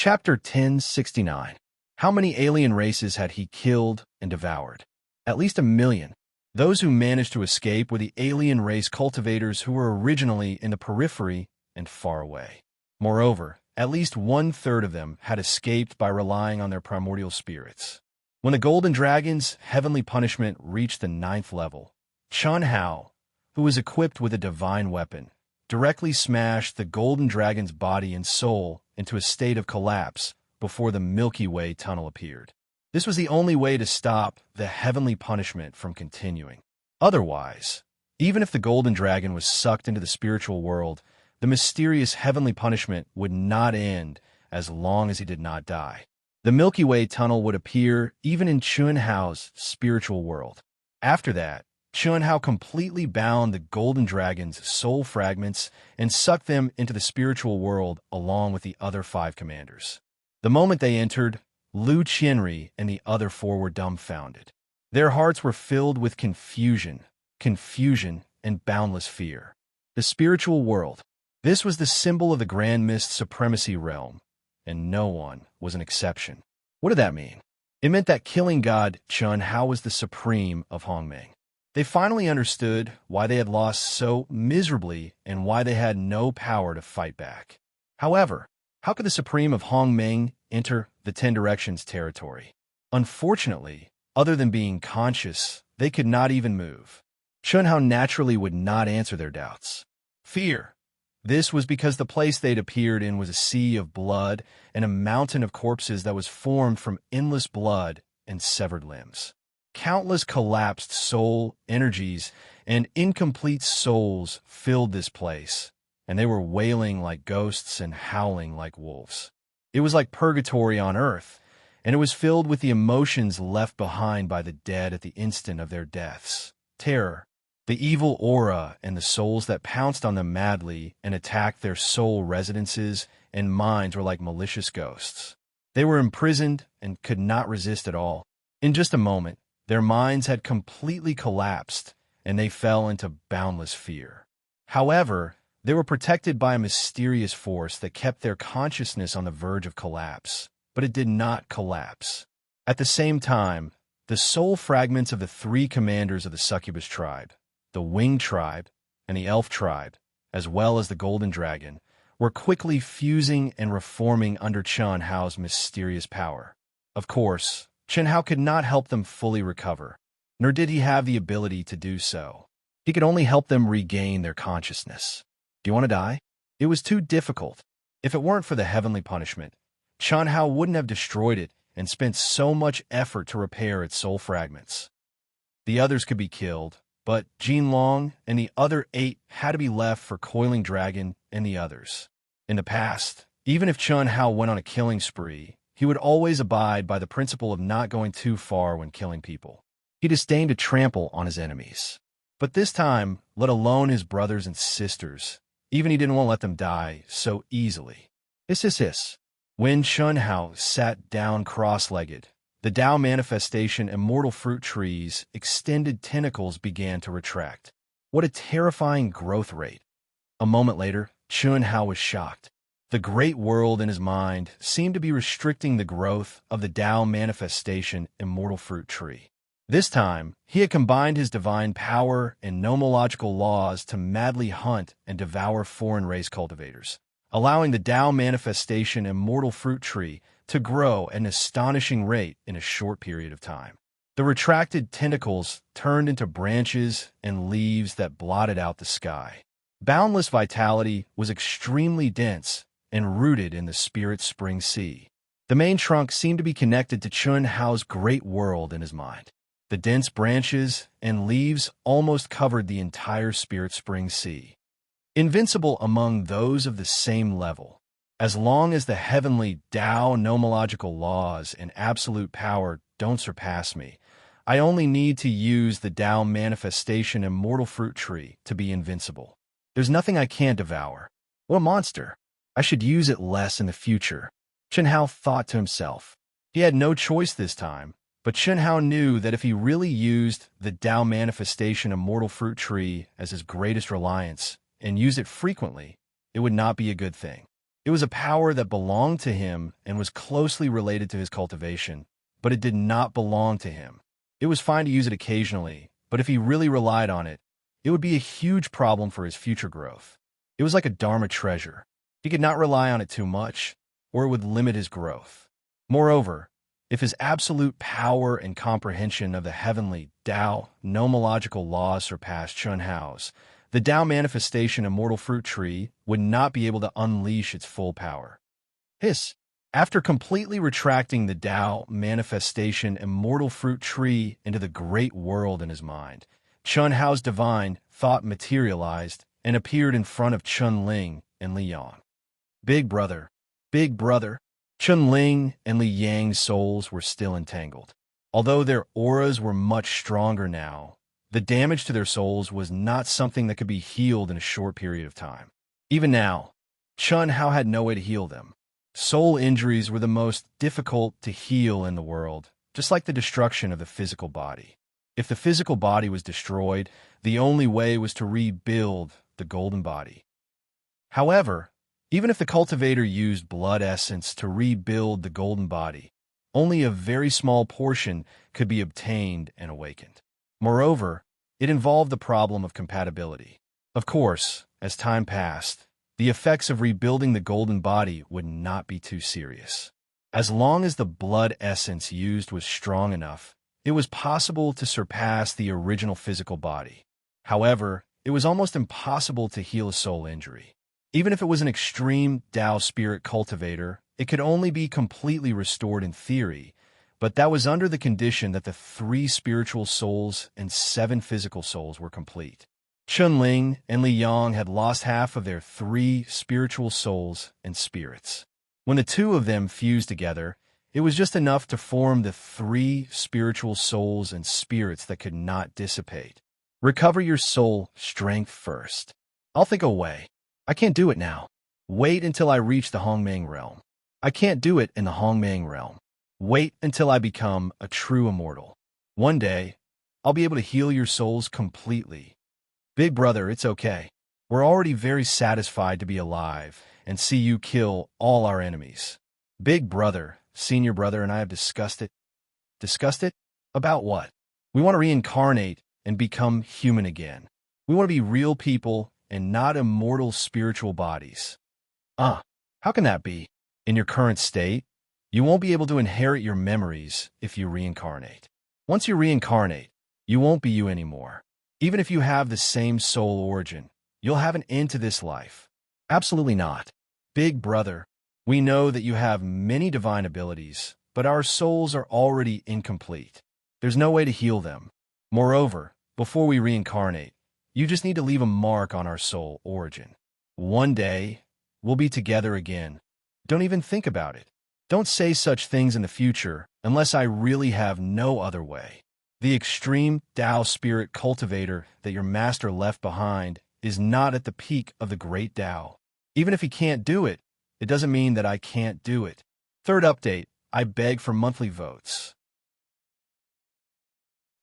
Chapter 1069. How many alien races had he killed and devoured? At least 1,000,000. Those who managed to escape were the alien race cultivators who were originally in the periphery and far away. Moreover, at least 1/3 of them had escaped by relying on their primordial spirits. When the Golden Dragon's heavenly punishment reached the 9th level, Chun Hao, who was equipped with a divine weapon, directly smashed the Golden Dragon's body and soul into a state of collapse before the Milky Way tunnel appeared. This was the only way to stop the heavenly punishment from continuing. Otherwise, even if the Golden Dragon was sucked into the spiritual world, the mysterious heavenly punishment would not end as long as he did not die. The Milky Way tunnel would appear even in Chun Hao's spiritual world. After that, Chun Hao completely bound the Golden Dragon's soul fragments and sucked them into the spiritual world along with the other 5 commanders. The moment they entered, Lu Qianri and the other 4 were dumbfounded. Their hearts were filled with confusion, and boundless fear. The spiritual world. This was the symbol of the Grand Mist Supremacy realm, and no one was an exception. What did that mean? It meant that killing God Chun Hao was the supreme of Hongmeng. They finally understood why they had lost so miserably and why they had no power to fight back. However, how could the supreme of Hongmeng enter the 10 Directions territory? Unfortunately, other than being conscious, they could not even move. Chun Hao naturally would not answer their doubts. Fear. This was because the place they'd appeared in was a sea of blood and a mountain of corpses that was formed from endless blood and severed limbs. Countless collapsed soul energies and incomplete souls filled this place, and they were wailing like ghosts and howling like wolves. It was like purgatory on earth, and it was filled with the emotions left behind by the dead at the instant of their deaths. Terror, the evil aura, and the souls that pounced on them madly and attacked their soul residences and minds were like malicious ghosts. They were imprisoned and could not resist at all. In just a moment, their minds had completely collapsed, and they fell into boundless fear. However, they were protected by a mysterious force that kept their consciousness on the verge of collapse, but it did not collapse. At the same time, the soul fragments of the 3 commanders of the succubus tribe, the winged tribe, and the elf tribe, as well as the golden dragon, were quickly fusing and reforming under Chun Hao's mysterious power. Of course, Chun Hao could not help them fully recover, nor did he have the ability to do so. He could only help them regain their consciousness. Do you want to die? It was too difficult. If it weren't for the heavenly punishment, Chun Hao wouldn't have destroyed it and spent so much effort to repair its soul fragments. The others could be killed, but Jin Long and the other 8 had to be left for Coiling Dragon and the others. In the past, even if Chun Hao went on a killing spree, he would always abide by the principle of not going too far when killing people. He disdained to trample on his enemies. But this time, let alone his brothers and sisters, even he didn't want to let them die so easily. Hiss. When Chun Hao sat down cross-legged, the Tao manifestation immortal fruit trees' extended tentacles began to retract. What a terrifying growth rate. A moment later, Chun Hao was shocked. The great world in his mind seemed to be restricting the growth of the Tao manifestation immortal fruit tree. This time, he had combined his divine power and nomological laws to madly hunt and devour foreign race cultivators, allowing the Tao manifestation immortal fruit tree to grow at an astonishing rate in a short period of time. The retracted tentacles turned into branches and leaves that blotted out the sky. Boundless vitality was extremely dense and rooted in the spirit spring sea. The main trunk seemed to be connected to Chun Hao's great world in his mind. The dense branches and leaves almost covered the entire spirit spring sea. Invincible among those of the same level, as long as the heavenly Tao nomological laws and absolute power don't surpass me, I only need to use the Tao manifestation immortal fruit tree to be invincible. There's nothing I can't devour. What a monster! I should use it less in the future, Chun Hao thought to himself. He had no choice this time, but Chun Hao knew that if he really used the Tao manifestation immortal fruit tree as his greatest reliance and used it frequently, it would not be a good thing. It was a power that belonged to him and was closely related to his cultivation, but it did not belong to him. It was fine to use it occasionally, but if he really relied on it, it would be a huge problem for his future growth. It was like a Dharma treasure. He could not rely on it too much, or it would limit his growth. Moreover, if his absolute power and comprehension of the heavenly Tao nomological laws surpassed Chun Hao's, the Tao manifestation immortal fruit tree would not be able to unleash its full power. After completely retracting the Tao manifestation immortal fruit tree into the great world in his mind, Chun Hao's divine thought materialized and appeared in front of Chun Ling and Li Yang. Big brother, big brother. Chun Ling and Li Yang's souls were still entangled. Although their auras were much stronger now, the damage to their souls was not something that could be healed in a short period of time. Even now, Chun Hao had no way to heal them. Soul injuries were the most difficult to heal in the world, just like the destruction of the physical body. If the physical body was destroyed, the only way was to rebuild the golden body. However, even if the cultivator used blood essence to rebuild the golden body, only a very small portion could be obtained and awakened. Moreover, it involved the problem of compatibility. Of course, as time passed, the effects of rebuilding the golden body would not be too serious. As long as the blood essence used was strong enough, it was possible to surpass the original physical body. However, it was almost impossible to heal a soul injury. Even if it was an extreme Tao spirit cultivator, it could only be completely restored in theory, but that was under the condition that the 3 spiritual souls and 7 physical souls were complete. Chun Ling and Li Yang had lost half of their 3 spiritual souls and spirits. When the 2 of them fused together, it was just enough to form the 3 spiritual souls and spirits that could not dissipate. Recover your soul strength first. I'll think a way. I can't do it now. Wait until I reach the Hongmeng realm. I can't do it in the Hongmeng realm. Wait until I become a true immortal. One day, I'll be able to heal your souls completely. Big brother, it's okay. We're already very satisfied to be alive and see you kill all our enemies. Big brother, senior brother, and I have discussed it. Discussed it? About what? We want to reincarnate and become human again. We want to be real people and not immortal spiritual bodies. How can that be? In your current state, you won't be able to inherit your memories if you reincarnate. Once you reincarnate, you won't be you anymore. Even if you have the same soul origin, you'll have an end to this life. Absolutely not. Big brother, we know that you have many divine abilities, but our souls are already incomplete. There's no way to heal them. Moreover, before we reincarnate, you just need to leave a mark on our soul origin. One day, we'll be together again. Don't even think about it. Don't say such things in the future unless I really have no other way. The extreme Tao spirit cultivator that your master left behind is not at the peak of the great Tao. Even if he can't do it, it doesn't mean that I can't do it. Third update, I beg for monthly votes.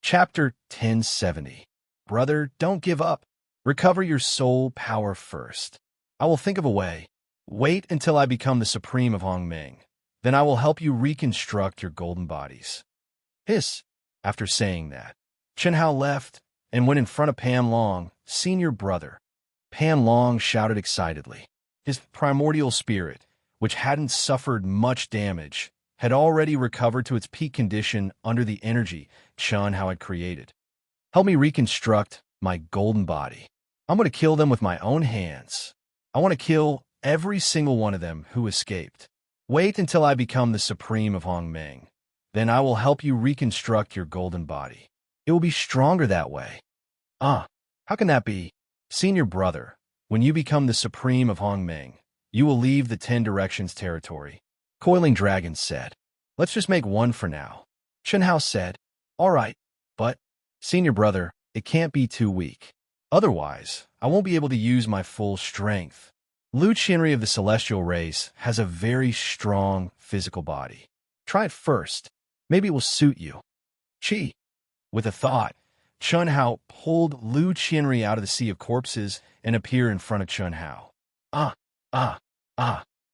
Chapter 1070. Brother, don't give up. Recover your soul power first. I will think of a way. Wait until I become the supreme of Hongmeng. Then I will help you reconstruct your golden bodies. After saying that, Chen Hao left and went in front of Pan Long, senior brother. Pan Long shouted excitedly. His primordial spirit, which hadn't suffered much damage, had already recovered to its peak condition under the energy Chun Hao had created. Help me reconstruct my golden body. I'm going to kill them with my own hands. I want to kill every single one of them who escaped. Wait until I become the supreme of Hongmeng. Then I will help you reconstruct your golden body. It will be stronger that way. How can that be? Senior brother, when you become the supreme of Hongmeng, you will leave the 10 Directions territory. Coiling Dragon said. Let's just make one for now. Chen Hao said. All right, but, senior brother, it can't be too weak. Otherwise, I won't be able to use my full strength. Lu Chinri of the Celestial race has a very strong physical body. Try it first. Maybe it will suit you. Chi. With a thought, Chun Hao pulled Lu Chinri out of the sea of corpses and appeared in front of Chun Hao.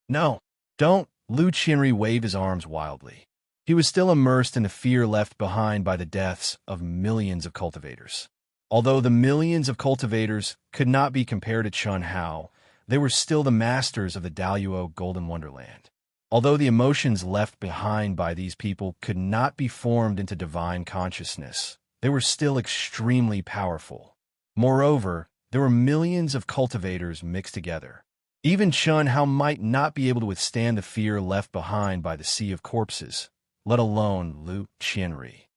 No, don't. Lu Qinri waved his arms wildly. He was still immersed in the fear left behind by the deaths of millions of cultivators. Although the millions of cultivators could not be compared to Chun Hao, they were still the masters of the Daluo Golden Wonderland. Although the emotions left behind by these people could not be formed into divine consciousness, they were still extremely powerful. Moreover, there were millions of cultivators mixed together. Even Chun Hao might not be able to withstand the fear left behind by the sea of corpses, let alone Lu Qianri.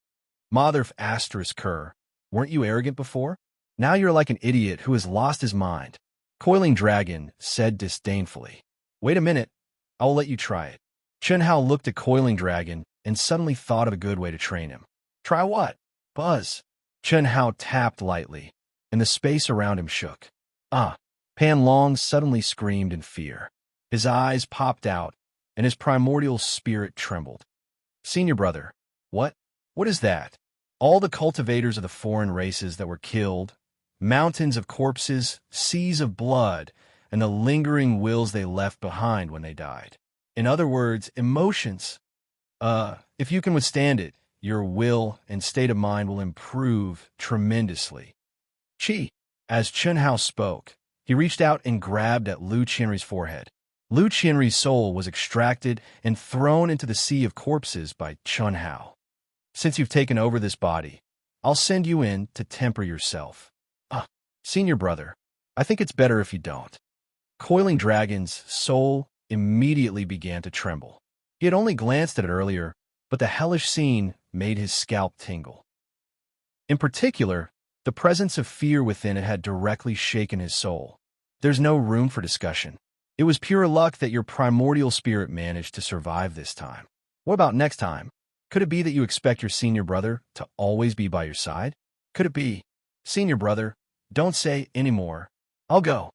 Mother of Asterisk Kerr, weren't you arrogant before? Now you're like an idiot who has lost his mind. Coiling Dragon said disdainfully. Wait a minute, I will let you try it. Chun Hao looked at Coiling Dragon and suddenly thought of a good way to train him. Try what? Buzz. Chun Hao tapped lightly, and the space around him shook. Ah! Pan Long suddenly screamed in fear. His eyes popped out, and his primordial spirit trembled. Senior brother, what? What is that? All the cultivators of the foreign races that were killed, mountains of corpses, seas of blood, and the lingering wills they left behind when they died. In other words, emotions. If you can withstand it, your will and state of mind will improve tremendously. Chi. As Chun Hao spoke, he reached out and grabbed at Lu Qianri's forehead. Lu Qianri's soul was extracted and thrown into the sea of corpses by Chun Hao. Since you've taken over this body, I'll send you in to temper yourself. Senior brother, I think it's better if you don't. Coiling Dragon's soul immediately began to tremble. He had only glanced at it earlier, but the hellish scene made his scalp tingle. In particular, the presence of fear within it had directly shaken his soul. There's no room for discussion. It was pure luck that your primordial spirit managed to survive this time. What about next time? Could it be that you expect your senior brother to always be by your side? Could it be? Senior brother, don't say any more. I'll go.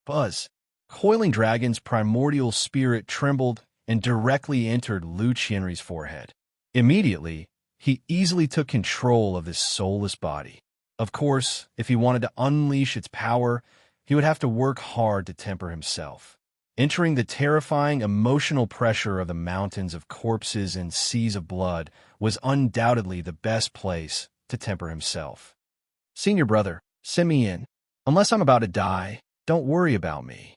Buzz. Coiling Dragon's primordial spirit trembled and directly entered Lu Qianri's forehead. Immediately, he easily took control of this soulless body. Of course, if he wanted to unleash its power, he would have to work hard to temper himself. Entering the terrifying emotional pressure of the mountains of corpses and seas of blood was undoubtedly the best place to temper himself. Senior brother, send me in. Unless I'm about to die, don't worry about me.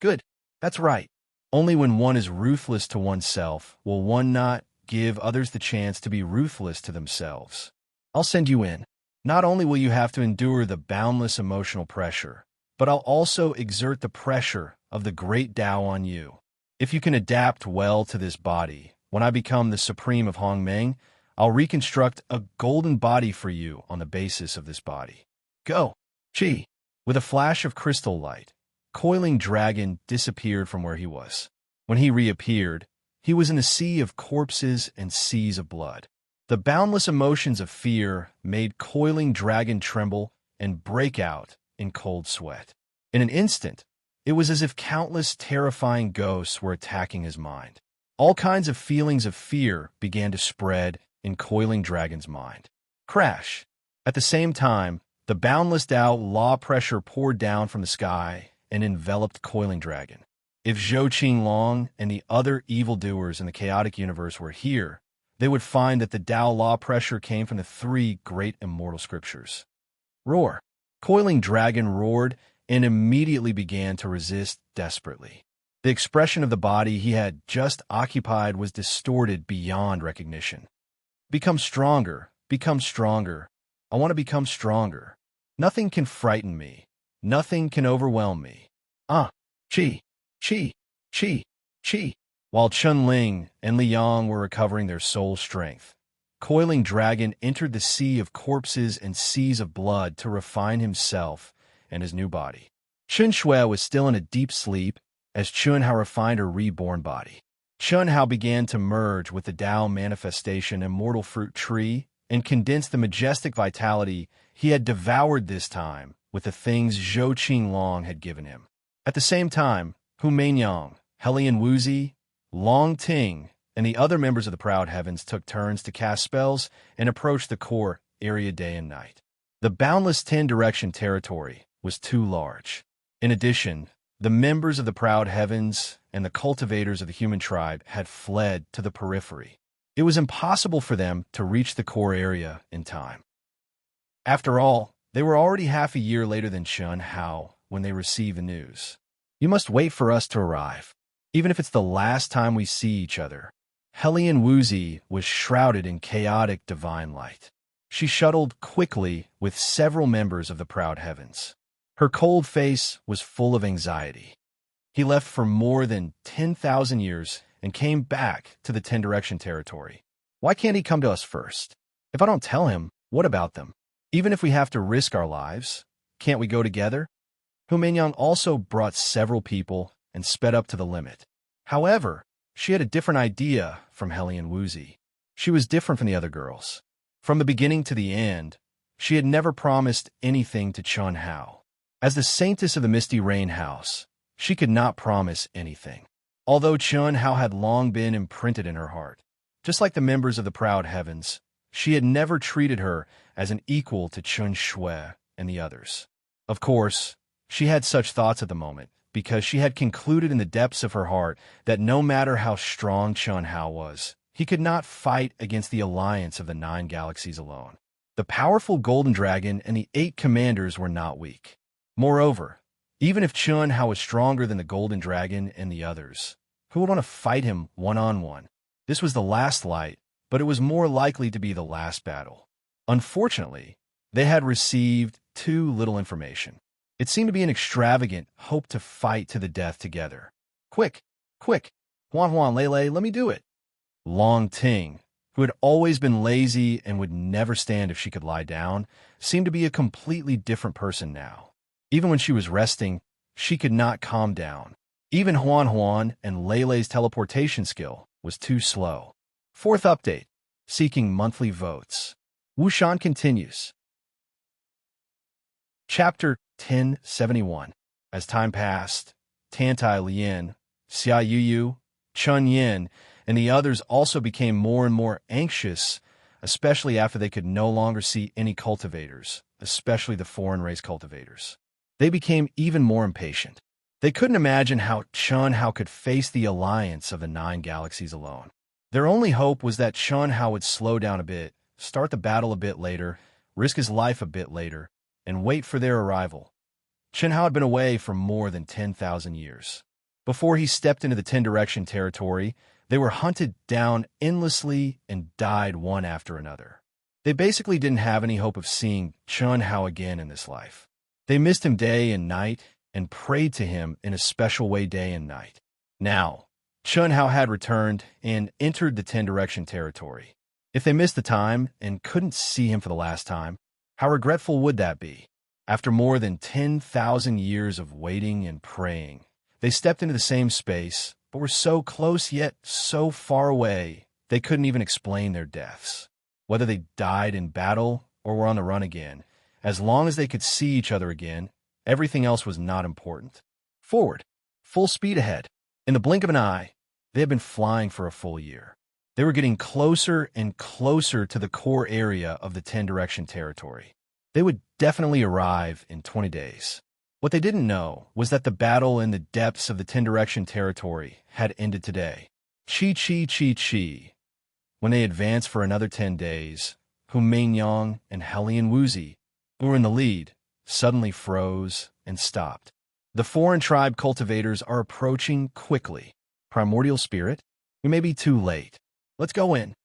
Good, that's right. Only when one is ruthless to oneself will one not give others the chance to be ruthless to themselves. I'll send you in. Not only will you have to endure the boundless emotional pressure, but I'll also exert the pressure of the great Tao on you. If you can adapt well to this body, when I become the Supreme of Hongmeng, I'll reconstruct a golden body for you on the basis of this body. Go! Chi! With a flash of crystal light, Coiling Dragon disappeared from where he was. When he reappeared, he was in a sea of corpses and seas of blood. The boundless emotions of fear made Coiling Dragon tremble and break out in cold sweat. In an instant, it was as if countless terrifying ghosts were attacking his mind. All kinds of feelings of fear began to spread in Coiling Dragon's mind. Crash! At the same time, the boundless Tao law pressure poured down from the sky and enveloped Coiling Dragon. If Zhou Qinglong and the other evildoers in the chaotic universe were here, they would find that the Tao law pressure came from the three great immortal scriptures. Roar! Coiling Dragon roared and immediately began to resist desperately. The expression of the body he had just occupied was distorted beyond recognition. Become stronger, become stronger. I want to become stronger. Nothing can frighten me. Nothing can overwhelm me. Chi, chi, chi, chi. While Chun Ling and Liang were recovering their soul strength, Coiling Dragon entered the sea of corpses and seas of blood to refine himself and his new body. Chun Shui was still in a deep sleep as Chun Hao refined her reborn body. Chun Hao began to merge with the Tao manifestation immortal fruit tree and condensed the majestic vitality he had devoured this time with the things Zhou Qinglong had given him. At the same time, Hu Meinyang, Helian Wuzi, Long Ting, and the other members of the Proud Heavens took turns to cast spells and approach the core area day and night. The boundless 10-direction territory was too large. In addition, the members of the Proud Heavens and the cultivators of the human tribe had fled to the periphery. It was impossible for them to reach the core area in time. After all, they were already half a year later than Chun Hao when they received the news. "You must wait for us to arrive, even if it's the last time we see each other." Hellion Wuzi was shrouded in chaotic divine light. She shuttled quickly with several members of the proud heavens. Her cold face was full of anxiety. He left for more than 10,000 years and came back to the 10-direction territory. Why can't he come to us first? If I don't tell him, what about them? Even if we have to risk our lives, can't we go together? Hu Mingyang also brought several people and sped up to the limit. However, she had a different idea from Hellion Wuzi. She was different from the other girls. From the beginning to the end, she had never promised anything to Chun Hao. As the saintess of the Misty Rain House, she could not promise anything. Although Chun Hao had long been imprinted in her heart, just like the members of the proud heavens, she had never treated her as an equal to Chun Shui and the others. Of course, she had such thoughts at the moment, because she had concluded in the depths of her heart that no matter how strong Chun Hao was, he could not fight against the alliance of the 9 galaxies alone. The powerful Golden Dragon and the 8 commanders were not weak. Moreover, even if Chun Hao was stronger than the Golden Dragon and the others, who would want to fight him one-on-one? This was the last light, but it was more likely to be the last battle. Unfortunately, they had received too little information. It seemed to be an extravagant hope to fight to the death together. Quick, quick, Huan Huan Lele, let me do it. Long Ting, who had always been lazy and would never stand if she could lie down, seemed to be a completely different person now. Even when she was resting, she could not calm down. Even Huan Huan and Lele's teleportation skill was too slow. 4th update, seeking monthly votes. Wushan continues. Chapter 1071. As time passed, Tantai Lien, Xia Yuyu, Chun Yin, and the others also became more and more anxious, especially after they could no longer see any cultivators, especially the foreign race cultivators. They became even more impatient. They couldn't imagine how Chun Hao could face the alliance of the 9 galaxies alone. Their only hope was that Chun Hao would slow down a bit, start the battle a bit later, risk his life a bit later, and wait for their arrival. Chun Hao had been away for more than 10,000 years. Before he stepped into the 10-direction territory, they were hunted down endlessly and died one after another. They basically didn't have any hope of seeing Chun Hao again in this life. They missed him day and night and prayed to him in a special way day and night. Now, Chun Hao had returned and entered the 10-direction territory. If they missed the time and couldn't see him for the last time, how regretful would that be? After more than 10,000 years of waiting and praying, they stepped into the same space, but were so close yet so far away, they couldn't even explain their deaths. Whether they died in battle or were on the run again, as long as they could see each other again, everything else was not important. Forward, full speed ahead. In the blink of an eye, they had been flying for a full year. They were getting closer and closer to the core area of the 10-direction territory. They would definitely arrive in 20 days. What they didn't know was that the battle in the depths of the 10-direction territory had ended today. Chi Chi Chi Chi. When they advanced for another 10 days, Hu Mingyang and Hellion Wuzi, who were in the lead, suddenly froze and stopped. The foreign tribe cultivators are approaching quickly. Primordial spirit, we may be too late. Let's go in.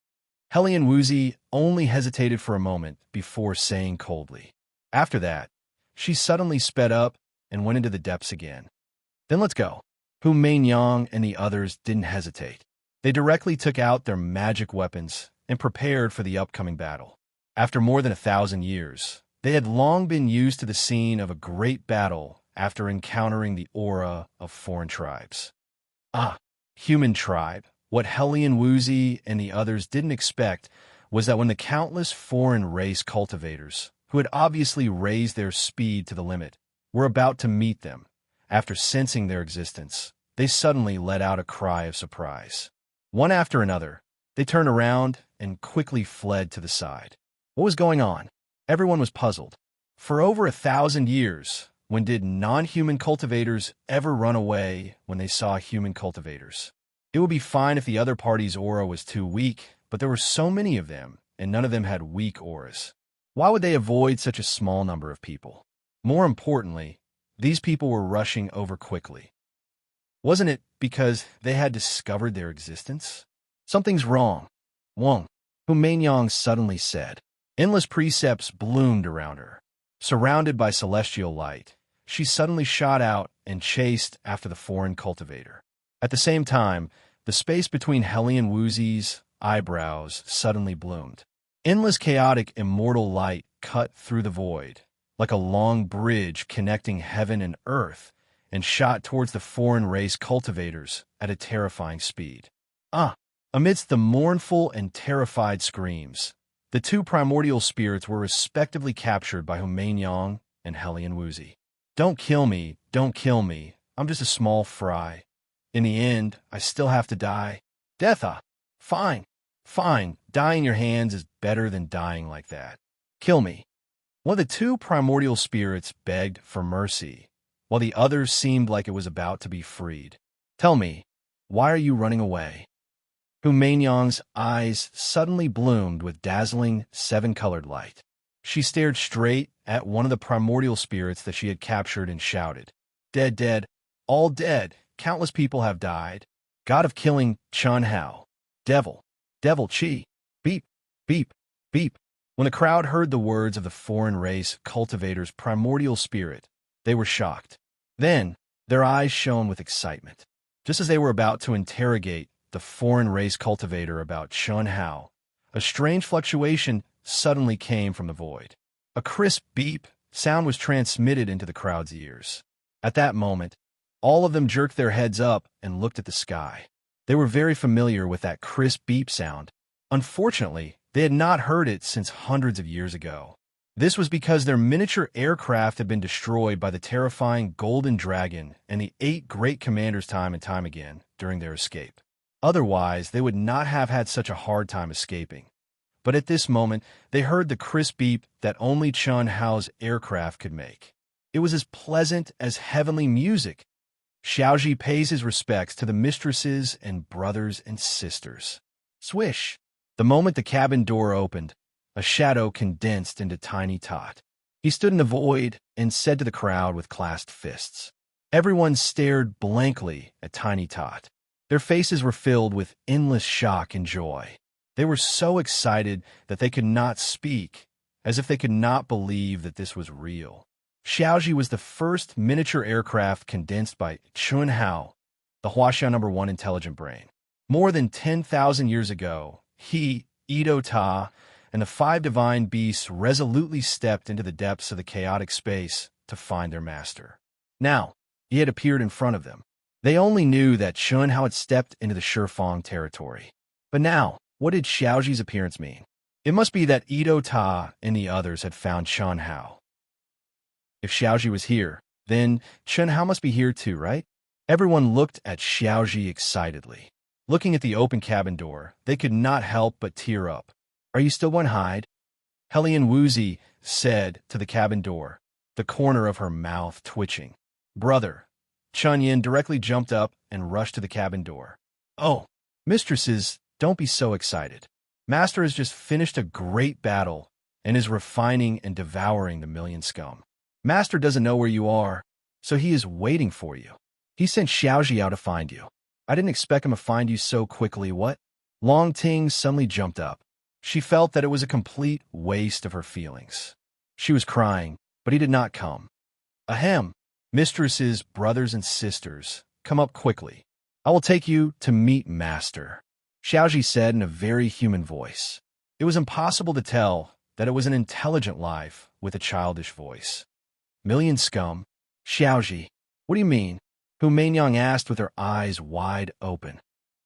Hellion Wuzi only hesitated for a moment before saying coldly. After that, she suddenly sped up and went into the depths again. Then let's go. Hu Mingyang and the others didn't hesitate. They directly took out their magic weapons and prepared for the upcoming battle. After more than 1,000 years, they had long been used to the scene of a great battle after encountering the aura of foreign tribes. Human tribe. What Hellion Wuzi and the others didn't expect was that when the countless foreign race cultivators, who had obviously raised their speed to the limit, were about to meet them, after sensing their existence, they suddenly let out a cry of surprise. One after another, they turned around and quickly fled to the side. What was going on? Everyone was puzzled. For over 1,000 years, When did non-human cultivators ever run away when they saw human cultivators? It would be fine if the other party's aura was too weak, but there were so many of them, and none of them had weak auras. Why would they avoid such a small number of people? More importantly, these people were rushing over quickly. Wasn't it because they had discovered their existence? Something's wrong. Wong, whom Mainyang suddenly said. Endless precepts bloomed around her. Surrounded by celestial light, she suddenly shot out and chased after the foreign cultivator. At the same time, the space between Hellion Wuzi's eyebrows suddenly bloomed. Endless chaotic immortal light cut through the void, like a long bridge connecting heaven and earth, and shot towards the foreign race cultivators at a terrifying speed. Amidst the mournful and terrified screams, the two primordial spirits were respectively captured by Mainyang and Hellion Wuzi. Don't kill me, I'm just a small fry. In the end, I still have to die. Death, fine, dying in your hands is better than dying like that. Kill me. One of the two primordial spirits begged for mercy, while the other seemed like it was about to be freed. Tell me, why are you running away? Mainyang's eyes suddenly bloomed with dazzling seven-colored light. She stared straight at one of the primordial spirits that she had captured and shouted, Dead, all dead, countless people have died. God of killing, Chun Hao. Devil Chi. Beep, beep, beep. When the crowd heard the words of the foreign race cultivator's primordial spirit, they were shocked. Then, their eyes shone with excitement. Just as they were about to interrogate the foreign race cultivator about Chun Hao, a strange fluctuation suddenly came from the void. A crisp beep sound was transmitted into the crowd's ears. At that moment, all of them jerked their heads up and looked at the sky. They were very familiar with that crisp beep sound. Unfortunately, they had not heard it since hundreds of years ago. This was because their miniature aircraft had been destroyed by the terrifying Golden Dragon and the 8 great commanders time and time again during their escape. Otherwise, they would not have had such a hard time escaping. But at this moment, they heard the crisp beep that only Chun Hao's aircraft could make. It was as pleasant as heavenly music. Xiaoji pays his respects to the mistresses and brothers and sisters. Swish! The moment the cabin door opened, a shadow condensed into Tiny Tot. He stood in the void and said to the crowd with clasped fists. Everyone stared blankly at Tiny Tot. Their faces were filled with endless shock and joy. They were so excited that they could not speak, as if they could not believe that this was real. Xiaoji was the first miniature aircraft condensed by Chun Hao, the Huaxia No. 1 intelligent brain. More than 10,000 years ago, he, Edo Ta, and the 5 divine beasts resolutely stepped into the depths of the chaotic space to find their master. Now, he had appeared in front of them. They only knew that Chun Hao had stepped into the Shifeng territory. But now, what did Xiaoji's appearance mean? It must be that Edo Ta and the others had found Chun Hao. If Xiaoji was here, then Chun Hao must be here too, right? Everyone looked at Xiaoji excitedly. Looking at the open cabin door, they could not help but tear up. Are you still going to hide? Hellion Wuzi said to the cabin door, the corner of her mouth twitching. Brother. Chun Yin directly jumped up and rushed to the cabin door. Oh, mistresses, don't be so excited. Master has just finished a great battle and is refining and devouring the million scum. Master doesn't know where you are, so he is waiting for you. He sent Xiaoji out to find you. I didn't expect him to find you so quickly, what? Long Ting suddenly jumped up. She felt that it was a complete waste of her feelings. She was crying, but he did not come. Ahem, mistresses, brothers, and sisters, come up quickly. I will take you to meet Master, Xiaoji said in a very human voice. It was impossible to tell that it was an intelligent life with a childish voice. Million scum? Xiaoji, what do you mean? Mainyang asked with her eyes wide open.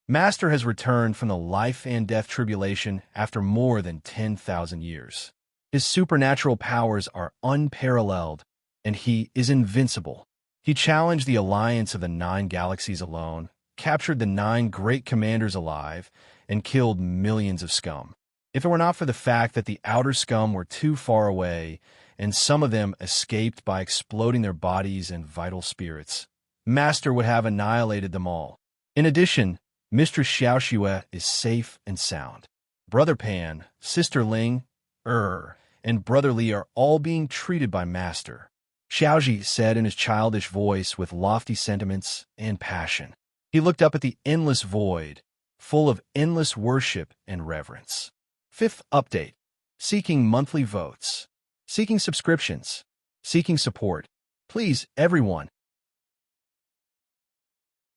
Master has returned from the life and death tribulation after more than 10,000 years. His supernatural powers are unparalleled, and he is invincible. He challenged the alliance of the 9 galaxies alone, captured the 9 great commanders alive, and killed millions of scum. If it were not for the fact that the outer scum were too far away, and some of them escaped by exploding their bodies and vital spirits. Master would have annihilated them all. In addition, Mistress Xiaoxue is safe and sound. Brother Pan, Sister Ling, and Brother Li are all being treated by Master, Xiaoji said in his childish voice with lofty sentiments and passion. He looked up at the endless void, full of endless worship and reverence. Fifth update. Seeking monthly votes. Seeking subscriptions. Seeking support. Please, everyone.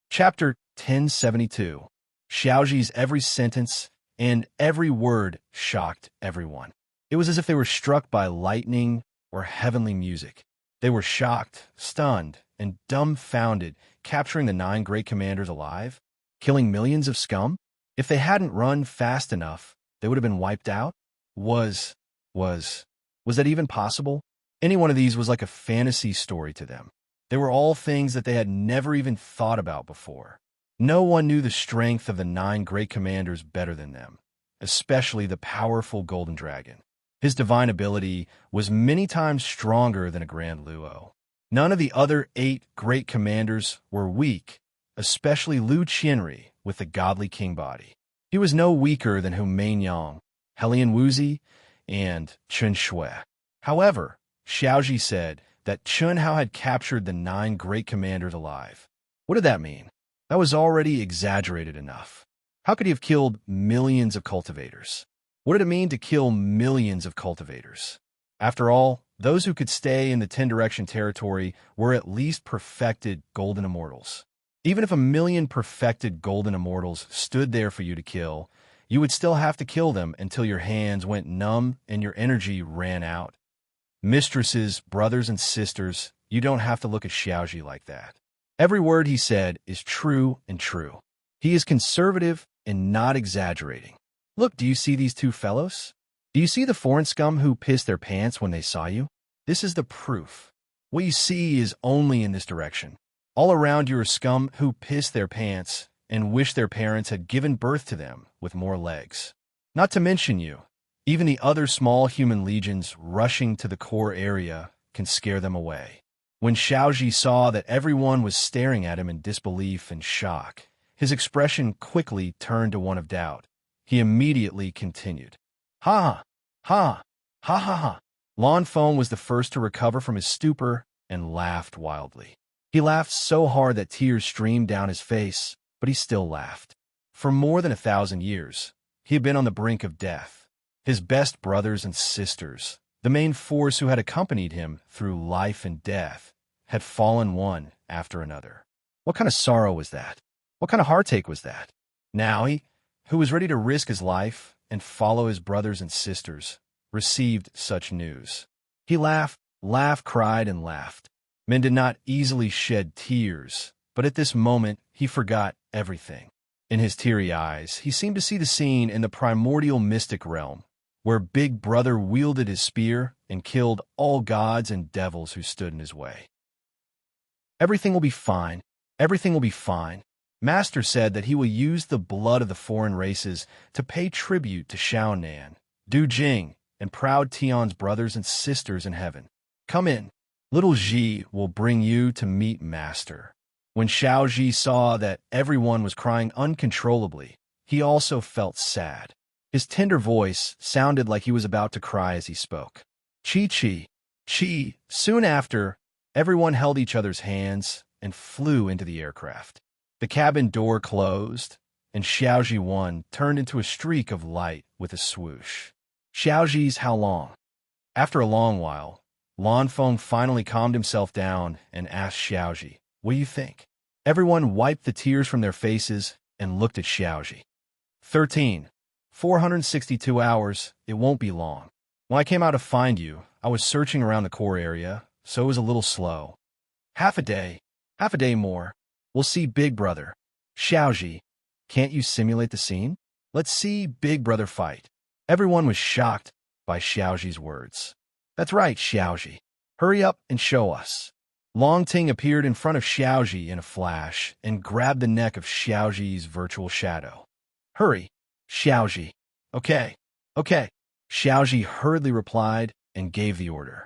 Chapter 1072. Xiaoji's every sentence and every word shocked everyone. It was as if they were struck by lightning or heavenly music. They were shocked, stunned, and dumbfounded, capturing the 9 great commanders alive, killing millions of scum. If they hadn't run fast enough, they would have been wiped out. Was that even possible? Any one of these was like a fantasy story to them. They were all things that they had never even thought about before. No one knew the strength of the 9 great commanders better than them, especially the powerful Golden Dragon. His divine ability was many times stronger than a Grand Luo. None of the other 8 great commanders were weak, especially Lu Qianri with the godly king body. He was no weaker than Hu Mainyang, Helian Wuzi, and Chun Shui. However, Xiaoji said that Chun Hao had captured the 9 great commanders alive. What did that mean? That was already exaggerated enough. How could he have killed millions of cultivators? What did it mean to kill millions of cultivators? After all, those who could stay in the 10-direction territory were at least perfected golden immortals. Even if 1,000,000 perfected golden immortals stood there for you to kill, you would still have to kill them until your hands went numb and your energy ran out. Mistresses, brothers, and sisters, you don't have to look at Xiaoji like that. Every word he said is true and true. He is conservative and not exaggerating. Look, do you see these 2 fellows? Do you see the foreign scum who pissed their pants when they saw you? This is the proof. What you see is only in this direction. All around you are scum who pissed their pants and wish their parents had given birth to them with more legs. Not to mention you. Even the other small human legions rushing to the core area can scare them away. When Xiaoji saw that everyone was staring at him in disbelief and shock, his expression quickly turned to one of doubt. He immediately continued. Ha ha ha ha ha. Lan Feng was the first to recover from his stupor and laughed wildly. He laughed so hard that tears streamed down his face, but he still laughed. For more than 1,000 years, he had been on the brink of death. His best brothers and sisters, the main force who had accompanied him through life and death, had fallen one after another. What kind of sorrow was that? What kind of heartache was that? Now he, who was ready to risk his life and follow his brothers and sisters, received such news. He laughed, cried, and laughed. Men did not easily shed tears, but at this moment he forgot everything. In his teary eyes, he seemed to see the scene in the primordial mystic realm, where Big Brother wielded his spear and killed all gods and devils who stood in his way. Everything will be fine. Everything will be fine. Master said that he will use the blood of the foreign races to pay tribute to Xiaonan, Du Jing, and proud Tian's brothers and sisters in heaven. Come in. Little Ji will bring you to meet Master. When Xiaoji saw that everyone was crying uncontrollably, he also felt sad. His tender voice sounded like he was about to cry as he spoke. Chi. Soon after, everyone held each other's hands and flew into the aircraft. The cabin door closed, and Xiaoji 1 turned into a streak of light with a swoosh. Xiaoji's how long? After a long while, Lan Feng finally calmed himself down and asked Xiaoji, "What do you think?" Everyone wiped the tears from their faces and looked at Xiaoji. 13. 462 hours, it won't be long. When I came out to find you, I was searching around the core area, so it was a little slow. Half a day more. We'll see Big Brother. Xiaoji, can't you simulate the scene? Let's see Big Brother fight. Everyone was shocked by Xiaoji's words. That's right, Xiaoji. Hurry up and show us. Long Ting appeared in front of Xiaoji in a flash and grabbed the neck of Xiaoji's virtual shadow. Hurry, Xiaoji. Okay. Xiaoji hurriedly replied and gave the order.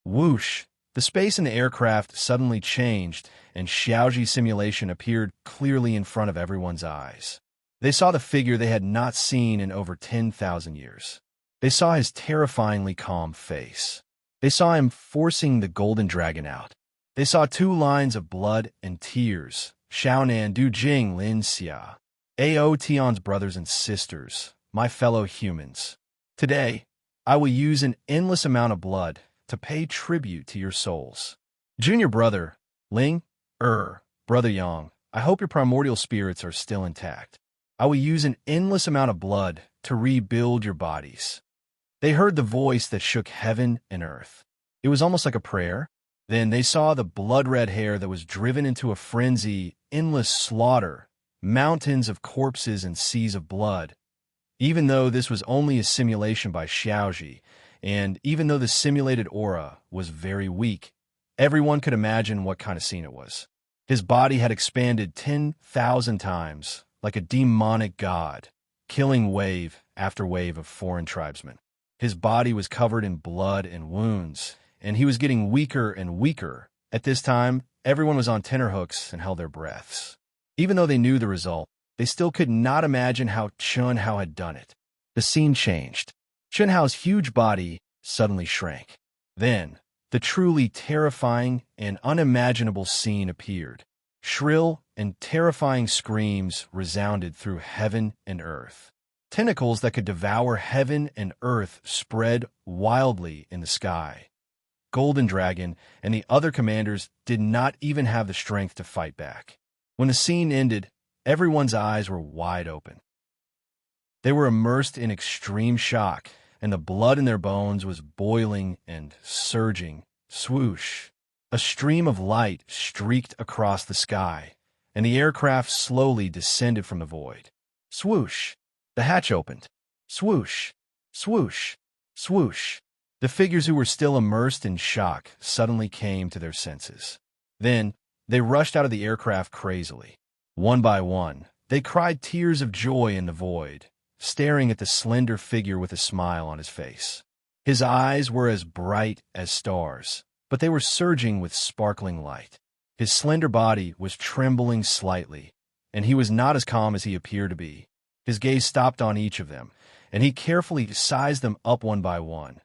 Whoosh! The space in the aircraft suddenly changed, and Xiaoji's simulation appeared clearly in front of everyone's eyes. They saw the figure they had not seen in over 10,000 years. They saw his terrifyingly calm face. They saw him forcing the golden dragon out. They saw 2 lines of blood and tears. Xiaonan, Du Jing, Lin Xia. Ao Tian's brothers and sisters, my fellow humans. Today, I will use an endless amount of blood to pay tribute to your souls. Junior brother, Ling, brother Yang, I hope your primordial spirits are still intact. I will use an endless amount of blood to rebuild your bodies. They heard the voice that shook heaven and earth. It was almost like a prayer. Then they saw the blood-red hair that was driven into a frenzy, endless slaughter, mountains of corpses and seas of blood. Even though this was only a simulation by Xiaoji, and even though the simulated aura was very weak, everyone could imagine what kind of scene it was. His body had expanded 10,000 times, like a demonic god, killing wave after wave of foreign tribesmen. His body was covered in blood and wounds, and he was getting weaker and weaker. At this time, everyone was on tenterhooks and held their breaths. Even though they knew the result, they still could not imagine how Chun Hao had done it. The scene changed. Chun Hao's huge body suddenly shrank. Then, the truly terrifying and unimaginable scene appeared. Shrill and terrifying screams resounded through heaven and earth. Tentacles that could devour heaven and earth spread wildly in the sky. Golden Dragon and the other commanders did not even have the strength to fight back. When the scene ended, everyone's eyes were wide open. They were immersed in extreme shock, and the blood in their bones was boiling and surging. Swoosh! A stream of light streaked across the sky, and the aircraft slowly descended from the void. Swoosh! The hatch opened. Swoosh! Swoosh! Swoosh! The figures who were still immersed in shock suddenly came to their senses. Then, they rushed out of the aircraft crazily. One by one, they cried tears of joy in the void, staring at the slender figure with a smile on his face. His eyes were as bright as stars, but they were surging with sparkling light. His slender body was trembling slightly, and he was not as calm as he appeared to be. His gaze stopped on each of them, and he carefully sized them up one by one.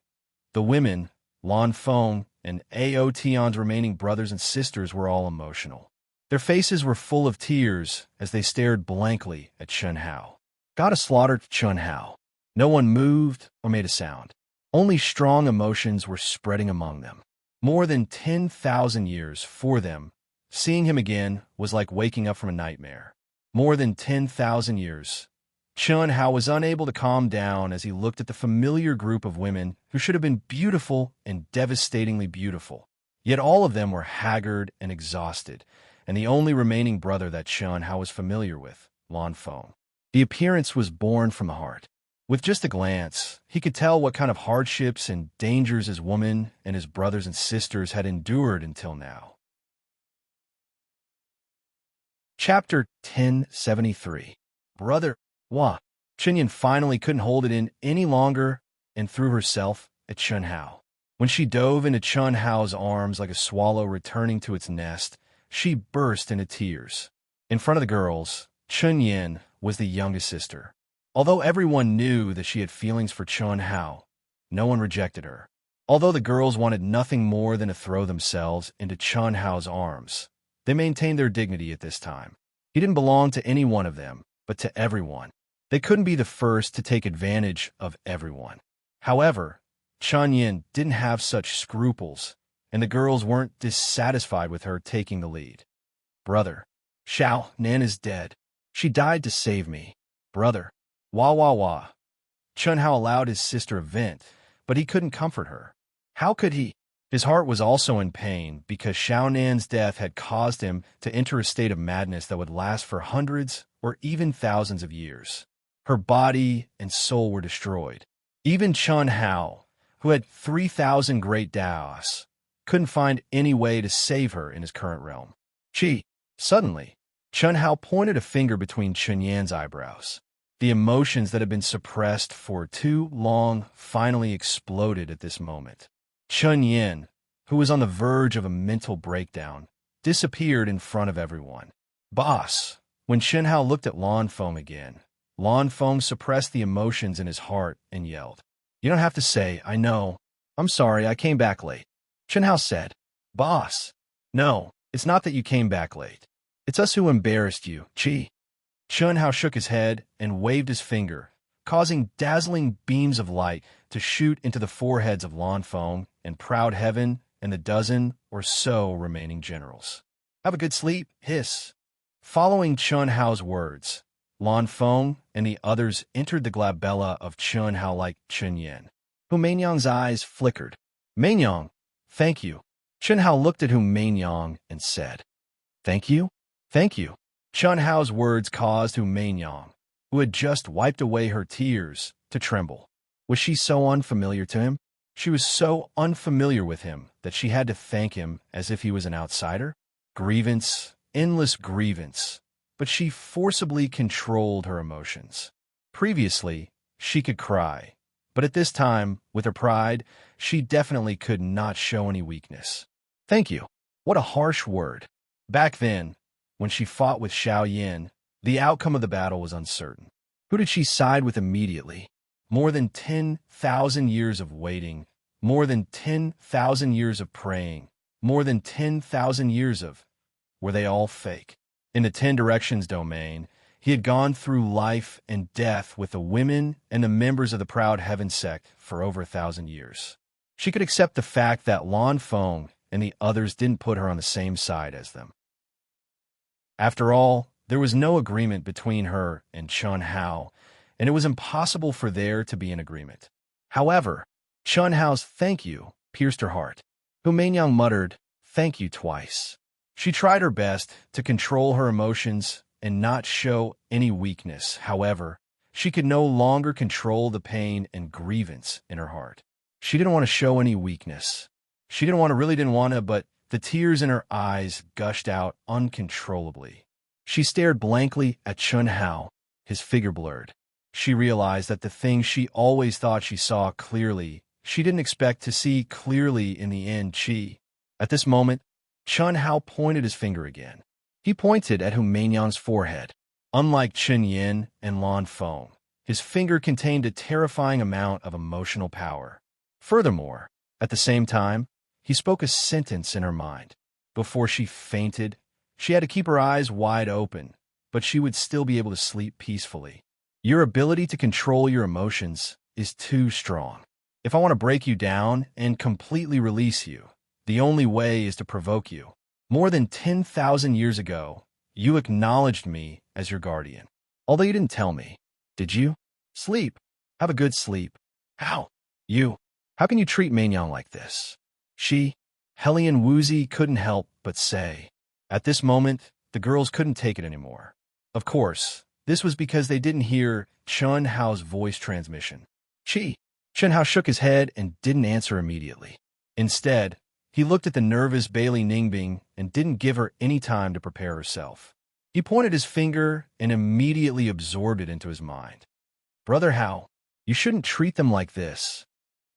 The women, Lan Feng, and Ao Tian's remaining brothers and sisters were all emotional. Their faces were full of tears as they stared blankly at Chun Hao. Gotta slaughter Chun Hao. No one moved or made a sound. Only strong emotions were spreading among them. More than 10,000 years for them, seeing him again was like waking up from a nightmare. More than 10,000 years. Chun Hao was unable to calm down as he looked at the familiar group of women who should have been beautiful and devastatingly beautiful. Yet all of them were haggard and exhausted, and the only remaining brother that Chun Hao was familiar with, Lan Feng. The appearance was born from the heart. With just a glance, he could tell what kind of hardships and dangers his woman and his brothers and sisters had endured until now. Chapter 1073. Brother Wah. Chinyan finally couldn't hold it in any longer and threw herself at Chun Hao. When she dove into Chun Hao's arms like a swallow returning to its nest, she burst into tears. In front of the girls, Chun Yin was the youngest sister. Although everyone knew that she had feelings for Chun Hao, no one rejected her. Although the girls wanted nothing more than to throw themselves into Chun Hao's arms, they maintained their dignity at this time. He didn't belong to any one of them, but to everyone. They couldn't be the first to take advantage of everyone. However, Chun Yin didn't have such scruples, and the girls weren't dissatisfied with her taking the lead. Brother, Xiao Nan is dead. She died to save me. Brother, wah wah wah. Chun Hao allowed his sister a vent, but he couldn't comfort her. How could he? His heart was also in pain because Xiao Nan's death had caused him to enter a state of madness that would last for hundreds or even thousands of years. Her body and soul were destroyed. Even Chun Hao, who had 3,000 great Daos, couldn't find any way to save her in his current realm. Suddenly, Chun Hao pointed a finger between Chun Yan's eyebrows. The emotions that had been suppressed for too long finally exploded at this moment. Chun Yan, who was on the verge of a mental breakdown, disappeared in front of everyone. Boss! When Chen Hao looked at Lan Feng again, Lan Feng suppressed the emotions in his heart and yelled, "You don't have to say, I know. I'm sorry, I came back late." Chen Hao said, "Boss! No, it's not that you came back late. It's us who embarrassed you, Chi." Chen Hao shook his head and waved his finger, causing dazzling beams of light to shoot into the foreheads of Lan Feng and Proud Heaven and the dozen or so remaining generals. "Have a good sleep, hiss." Following Chen Hao's words, Lan Feng and the others entered the glabella of Chen Hao like Chen Yin. Hu Mainyang's eyes flickered. "Mainyang, thank you." Chen Hao looked at Hu Mainyang and said, "Thank you? Thank you." Chen Hao's words caused Hu Mainyang, who had just wiped away her tears, to tremble. Was she so unfamiliar to him? She was so unfamiliar with him that she had to thank him as if he was an outsider? Grievance, endless grievance, but she forcibly controlled her emotions. Previously, she could cry, but at this time, with her pride, she definitely could not show any weakness. Thank you. What a harsh word. Back then, when she fought with Xiao Yin, the outcome of the battle was uncertain. Who did she side with immediately? More than 10,000 years of waiting, more than 10,000 years of praying, more than 10,000 years of... Were they all fake? In the 10 Directions domain, he had gone through life and death with the women and the members of the Proud Heaven sect for over 1,000 years. She could accept the fact that Lan Feng and the others didn't put her on the same side as them. After all, there was no agreement between her and Chen Hao, and it was impossible for there to be an agreement. However, Chen Hao's "thank you" pierced her heart. Hu Mainyang muttered, "Thank you" twice. She tried her best to control her emotions and not show any weakness. However, she could no longer control the pain and grievance in her heart. She didn't want to show any weakness. She really didn't want to, but the tears in her eyes gushed out uncontrollably. She stared blankly at Chen Hao, his figure blurred. She realized that the thing she always thought she saw clearly, she didn't expect to see clearly in the end. At this moment, Chen Hao pointed his finger again. He pointed at Hu Mainyang's forehead. Unlike Chen Yin and Lan Feng, his finger contained a terrifying amount of emotional power. Furthermore, at the same time, he spoke a sentence in her mind. Before she fainted, she had to keep her eyes wide open, but she would still be able to sleep peacefully. Your ability to control your emotions is too strong. If I want to break you down and completely release you, the only way is to provoke you. More than 10,000 years ago, you acknowledged me as your guardian. Although you didn't tell me. Did you? Sleep. Have a good sleep. How? You. How can you treat Mainyang like this? Hellion Woozy couldn't help but say. At this moment, the girls couldn't take it anymore. Of course, this was because they didn't hear Chen Hao's voice transmission. Chen Hao shook his head and didn't answer immediately. Instead, he looked at the nervous Bailey Ningbing and didn't give her any time to prepare herself. He pointed his finger and immediately absorbed it into his mind. Brother Hao, you shouldn't treat them like this.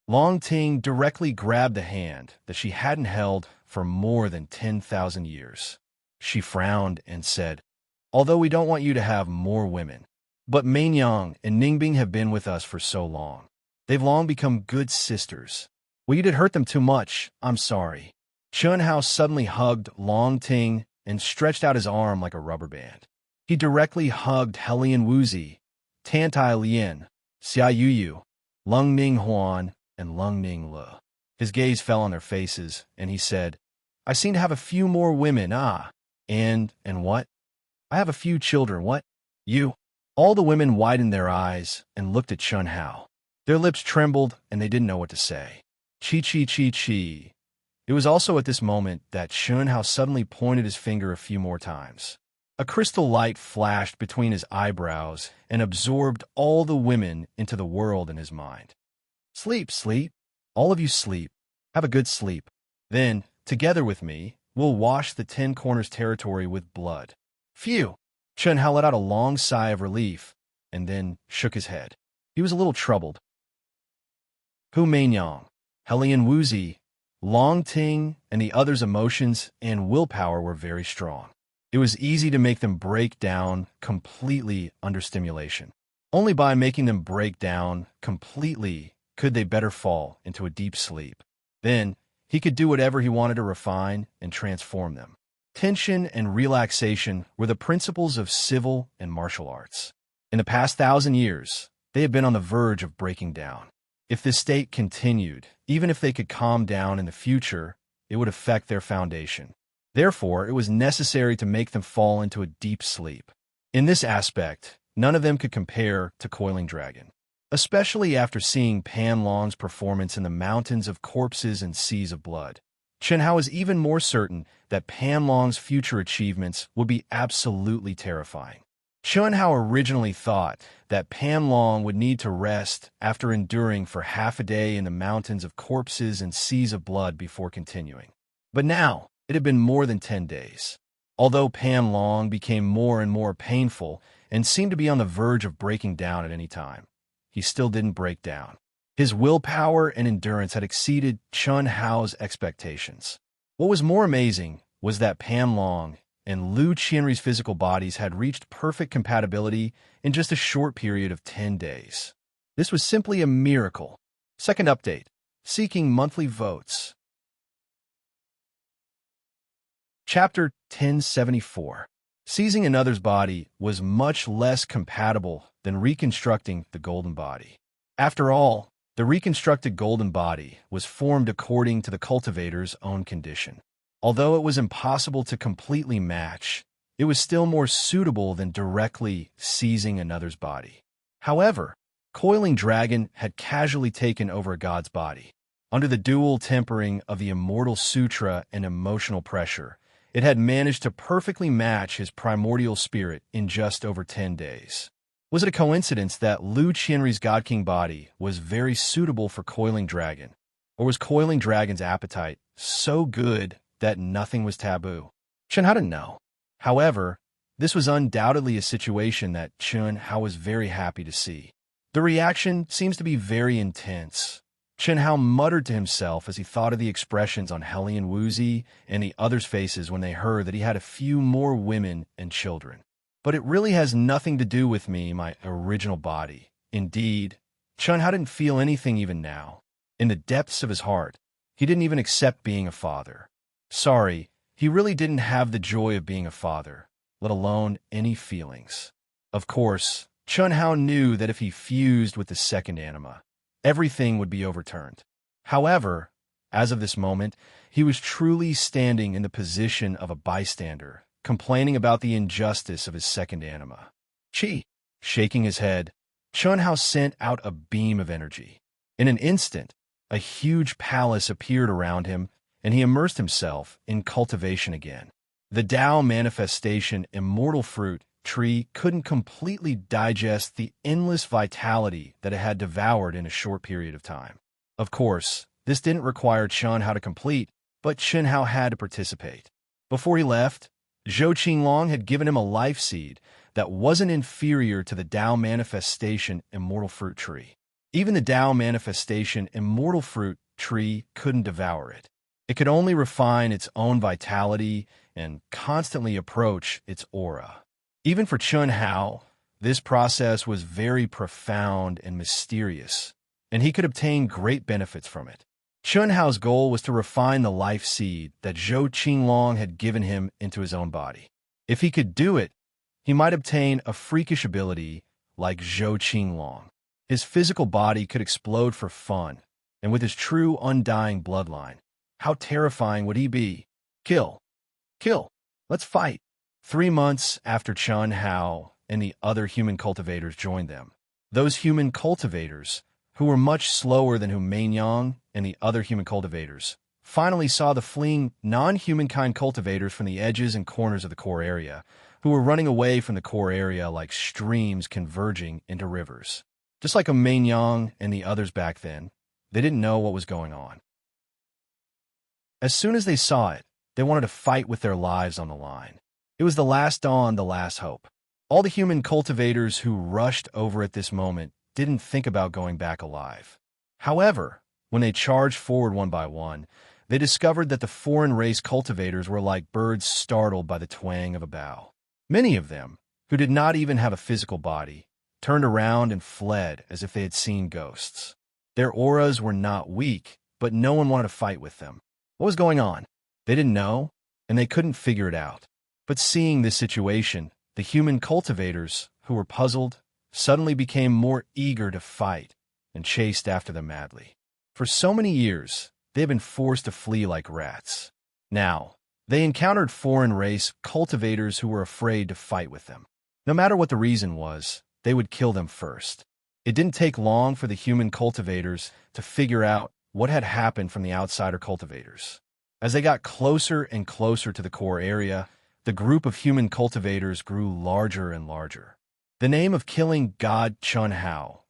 Long Ting directly grabbed the hand that she hadn't held for more than 10,000 years. She frowned and said, although we don't want you to have more women, but Mainyang and Ningbing have been with us for so long. They've long become good sisters. Well, you did hurt them too much. I'm sorry. Chen Hao suddenly hugged Long Ting and stretched out his arm like a rubber band. He directly hugged Hellion Woozy, Tantai Lien, Xia Yuyu, Lung Ning Huan, and Lung Ning Le. His gaze fell on their faces, and he said, I seem to have a few more women, and what? I have a few children, what? You? All the women widened their eyes and looked at Chen Hao. Their lips trembled, and they didn't know what to say. Chi. It was also at this moment that Chen Hao suddenly pointed his finger a few more times. A crystal light flashed between his eyebrows and absorbed all the women into the world in his mind. Sleep. All of you sleep. Have a good sleep. Then, together with me, we'll wash the 10 Corners territory with blood. Phew! Chen Hao let out a long sigh of relief, and then shook his head. He was a little troubled. Hu Mainyang, Hellion Woozy, Long Ting and the others' emotions and willpower were very strong. It was easy to make them break down completely under stimulation. Only by making them break down completely could they better fall into a deep sleep. Then, he could do whatever he wanted to refine and transform them. Tension and relaxation were the principles of civil and martial arts. In the past 1,000 years, they had been on the verge of breaking down. If this state continued, even if they could calm down in the future, it would affect their foundation. Therefore, it was necessary to make them fall into a deep sleep. In this aspect, none of them could compare to Coiling Dragon, especially after seeing Pan Long's performance in the mountains of corpses and seas of blood. Chen Hao is even more certain that Pan Long's future achievements would be absolutely terrifying. Chen Hao originally thought that Pan Long would need to rest after enduring for half a day in the mountains of corpses and seas of blood before continuing. But now, it had been more than 10 days. Although Pan Long became more and more painful and seemed to be on the verge of breaking down at any time, he still didn't break down. His willpower and endurance had exceeded Chen Hao's expectations. What was more amazing was that Pan Long and Lu Qianrui's physical bodies had reached perfect compatibility in just a short period of 10 days. This was simply a miracle. Second update: seeking monthly votes. Chapter 1074. Seizing another's body was much less compatible than reconstructing the golden body. After all, the reconstructed golden body was formed according to the cultivator's own condition. Although it was impossible to completely match, it was still more suitable than directly seizing another's body. However, Coiling Dragon had casually taken over a god's body. Under the dual tempering of the Immortal Sutra and emotional pressure, it had managed to perfectly match his primordial spirit in just over 10 days. Was it a coincidence that Lu Qianrui's God King body was very suitable for Coiling Dragon? Or was Coiling Dragon's appetite so good that nothing was taboo? Chen Hao didn't know. However, this was undoubtedly a situation that Chen Hao was very happy to see. The reaction seems to be very intense. Chen Hao muttered to himself as he thought of the expressions on Hellion Wuzi and the others' faces when they heard that he had a few more women and children. But it really has nothing to do with me, my original body. Indeed, Chen Hao didn't feel anything even now. In the depths of his heart, he didn't even accept being a father. Sorry, he really didn't have the joy of being a father, let alone any feelings. Of course, Chen Hao knew that if he fused with the second anima, everything would be overturned. However, as of this moment, he was truly standing in the position of a bystander, complaining about the injustice of his second anima. Chi. Shaking his head, Chen Hao sent out a beam of energy. In an instant, a huge palace appeared around him, and he immersed himself in cultivation again. The Tao manifestation immortal fruit tree couldn't completely digest the endless vitality that it had devoured in a short period of time. Of course, this didn't require Chen Hao to complete, but Chen Hao had to participate. Before he left, Zhou Qinglong had given him a life seed that wasn't inferior to the Tao manifestation immortal fruit tree. Even the Tao manifestation immortal fruit tree couldn't devour it. It could only refine its own vitality and constantly approach its aura. Even for Chen Hao, this process was very profound and mysterious, and he could obtain great benefits from it. Chen Hao's goal was to refine the life seed that Zhou Qinglong had given him into his own body. If he could do it, he might obtain a freakish ability like Zhou Qinglong. His physical body could explode for fun, and with his true undying bloodline, how terrifying would he be? Kill. Kill. Let's fight. 3 months after Chen Hao and the other human cultivators joined them, those human cultivators, who were much slower than Humaiyang and the other human cultivators, finally saw the fleeing non-humankind cultivators from the edges and corners of the core area, who were running away from the core area like streams converging into rivers. Just like Humaiyang and the others back then, they didn't know what was going on. As soon as they saw it, they wanted to fight with their lives on the line. It was the last dawn, the last hope. All the human cultivators who rushed over at this moment didn't think about going back alive. However, when they charged forward one by one, they discovered that the foreign race cultivators were like birds startled by the twang of a bow. Many of them, who did not even have a physical body, turned around and fled as if they had seen ghosts. Their auras were not weak, but no one wanted to fight with them. What was going on? They didn't know, and they couldn't figure it out. But seeing this situation, the human cultivators, who were puzzled, suddenly became more eager to fight and chased after them madly. For so many years, they had been forced to flee like rats. Now, they encountered foreign race cultivators who were afraid to fight with them. No matter what the reason was, they would kill them first. It didn't take long for the human cultivators to figure out what had happened from the outsider cultivators. As they got closer and closer to the core area, the group of human cultivators grew larger and larger. The name of killing god Chun Hao,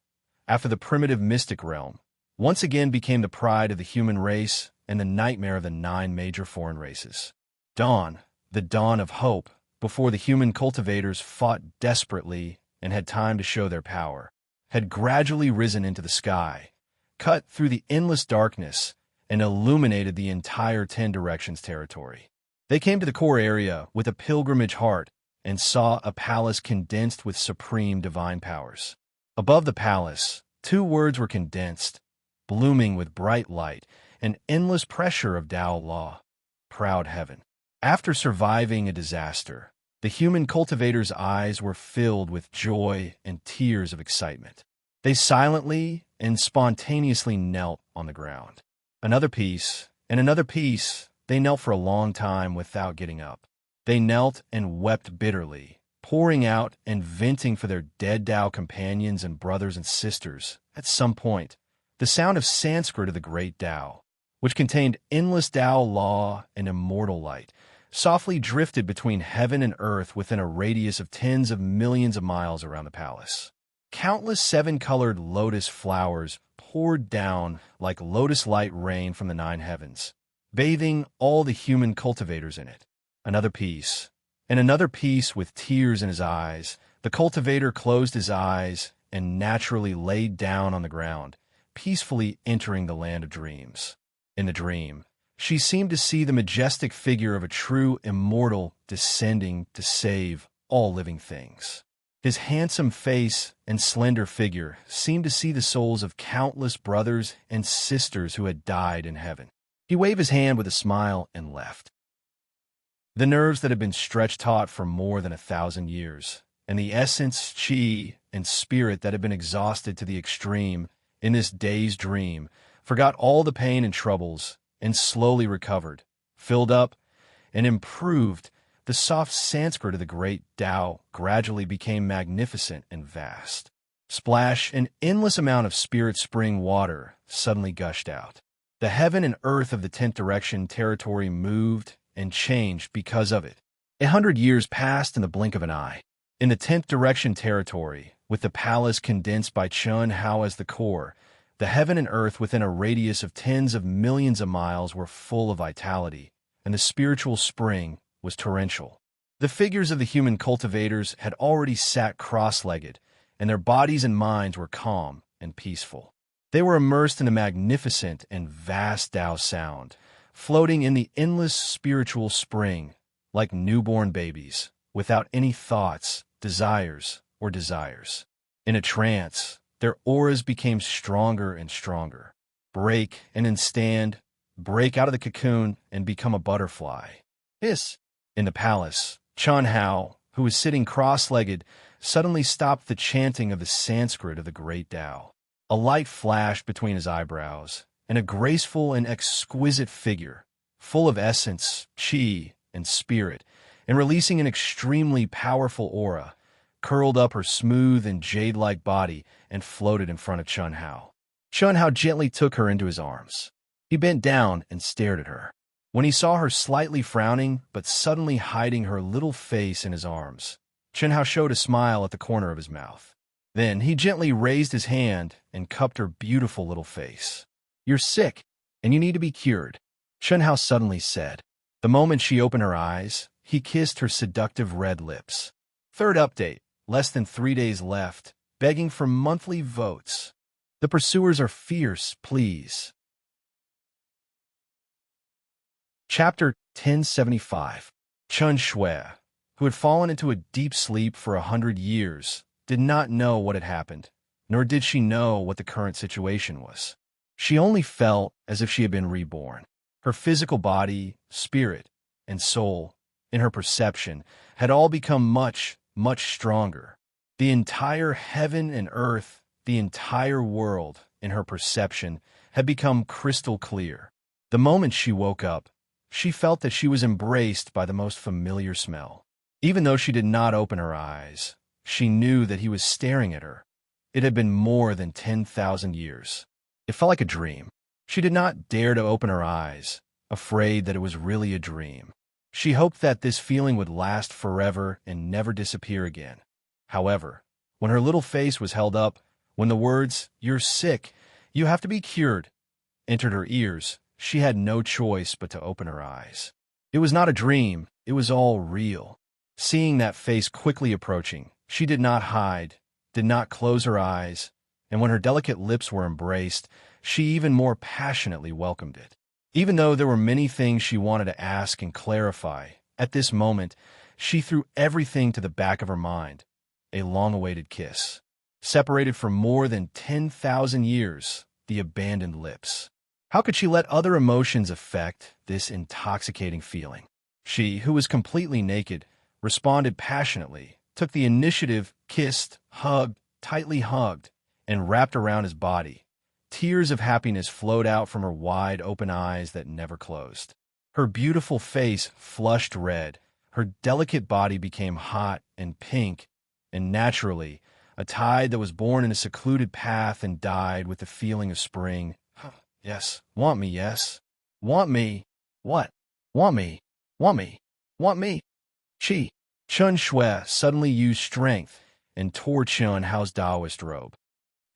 after the primitive mystic realm, once again became the pride of the human race and the nightmare of the 9 major foreign races. Dawn, the dawn of hope, before the human cultivators fought desperately and had time to show their power, had gradually risen into the sky, cut through the endless darkness, and illuminated the entire 10 Directions territory. They came to the core area with a pilgrimage heart and saw a palace condensed with supreme divine powers. Above the palace, 2 words were condensed, blooming with bright light and endless pressure of Tao law: proud heaven. After surviving a disaster, the human cultivators' eyes were filled with joy and tears of excitement. They silently and spontaneously knelt on the ground. Another piece, and another piece, they knelt for a long time without getting up. They knelt and wept bitterly, pouring out and venting for their dead Tao companions and brothers and sisters. At some point, the sound of Sanskrit of the great Tao, which contained endless Tao law and immortal light, softly drifted between heaven and earth within a radius of tens of millions of miles around the palace. Countless 7-colored lotus flowers poured down like lotus-light rain from the 9 heavens, bathing all the human cultivators in it. Another piece, and another piece with tears in his eyes. The cultivator closed his eyes and naturally laid down on the ground, peacefully entering the land of dreams. In the dream, she seemed to see the majestic figure of a true immortal descending to save all living things. His handsome face and slender figure seemed to see the souls of countless brothers and sisters who had died in heaven. He waved his hand with a smile and left. The nerves that had been stretched taut for more than 1,000 years, and the essence, chi, and spirit that had been exhausted to the extreme in this day's dream, forgot all the pain and troubles, and slowly recovered, filled up, and improved. The soft Sanskrit of the great Tao gradually became magnificent and vast. Splash, an endless amount of spirit spring water suddenly gushed out. The heaven and earth of the 10th Direction territory moved and changed because of it. 100 years passed in the blink of an eye. In the 10th Direction territory, with the palace condensed by Chun Hao as the core, the heaven and earth within a radius of tens of millions of miles were full of vitality, and the spiritual spring was torrential. The figures of the human cultivators had already sat cross-legged, and their bodies and minds were calm and peaceful. They were immersed in a magnificent and vast Tao sound, floating in the endless spiritual spring like newborn babies, without any thoughts, desires, or desires. In a trance, their auras became stronger and stronger. Break and then stand, break out of the cocoon and become a butterfly. Hiss! In the palace, Chun Hao, who was sitting cross-legged, suddenly stopped the chanting of the Sanskrit of the great Tao. A light flashed between his eyebrows, and a graceful and exquisite figure, full of essence, chi, and spirit, and releasing an extremely powerful aura, curled up her smooth and jade-like body and floated in front of Chun Hao. Chun Hao gently took her into his arms. He bent down and stared at her. When he saw her slightly frowning but suddenly hiding her little face in his arms, Chun Hao showed a smile at the corner of his mouth. Then he gently raised his hand and cupped her beautiful little face. "You're sick, and you need to be cured," Chun Hao suddenly said. The moment she opened her eyes, he kissed her seductive red lips. Third update, less than 3 days left, begging for monthly votes. The pursuers are fierce, please. Chapter 1075. Chun Shui, who had fallen into a deep sleep for 100 years, did not know what had happened, nor did she know what the current situation was. She only felt as if she had been reborn. Her physical body, spirit, and soul, in her perception, had all become much, much stronger. The entire heaven and earth, the entire world, in her perception, had become crystal clear. The moment she woke up, she felt that she was embraced by the most familiar smell. Even though she did not open her eyes, she knew that he was staring at her. It had been more than 10,000 years. It felt like a dream. She did not dare to open her eyes, afraid that it was really a dream. She hoped that this feeling would last forever and never disappear again. However, when her little face was held up, when the words, "You're sick, you have to be cured," entered her ears, she had no choice but to open her eyes. It was not a dream, it was all real. Seeing that face quickly approaching, she did not hide, did not close her eyes, and when her delicate lips were embraced, she even more passionately welcomed it. Even though there were many things she wanted to ask and clarify, at this moment, she threw everything to the back of her mind. A long-awaited kiss. Separated for more than 10,000 years, the abandoned lips. How could she let other emotions affect this intoxicating feeling? She, who was completely naked, responded passionately, took the initiative, kissed, hugged, tightly hugged, and wrapped around his body. Tears of happiness flowed out from her wide-open eyes that never closed. Her beautiful face flushed red, her delicate body became hot and pink, and naturally, a tide that was born in a secluded path and died with the feeling of spring. Yes, want me, yes. Want me. What? Want me. Want me. Want me. Chun Shui suddenly used strength and tore Chun Hao's Taoist robe.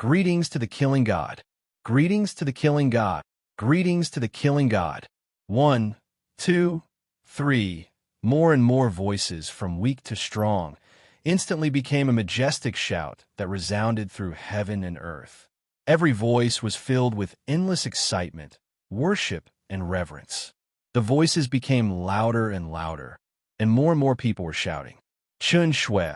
Greetings to the killing god. Greetings to the killing god. Greetings to the killing god. 1, 2, 3. More and more voices, from weak to strong, instantly became a majestic shout that resounded through heaven and earth. Every voice was filled with endless excitement, worship, and reverence. The voices became louder and louder, and more people were shouting. Chun Shui,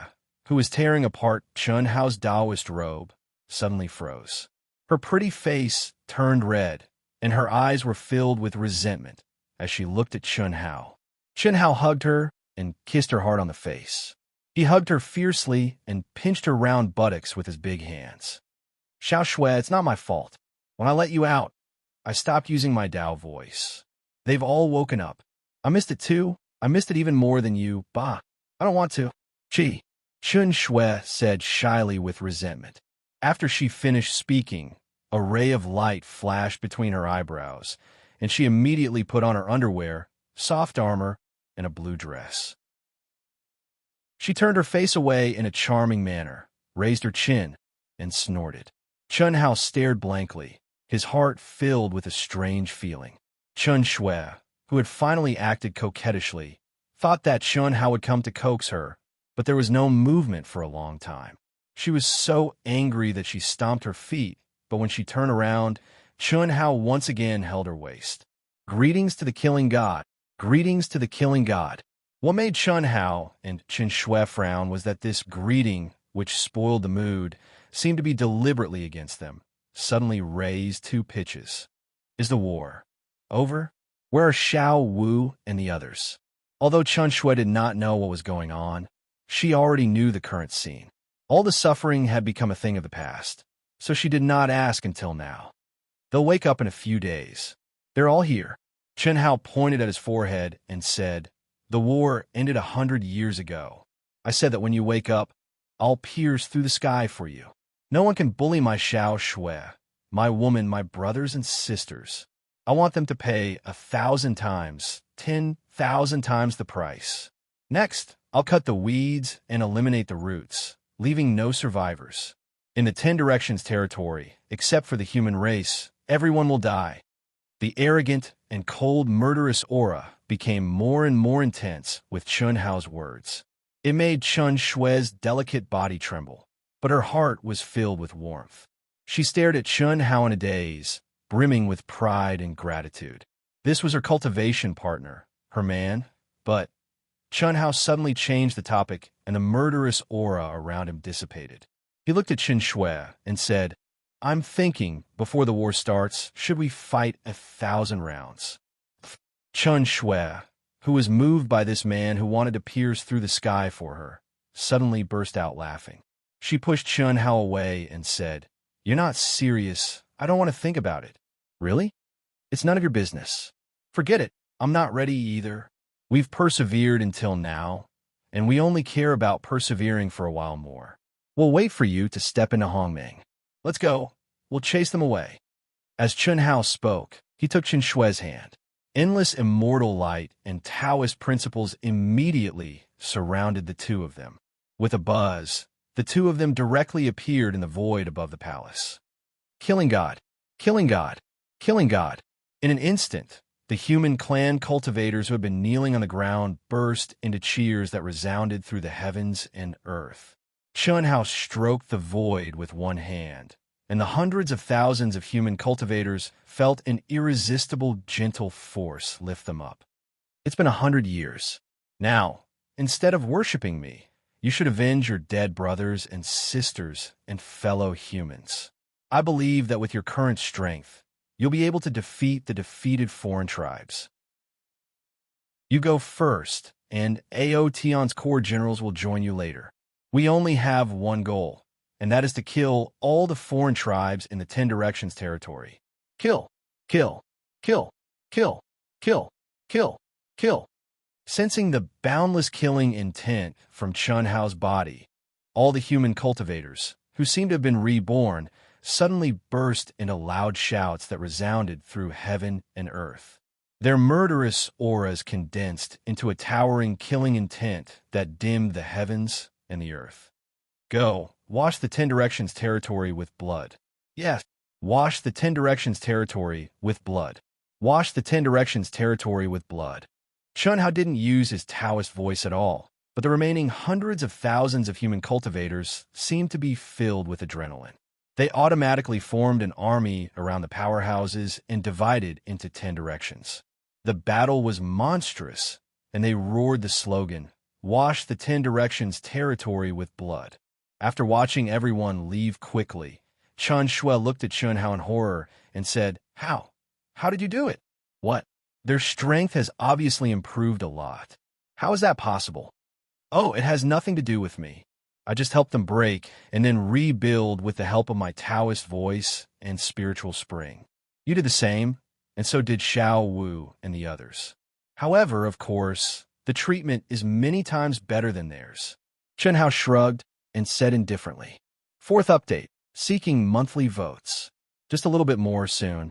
who was tearing apart Chun Hao's Taoist robe, suddenly froze. Her pretty face turned red, and her eyes were filled with resentment as she looked at Chun Hao. Chun Hao hugged her and kissed her hard on the face. He hugged her fiercely and pinched her round buttocks with his big hands. "Xiao Shui, it's not my fault. When I let you out, I stopped using my Tao voice. They've all woken up. I missed it too. I missed it even more than you. Bah, I don't want to." Chun Shui said shyly with resentment. After she finished speaking, a ray of light flashed between her eyebrows, and she immediately put on her underwear, soft armor, and a blue dress. She turned her face away in a charming manner, raised her chin, and snorted. Chun Hao stared blankly, his heart filled with a strange feeling. Chun Shui, who had finally acted coquettishly, thought that Chun Hao would come to coax her, but there was no movement for a long time. She was so angry that she stomped her feet, but when she turned around, Chun Hao once again held her waist. Greetings to the killing god. Greetings to the killing god. What made Chun Hao and Chun Shui frown was that this greeting, which spoiled the mood, seemed to be deliberately against them, suddenly raised 2 pitches. Is the war over? Where are Xiao Wu and the others? Although Chun Shui did not know what was going on, she already knew the current scene. All the suffering had become a thing of the past, so she did not ask until now. They'll wake up in a few days. They're all here. Chun Hao pointed at his forehead and said, "The war ended 100 years ago. I said that when you wake up, I'll pierce through the sky for you. No one can bully my Xiao Shui, my woman, my brothers and sisters. I want them to pay 1,000 times, 10,000 times the price. Next, I'll cut the weeds and eliminate the roots, leaving no survivors. In the 10 Directions territory, except for the human race, everyone will die." The arrogant and cold, murderous aura became more and more intense with Chun Hao's words. It made Chun Shui's delicate body tremble, but her heart was filled with warmth. She stared at Chun Hao in a daze, brimming with pride and gratitude. This was her cultivation partner, her man, but Chun Hao suddenly changed the topic and the murderous aura around him dissipated. He looked at Qin Shui and said, I'm thinking, before the war starts, should we fight 1,000 rounds? Chun Shui, who was moved by this man who wanted to pierce through the sky for her, suddenly burst out laughing. She pushed Chun Hao away and said, You're not serious. I don't want to think about it. Really? It's none of your business. Forget it. I'm not ready either. We've persevered until now, and we only care about persevering for a while more. We'll wait for you to step into Hongming. Let's go. We'll chase them away. As Chun Hao spoke, he took Qin Shui's hand. Endless immortal light and Taoist principles immediately surrounded the two of them. With a buzz, the two of them directly appeared in the void above the palace. Killing God, killing God, killing God. In an instant, the human clan cultivators who had been kneeling on the ground burst into cheers that resounded through the heavens and earth. Chun Hao stroked the void with one hand, and the hundreds of thousands of human cultivators felt an irresistible gentle force lift them up. It's been 100 years. Now, instead of worshipping me, you should avenge your dead brothers and sisters and fellow humans. I believe that with your current strength, you'll be able to defeat the defeated foreign tribes. You go first, and Ao Tion's core generals will join you later. We only have one goal, and that is to kill all the foreign tribes in the 10 Directions territory. Kill, kill, kill, kill, kill, kill, kill. Sensing the boundless killing intent from Chun Hao's body, all the human cultivators, who seemed to have been reborn, suddenly burst into loud shouts that resounded through heaven and earth. Their murderous auras condensed into a towering killing intent that dimmed the heavens and the earth. Go, wash the 10 Directions territory with blood. Yes, wash the 10 Directions territory with blood. Wash the 10 Directions territory with blood. Chun Hao didn't use his Taoist voice at all, but the remaining hundreds of thousands of human cultivators seemed to be filled with adrenaline. They automatically formed an army around the powerhouses and divided into 10 directions. The battle was monstrous, and they roared the slogan, Wash the 10 Directions territory with blood. After watching everyone leave quickly, Chun Shui looked at Chun Hao in horror and said, How? How did you do it? What? Their strength has obviously improved a lot. How is that possible? Oh, it has nothing to do with me. I just helped them break and then rebuild with the help of my Taoist voice and spiritual spring. You did the same, and so did Xiao Wu and the others. However, of course, the treatment is many times better than theirs. Chun Hao shrugged and said indifferently, Fourth update, seeking monthly votes. Just a little bit more soon.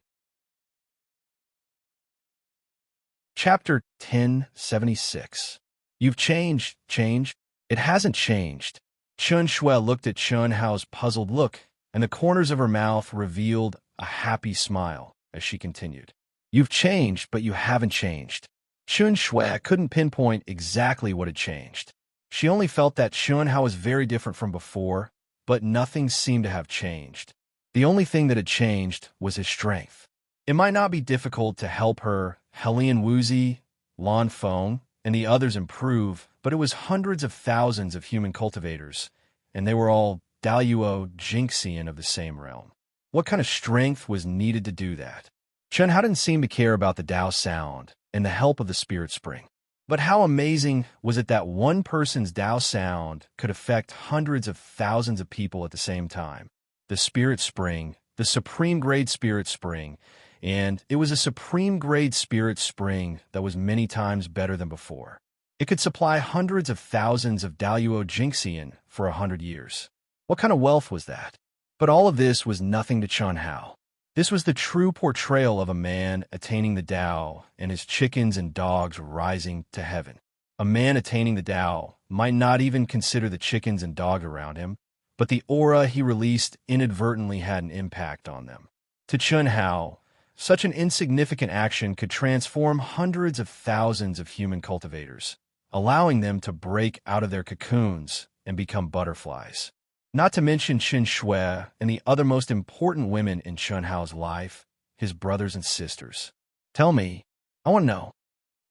Chapter 1076. You've changed, change. It hasn't changed. Chun Shui looked at Chun Hao's puzzled look, and the corners of her mouth revealed a happy smile as she continued. You've changed, but you haven't changed. Chun Shui couldn't pinpoint exactly what had changed. She only felt that Chun Hao was very different from before, but nothing seemed to have changed. The only thing that had changed was his strength. It might not be difficult to help her, Helian Wuzi, Lan Feng, and the others improve, but it was hundreds of thousands of human cultivators, and they were all Daluo Jinxian of the same realm. What kind of strength was needed to do that? Chun Hao didn't seem to care about the Dao sound and the help of the Spirit Spring. But how amazing was it that one person's Dao sound could affect hundreds of thousands of people at the same time? The Spirit Spring, the Supreme Grade Spirit Spring, and it was a Supreme Grade Spirit Spring that was many times better than before. It could supply hundreds of thousands of Daluo Jinxian for 100 years. What kind of wealth was that? But all of this was nothing to Chun Hao. This was the true portrayal of a man attaining the Tao and his chickens and dogs rising to heaven. A man attaining the Tao might not even consider the chickens and dog around him, but the aura he released inadvertently had an impact on them. To Chun Hao, such an insignificant action could transform hundreds of thousands of human cultivators, allowing them to break out of their cocoons and become butterflies. Not to mention Qin Shui and the other most important women in Chun Hao's life, his brothers and sisters. Tell me, I want to know.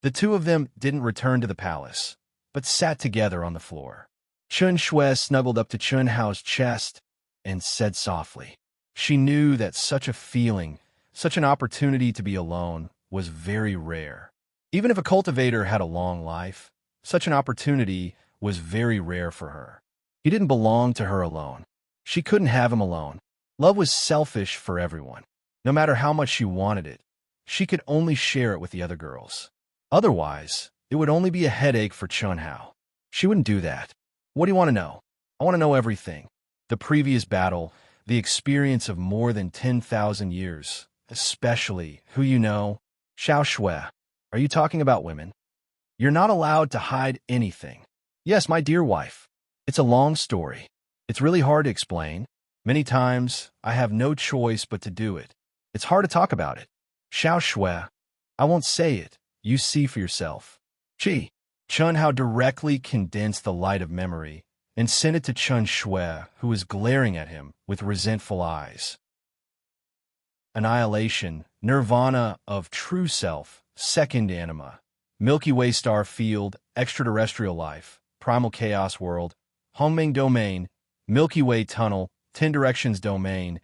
The two of them didn't return to the palace, but sat together on the floor. Chun Shui snuggled up to Chun Hao's chest and said softly. She knew that such a feeling, such an opportunity to be alone, was very rare. Even if a cultivator had a long life, such an opportunity was very rare for her. He didn't belong to her alone. She couldn't have him alone. Love was selfish for everyone. No matter how much she wanted it, she could only share it with the other girls. Otherwise, it would only be a headache for Chun Hao. She wouldn't do that. What do you want to know? I want to know everything. The previous battle, the experience of more than 10,000 years, especially who you know. Xiao Shui, are you talking about women? You're not allowed to hide anything. Yes, my dear wife. It's a long story. It's really hard to explain. Many times, I have no choice but to do it. It's hard to talk about it. Xiao Shui, I won't say it. You see for yourself. Gee. Chun Hao directly condensed the light of memory and sent it to Chun Shui, who was glaring at him with resentful eyes. Annihilation, nirvana of true self, second anima, Milky Way star field, extraterrestrial life, primal chaos world, Hongming domain, Milky Way tunnel, 10 directions domain.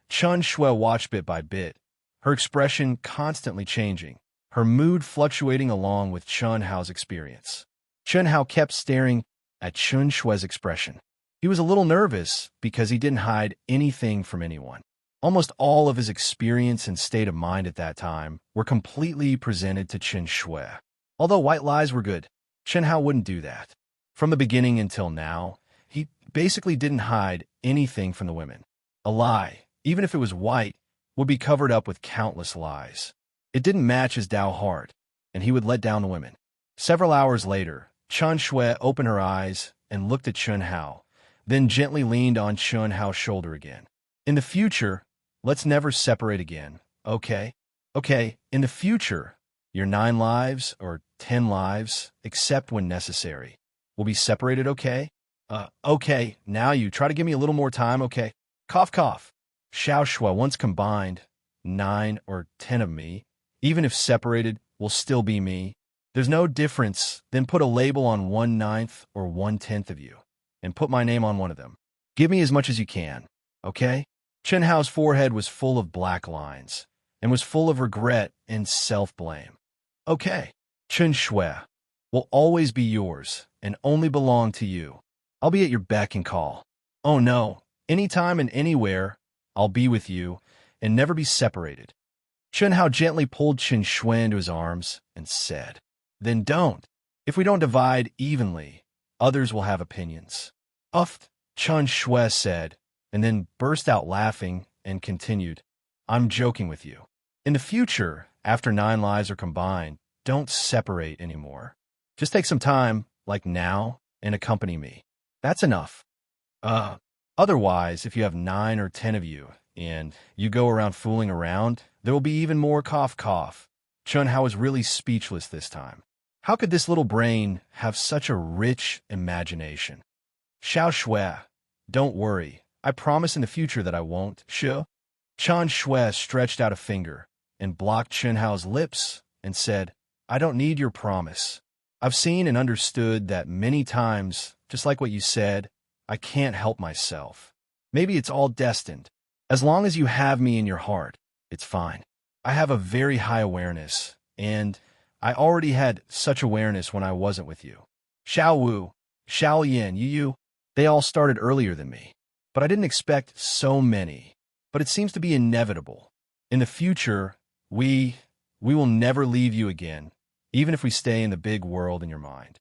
Chun Shui watched bit by bit, her expression constantly changing, her mood fluctuating along with Chun Hao's experience. Chun Hao kept staring at Chun Shui's expression. He was a little nervous because he didn't hide anything from anyone. Almost all of his experience and state of mind at that time were completely presented to Chun Shui. Although white lies were good, Chun Hao wouldn't do that. From the beginning until now, he basically didn't hide anything from the women. A lie, even if it was white, would be covered up with countless lies. It didn't match his Tao heart, and he would let down the women. Several hours later, Chun Shui opened her eyes and looked at Chun Hao, then gently leaned on Chun Hao's shoulder again. In the future, let's never separate again, okay? Okay, in the future, your 9 lives or 10 lives, except when necessary, will be separated, okay? Okay, now you try to give me a little more time, okay? Cough, cough. Xiao Shui, once combined, 9 or 10 of me, even if separated, will still be me. There's no difference. Then put a label on 1/9 or 1/10 of you, and put my name on one of them. Give me as much as you can, okay? Chun Hao's forehead was full of black lines, and was full of regret and self-blame. Okay, Chun Shui will always be yours, and only belong to you. I'll be at your beck and call. Oh no, anytime and anywhere, I'll be with you, and never be separated. Chun Hao gently pulled Chun Shui into his arms and said, Then don't. If we don't divide evenly, others will have opinions. Uff, Chun Shui said, and then burst out laughing and continued, I'm joking with you. In the future, after 9 lives are combined, don't separate anymore. Just take some time, like now, and accompany me. That's enough. Otherwise, if you have 9 or 10 of you, and you go around fooling around, there will be even more cough cough. Chun Hao was really speechless this time. How could this little brain have such a rich imagination? Xiao Shui, don't worry. I promise in the future that I won't. Sure. Chun Shui stretched out a finger and blocked Chun Hao's lips and said, I don't need your promise. I've seen and understood that many times, just like what you said, I can't help myself. Maybe it's all destined. As long as you have me in your heart, it's fine. I have a very high awareness, and I already had such awareness when I wasn't with you. Xiao Wu, Xiao Yin, you, they all started earlier than me. But I didn't expect so many. But it seems to be inevitable. In the future, we will never leave you again, even if we stay in the big world in your mind.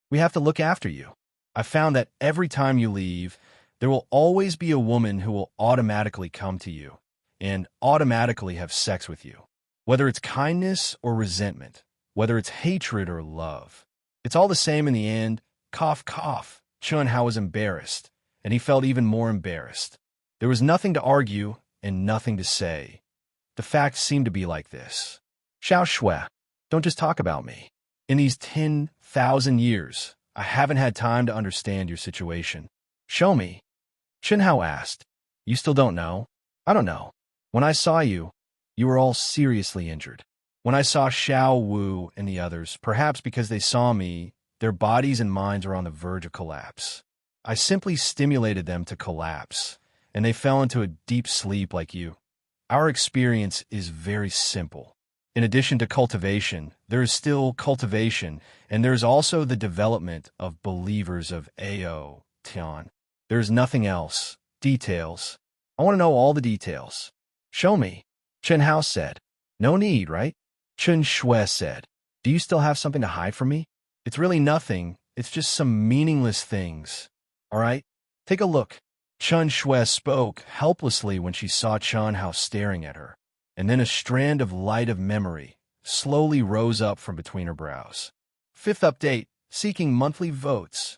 We have to look after you. I found that every time you leave, there will always be a woman who will automatically come to you and automatically have sex with you. Whether it's kindness or resentment, whether it's hatred or love. It's all the same in the end. Cough, cough. Chun Hao was embarrassed, and he felt even more embarrassed. There was nothing to argue and nothing to say. The facts seemed to be like this. Xiao Shui, don't just talk about me. In these 10,000 years, I haven't had time to understand your situation. Show me. Chun Hao asked. You still don't know? I don't know. When I saw you, you were all seriously injured. When I saw Xiao Wu and the others, perhaps because they saw me, their bodies and minds were on the verge of collapse. I simply stimulated them to collapse, and they fell into a deep sleep like you. Our experience is very simple. In addition to cultivation, there is still cultivation, and there is also the development of believers of Ao Tian. There is nothing else. Details. I want to know all the details. Show me, Chen Hao said. No need, right? Chen Shui said. Do you still have something to hide from me? It's really nothing. It's just some meaningless things. All right? Take a look. Chen Shui spoke helplessly when she saw Chen Hao staring at her, and then a strand of light of memory slowly rose up from between her brows. Fifth update, seeking monthly votes.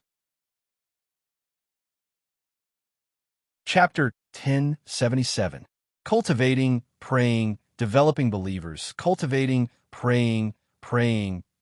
Chapter 1077. Cultivating, praying, developing believers. Cultivating, praying,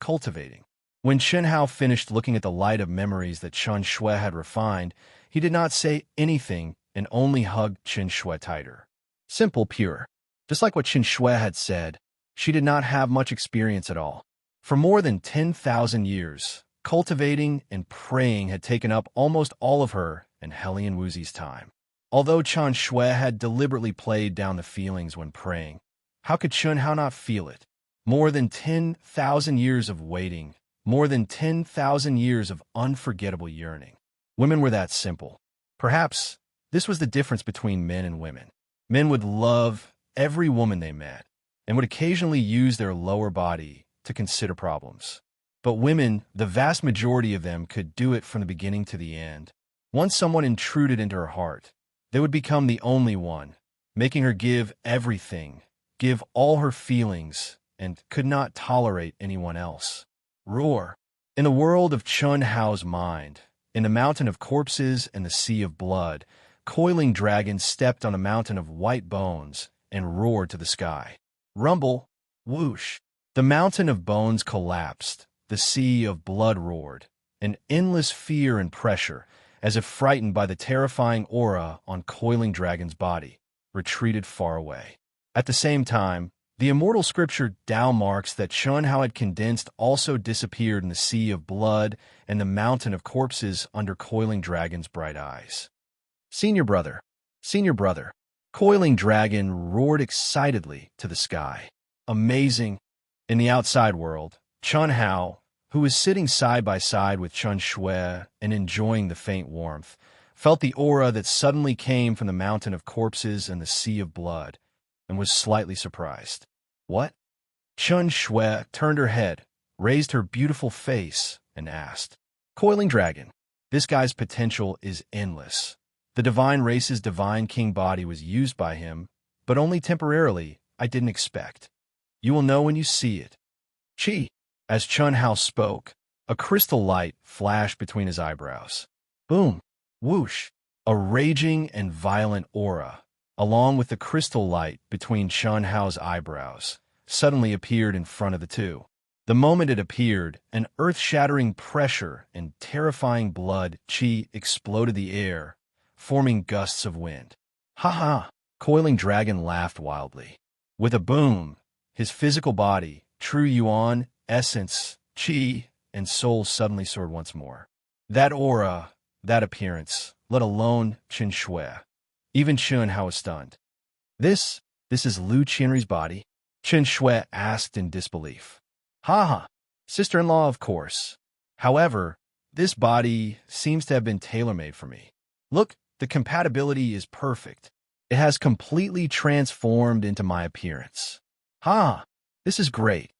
cultivating. When Chen Hao finished looking at the light of memories that Chen Shui had refined, he did not say anything and only hugged Chen Shui tighter. Simple, pure. Just like what Chen Shui had said, she did not have much experience at all. For more than 10,000 years, cultivating and praying had taken up almost all of her and Helian Wuzi's time. Although Chen Shui had deliberately played down the feelings when praying, how could Chen Hao not feel it? More than 10,000 years of waiting, more than 10,000 years of unforgettable yearning. Women were that simple. Perhaps this was the difference between men and women. Men would love every woman they met and would occasionally use their lower body to consider problems. But women, the vast majority of them, could do it from the beginning to the end. Once someone intruded into her heart, they would become the only one, making her give everything, give all her feelings, and could not tolerate anyone else. Roar. In the world of Chen Hao's mind, in the mountain of corpses and the sea of blood, coiling dragons stepped on a mountain of white bones and roared to the sky. Rumble, whoosh. The mountain of bones collapsed, the sea of blood roared, an endless fear and pressure, as if frightened by the terrifying aura on coiling dragon's body, retreated far away. At the same time, the immortal scripture Tao marks that Chen Hao had condensed also disappeared in the sea of blood and the mountain of corpses under coiling dragon's bright eyes. Senior brother, coiling dragon roared excitedly to the sky. Amazing. In the outside world, Chen Hao, who was sitting side by side with Chen Shui and enjoying the faint warmth, felt the aura that suddenly came from the mountain of corpses and the sea of blood, and was slightly surprised. What? Chen Shui turned her head, raised her beautiful face, and asked, Coiling dragon, this guy's potential is endless. The divine race's divine king body was used by him, but only temporarily. I didn't expect. You will know when you see it. Chi. As Chen Hao spoke, a crystal light flashed between his eyebrows. Boom. Whoosh. A raging and violent aura, along with the crystal light between Chen Hao's eyebrows, suddenly appeared in front of the two. The moment it appeared, an earth-shattering pressure and terrifying blood chi exploded the air, forming gusts of wind. Ha ha! Coiling dragon laughed wildly. With a boom, his physical body, true yuan, essence, chi, and soul suddenly soared once more. That aura, that appearance, let alone Chen Shui. Even Chen Hao was stunned. This is Lu Qianri's body? Chen Shui asked in disbelief. Ha ha, sister-in-law, of course. However, this body seems to have been tailor-made for me. Look, the compatibility is perfect. It has completely transformed into my appearance. Ha, this is great.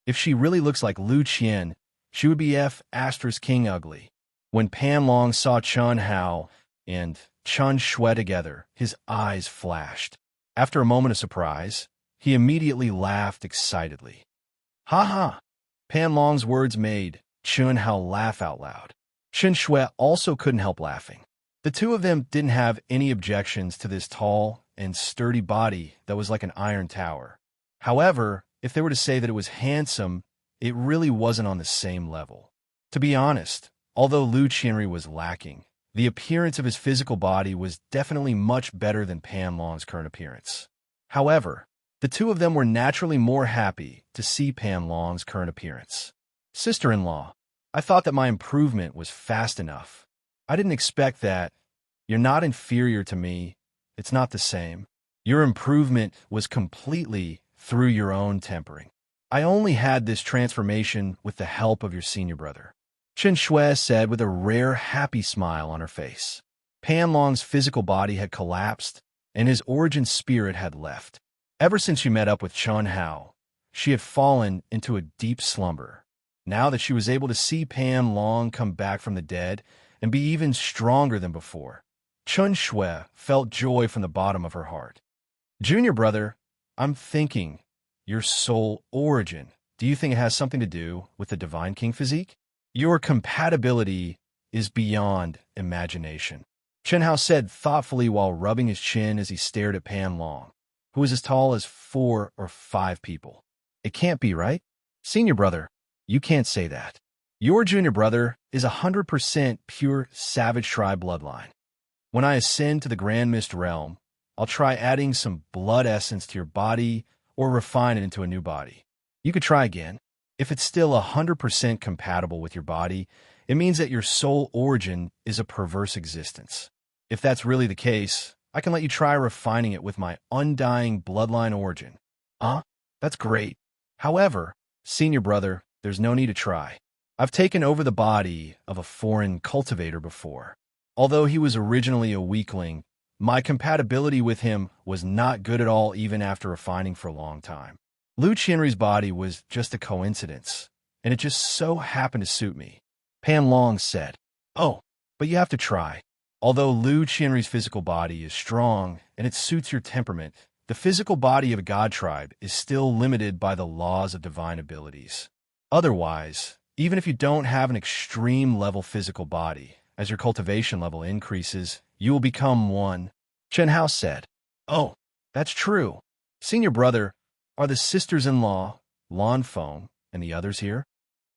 If she really looks like Lu Qian, she would be King ugly. When Pan Long saw Chen Hao and Chen Shui together, his eyes flashed. After a moment of surprise, he immediately laughed excitedly. Ha ha! Pan Long's words made Chen Hao laugh out loud. Chen Shui also couldn't help laughing. The two of them didn't have any objections to this tall and sturdy body that was like an iron tower. However, if they were to say that it was handsome, it really wasn't on the same level. To be honest, although Lu Qianri was lacking, the appearance of his physical body was definitely much better than Pan Long's current appearance. However, The two of them were naturally more happy to see Pan Long's current appearance. Sister-in-law, I thought that my improvement was fast enough. I didn't expect that. You're not inferior to me. It's not the same. Your improvement was completely through your own tempering. I only had this transformation with the help of your senior brother, Chen Shui said with a rare happy smile on her face. Pan Long's physical body had collapsed, and his origin spirit had left. Ever since she met up with Chun Hao, she had fallen into a deep slumber. Now that she was able to see Pan Long come back from the dead and be even stronger than before, Chun Shui felt joy from the bottom of her heart. Junior brother, I'm thinking, your soul origin, do you think it has something to do with the Divine King physique? Your compatibility is beyond imagination, Chen Hao said thoughtfully while rubbing his chin as he stared at Pan Long, who was as tall as 4 or 5 people. It can't be, right? Senior brother, you can't say that. Your junior brother is 100% pure savage tribe bloodline. When I ascend to the Grand Mist realm, I'll try adding some blood essence to your body or refine it into a new body. You could try again. If it's still 100% compatible with your body, it means that your soul origin is a perverse existence. If that's really the case, I can let you try refining it with my undying bloodline origin. Huh? That's great. However, senior brother, there's no need to try. I've taken over the body of a foreign cultivator before. Although he was originally a weakling, my compatibility with him was not good at all even after refining for a long time. Liu Qianrui's body was just a coincidence, and it just so happened to suit me. Pan Long said, Oh, but you have to try. Although Liu Qianrui's physical body is strong and it suits your temperament, the physical body of a god tribe is still limited by the laws of divine abilities. Otherwise, even if you don't have an extreme level physical body, as your cultivation level increases, you will become one. Chen Hao said, Oh, that's true. Senior brother, are the sisters-in-law, Lan Feng, and the others here?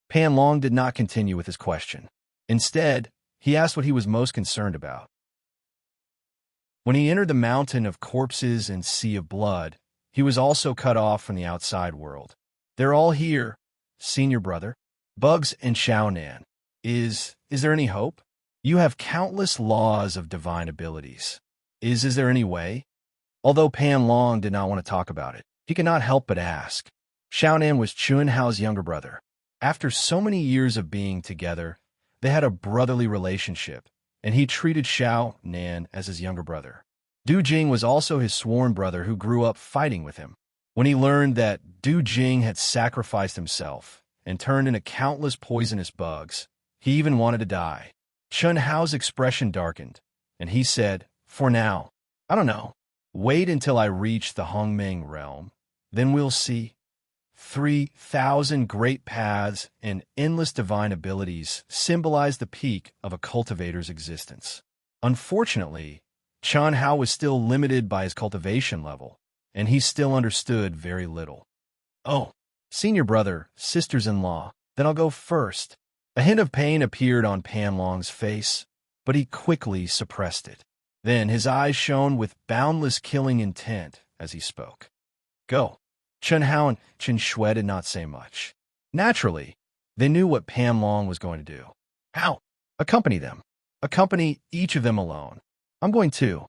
Pan Long did not continue with his question. Instead, he asked what he was most concerned about. When he entered the mountain of corpses and sea of blood, he was also cut off from the outside world. They're all here, senior brother. Bugs and Xiaonan. Is there any hope? You have countless laws of divine abilities. Is there any way? Although Pan Long did not want to talk about it, he could not help but ask. Xiaonan was Chun Hao's younger brother. After so many years of being together, they had a brotherly relationship, and he treated Xiaonan as his younger brother. Du Jing was also his sworn brother who grew up fighting with him. When he learned that Du Jing had sacrificed himself and turned into countless poisonous bugs, he even wanted to die. Chun Hao's expression darkened, and he said, For now, I don't know. Wait until I reach the Hongmeng realm. Then we'll see. 3,000 great paths and endless divine abilities symbolize the peak of a cultivator's existence. Unfortunately, Chun Hao was still limited by his cultivation level, and he still understood very little. Oh, senior brother, sisters-in-law, then I'll go first. A hint of pain appeared on Pan Long's face, but he quickly suppressed it. Then his eyes shone with boundless killing intent as he spoke. Go. Chen Hao and Chen Shui did not say much. Naturally, they knew what Pan Long was going to do. How? Accompany them. Accompany each of them alone. I'm going too.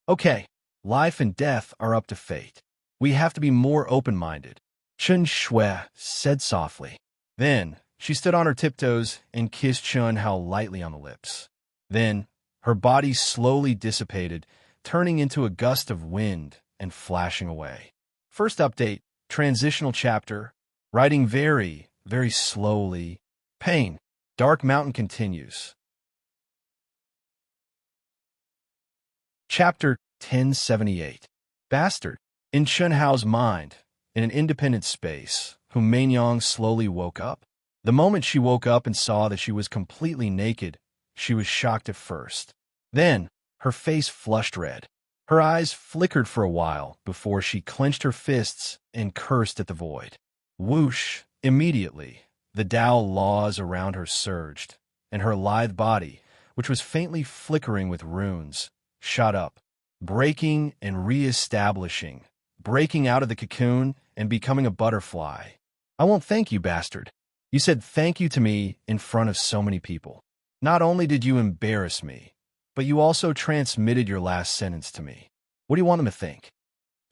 Okay, life and death are up to fate. We have to be more open-minded, Chen Shui said softly. Then, she stood on her tiptoes and kissed Chun Hao lightly on the lips. Then, her body slowly dissipated, turning into a gust of wind and flashing away. First update, transitional chapter, writing very, very slowly. Pain. Dark Mountain continues. Chapter 1078. Bastard. In Chun Hao's mind, in an independent space, whom Mainyang slowly woke up. The moment she woke up and saw that she was completely naked, she was shocked at first. Then, her face flushed red. Her eyes flickered for a while before she clenched her fists and cursed at the void. Whoosh! Immediately, the Tao laws around her surged, and her lithe body, which was faintly flickering with runes, shot up, breaking and re-establishing breaking out of the cocoon and becoming a butterfly. I won't thank you, bastard. You said thank you to me in front of so many people. Not only did you embarrass me, but you also transmitted your last sentence to me. What do you want them to think?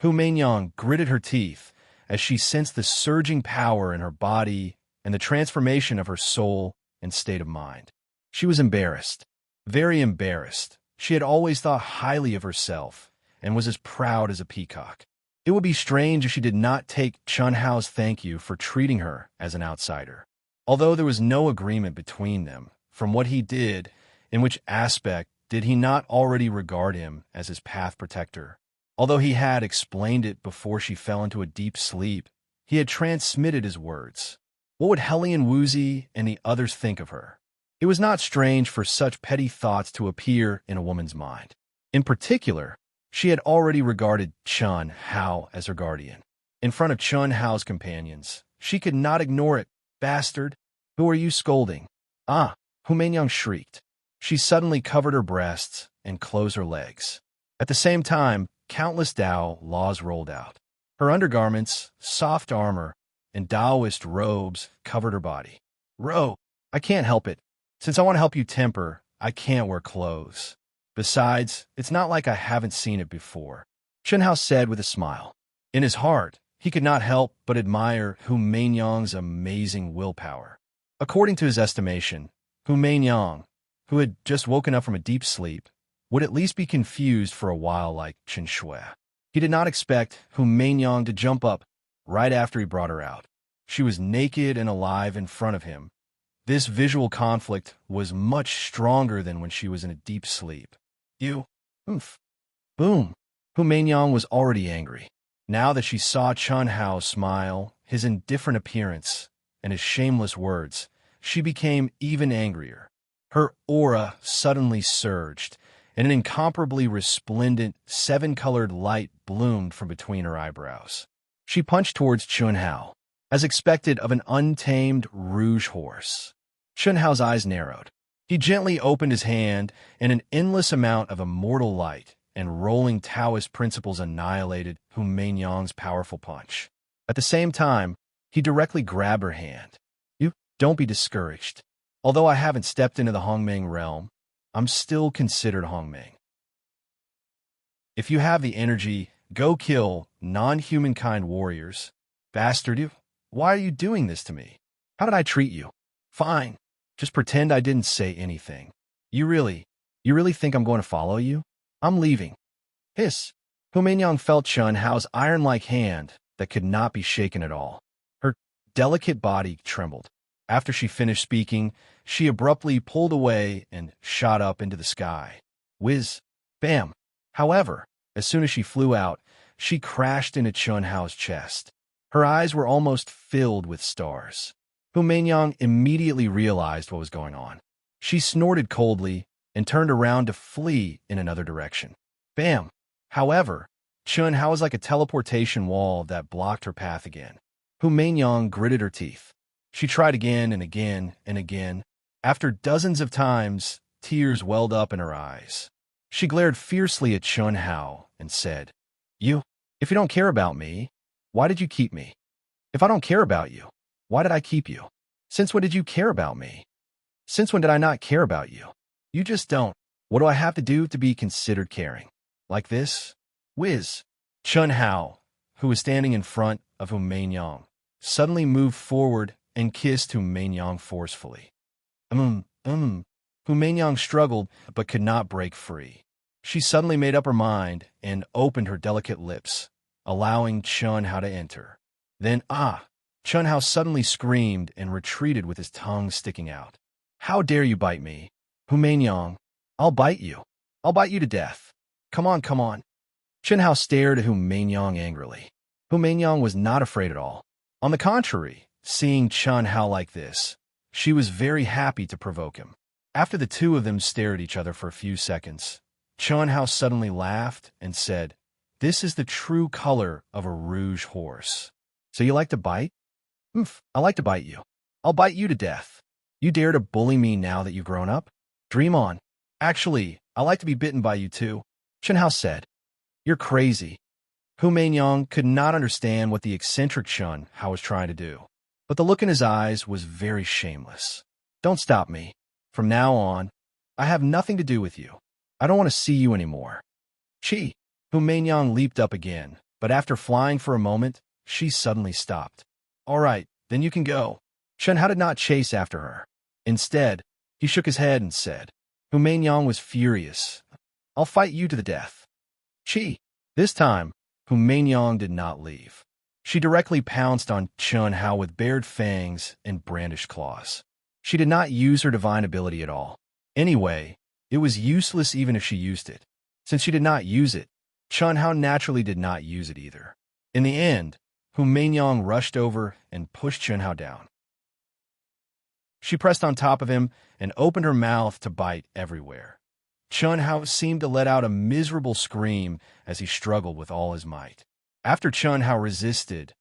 Hu Meinyang gritted her teeth as she sensed the surging power in her body and the transformation of her soul and state of mind. She was embarrassed, very embarrassed. She had always thought highly of herself and was as proud as a peacock. It would be strange if she did not take Chun Hao's thank you for treating her as an outsider. Although there was no agreement between them, from what he did, in which aspect did he not already regard him as his path protector? Although he had explained it before she fell into a deep sleep, he had transmitted his words. What would Hellion Woozy and the others think of her? It was not strange for such petty thoughts to appear in a woman's mind. In particular, she had already regarded Chun Hao as her guardian. In front of Chun Hao's companions, she could not ignore it. Bastard! Who are you scolding? Ah! Hu Meinyang shrieked. She suddenly covered her breasts and closed her legs. At the same time, countless Dao laws rolled out. Her undergarments, soft armor, and Taoist robes covered her body. Ro, I can't help it. Since I want to help you temper, I can't wear clothes. Besides, it's not like I haven't seen it before, Chun Hao said with a smile. In his heart, he could not help but admire Hu Meinyang's amazing willpower. According to his estimation, Hu Meinyang, who had just woken up from a deep sleep, would at least be confused for a while like Chen Shui. He did not expect Hu Meinyang to jump up right after he brought her out. She was naked and alive in front of him. This visual conflict was much stronger than when she was in a deep sleep. You? Oomph. Boom. Hu Meinyang was already angry. Now that she saw Chun Hao smile, his indifferent appearance, and his shameless words, she became even angrier. Her aura suddenly surged, and an incomparably resplendent, seven-colored light bloomed from between her eyebrows. She punched towards Chun Hao, as expected of an untamed rouge horse. Chun Hao's eyes narrowed. He gently opened his hand, and an endless amount of immortal light and rolling Taoist principles annihilated Hu Meinyang's powerful punch. At the same time, he directly grabbed her hand. You, don't be discouraged. Although I haven't stepped into the Hongmeng realm, I'm still considered Hongmeng. If you have the energy, go kill non-humankind warriors. Bastard, you! Why are you doing this to me? How did I treat you? Fine. Just pretend I didn't say anything. You really think I'm going to follow you? I'm leaving. Hiss. Hu Meinyang felt Chun Hao's iron-like hand that could not be shaken at all. Her delicate body trembled. After she finished speaking, she abruptly pulled away and shot up into the sky. Whiz. Bam. However, as soon as she flew out, she crashed into Chun Hao's chest. Her eyes were almost filled with stars. Hu Meinyang immediately realized what was going on. She snorted coldly and turned around to flee in another direction. Bam! However, Chun Hao was like a teleportation wall that blocked her path again. Hu Meinyang gritted her teeth. She tried again and again and again. After dozens of times, tears welled up in her eyes. She glared fiercely at Chun Hao and said, if you don't care about me, why did you keep me? If I don't care about you, why did I keep you? Since when did you care about me? Since when did I not care about you? You just don't. What do I have to do to be considered caring? Like this? Whiz. Chun Hao, who was standing in front of Hu Meinyang, suddenly moved forward and kissed Hu Meinyang forcefully. Hu Meinyang struggled but could not break free. She suddenly made up her mind and opened her delicate lips, allowing Chun Hao to enter. Then, Chun Hao suddenly screamed and retreated with his tongue sticking out. How dare you bite me? Hu Meinyang, I'll bite you. I'll bite you to death. Come on, come on. Chun Hao stared at Hu Meinyang angrily. Hu Meinyang was not afraid at all. On the contrary, seeing Chun Hao like this, she was very happy to provoke him. After the two of them stared at each other for a few seconds, Chun Hao suddenly laughed and said, "This is the true color of a rouge horse. So you like to bite? I like to bite you. I'll bite you to death. You dare to bully me now that you've grown up? Dream on. Actually, I like to be bitten by you too," Chun Hao said. "You're crazy." Hu Meinyang could not understand what the eccentric Chun Hao was trying to do, but the look in his eyes was very shameless. Don't stop me. From now on, I have nothing to do with you. I don't want to see you anymore. Chi. Hu Meinyang leaped up again, but after flying for a moment, she suddenly stopped. All right, then you can go. Chun Hao did not chase after her. Instead, he shook his head and said, Hu Meinyang was furious. I'll fight you to the death. Chi. This time, Hu Meinyang did not leave. She directly pounced on Chun Hao with bared fangs and brandished claws. She did not use her divine ability at all. Anyway, it was useless even if she used it. Since she did not use it, Chun Hao naturally did not use it either. In the end, Hu Meinyang rushed over and pushed Chun Hao down. She pressed on top of him and opened her mouth to bite everywhere. Chun Hao seemed to let out a miserable scream as he struggled with all his might. After Chun Hao resisted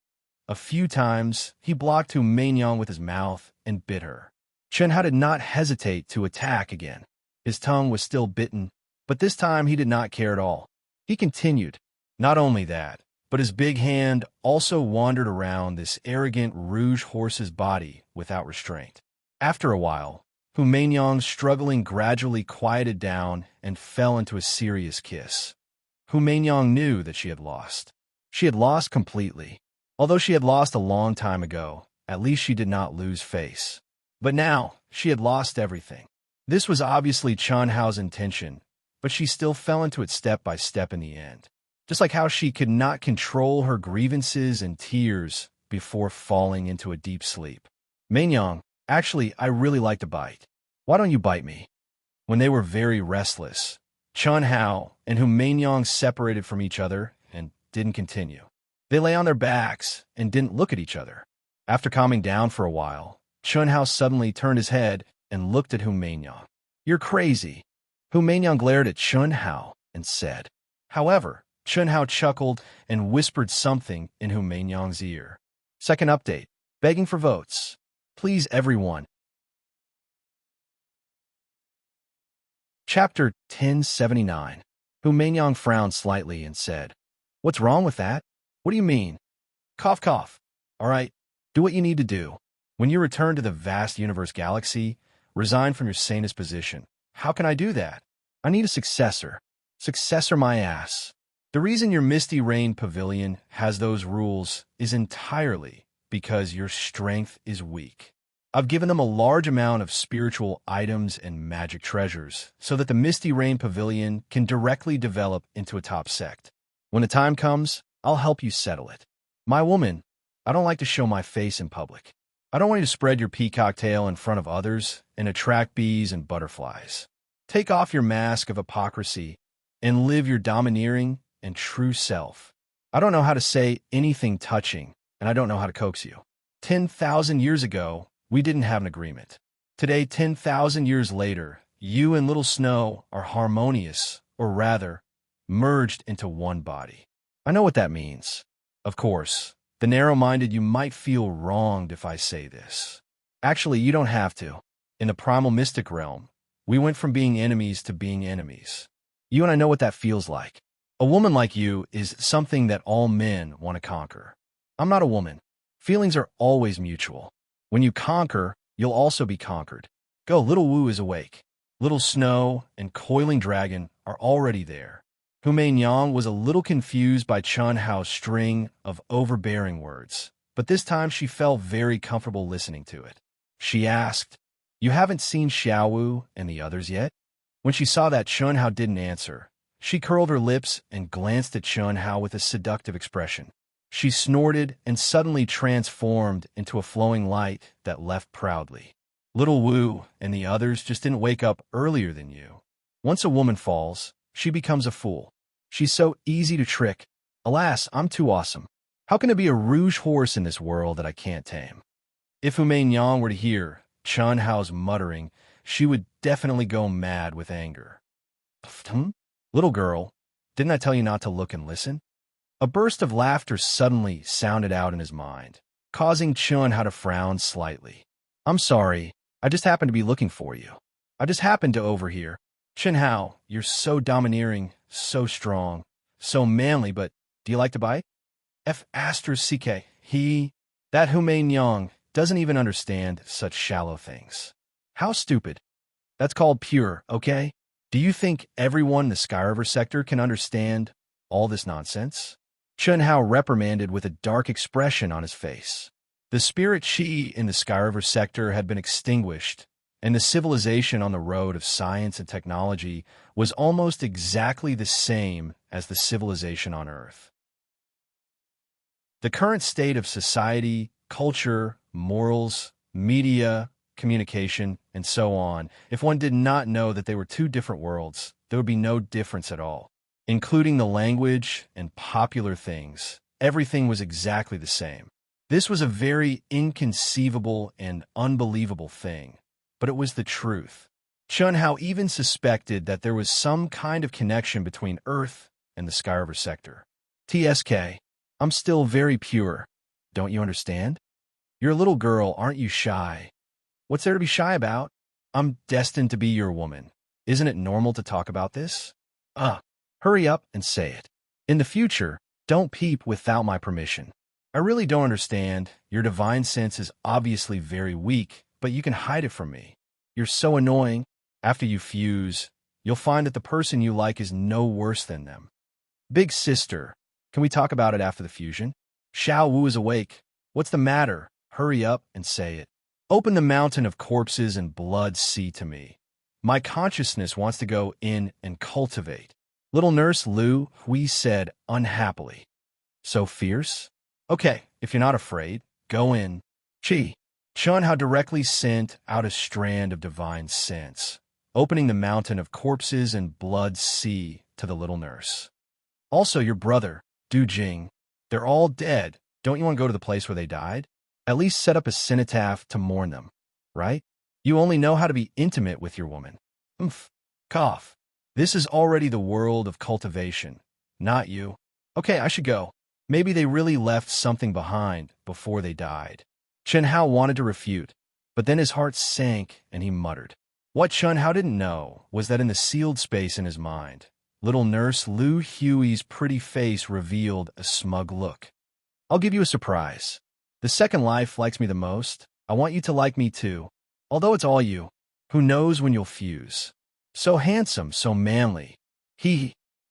a few times, he blocked Hu Meinyang with his mouth and bit her. Chun Hao did not hesitate to attack again. His tongue was still bitten, but this time he did not care at all. He continued. Not only that, but his big hand also wandered around this arrogant rouge horse's body without restraint. After a while, Hu Meinyang's struggling gradually quieted down and fell into a serious kiss. Hu Meinyang knew that she had lost. She had lost completely. Although she had lost a long time ago, at least she did not lose face. But now, she had lost everything. This was obviously Chun Hao's intention, but she still fell into it step by step in the end. Just like how she could not control her grievances and tears before falling into a deep sleep. Meinyang, actually, I really like to bite. Why don't you bite me? When they were very restless, Chun Hao and Hu Meinyang separated from each other and didn't continue. They lay on their backs and didn't look at each other. After calming down for a while, Chun Hao suddenly turned his head and looked at Hu Meinyang. You're crazy. Hu Meinyang glared at Chun Hao and said. However, Chun Hao chuckled and whispered something in Hu Meinyang's ear. Second update. Begging for votes. Please, everyone. Chapter 1079. Hu Meinyang frowned slightly and said, What's wrong with that? What do you mean? Cough, cough. All right, do what you need to do. When you return to the vast universe galaxy, resign from your sanest position. How can I do that? I need a successor. Successor my ass. The reason your Misty Rain Pavilion has those rules is entirely because your strength is weak. I've given them a large amount of spiritual items and magic treasures so that the Misty Rain Pavilion can directly develop into a top sect. When the time comes, I'll help you settle it. My woman, I don't like to show my face in public. I don't want you to spread your peacock tail in front of others and attract bees and butterflies. Take off your mask of hypocrisy and live your domineering and true self. I don't know how to say anything touching, and I don't know how to coax you. 10,000 years ago, we didn't have an agreement. Today, 10,000 years later, you and Little Snow are harmonious, or rather, merged into one body. I know what that means. Of course, the narrow-minded you might feel wronged if I say this. Actually, you don't have to. In the primal mystic realm, we went from being enemies to being enemies. You and I know what that feels like. A woman like you is something that all men want to conquer. I'm not a woman. Feelings are always mutual. When you conquer, you'll also be conquered. Go, Little Wu is awake. Little Snow and Coiling Dragon are already there. Hu Meinyang was a little confused by Chun Hao's string of overbearing words, but this time she felt very comfortable listening to it. She asked, You haven't seen Xiaowu and the others yet? When she saw that Chun Hao didn't answer, she curled her lips and glanced at Chun Hao with a seductive expression. She snorted and suddenly transformed into a flowing light that left proudly. Little Wu and the others just didn't wake up earlier than you. Once a woman falls, she becomes a fool. She's so easy to trick. Alas, I'm too awesome. How can there be a rouge horse in this world that I can't tame? If Hu Meinyang were to hear Chun Hao's muttering, she would definitely go mad with anger. Little girl, didn't I tell you not to look and listen? A burst of laughter suddenly sounded out in his mind, causing Chun Hao to frown slightly. I'm sorry, I just happened to be looking for you. I just happened to overhear. Chun Hao, you're so domineering, so strong, so manly, but Do you like to bite? F asterisk CK. That Humain Yang, doesn't even understand such shallow things. How stupid. That's called pure, okay? Do you think everyone in the Skyriver sector can understand all this nonsense? Chun Hao reprimanded with a dark expression on his face. The spirit Qi in the Skyriver sector had been extinguished, and the civilization on the road of science and technology was almost exactly the same as the civilization on Earth. The current state of society, culture, morals, media, communication, and so on, if one did not know that they were two different worlds, there would be no difference at all. Including the language and popular things, everything was exactly the same. This was a very inconceivable and unbelievable thing, but it was the truth. Chun Hao even suspected that there was some kind of connection between Earth and the Skyriver sector. TSK, I'm still very pure. Don't you understand? You're a little girl, aren't you shy? What's there to be shy about? I'm destined to be your woman. Isn't it normal to talk about this? Hurry up and say it. In the future, don't peep without my permission. I really don't understand. Your divine sense is obviously very weak, but you can hide it from me. You're so annoying. After you fuse, you'll find that the person you like is no worse than them. Big sister, can we talk about it after the fusion? Xiao Wu is awake. What's the matter? Hurry up and say it. Open the mountain of corpses and blood sea to me. My consciousness wants to go in and cultivate. Little Nurse Lu Hui said unhappily. So fierce? Okay, if you're not afraid, go in. Chi. Chun Hao directly sent out a strand of divine sense, opening the mountain of corpses and blood sea to the little nurse. Also your brother, Du Jing. They're all dead. Don't you want to go to the place where they died? At least set up a cenotaph to mourn them, right? You only know how to be intimate with your woman. Cough. This is already the world of cultivation, not you. Okay, I should go. Maybe they really left something behind before they died. Chun Hao wanted to refute, but then his heart sank and he muttered. What Chun Hao didn't know was that in the sealed space in his mind, little Nurse Lu Hui's pretty face revealed a smug look. I'll give you a surprise. The second life likes me the most. I want you to like me too. Although it's all you. Who knows when you'll fuse? So handsome, so manly.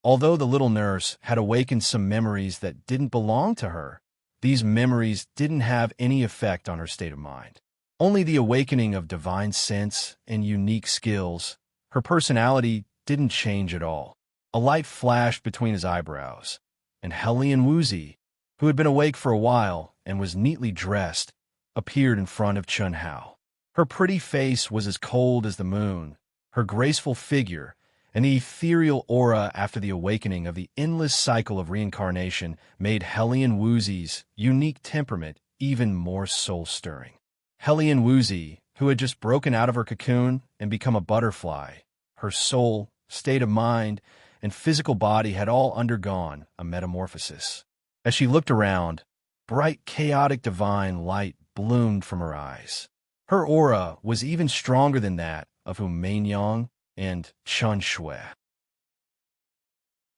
Although the little nurse had awakened some memories that didn't belong to her, these memories didn't have any effect on her state of mind. Only the awakening of divine sense and unique skills. Her personality didn't change at all. A light flashed between his eyebrows, and Hellion Wuzi, who had been awake for a while and was neatly dressed, appeared in front of Chun Hao. Her pretty face was as cold as the moon. Her graceful figure and the ethereal aura after the awakening of the endless cycle of reincarnation made Hellion Wuzi's unique temperament even more soul-stirring. Hellion Wuzi, who had just broken out of her cocoon and become a butterfly, her soul, state of mind, and physical body had all undergone a metamorphosis. As she looked around, bright, chaotic divine light bloomed from her eyes. Her aura was even stronger than that of Humain Yang and Chun Shui.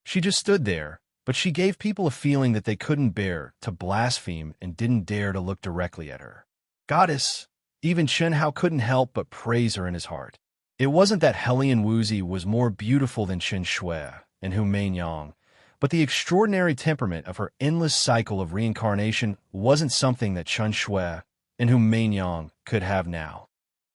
She just stood there, but she gave people a feeling that they couldn't bear to blaspheme and didn't dare to look directly at her. Goddess, even Chun Hao couldn't help but praise her in his heart. It wasn't that Hellion Wuzi was more beautiful than Chun Shui and Humain Yang, but the extraordinary temperament of her endless cycle of reincarnation wasn't something that Chun Shui and Humain Yang could have now.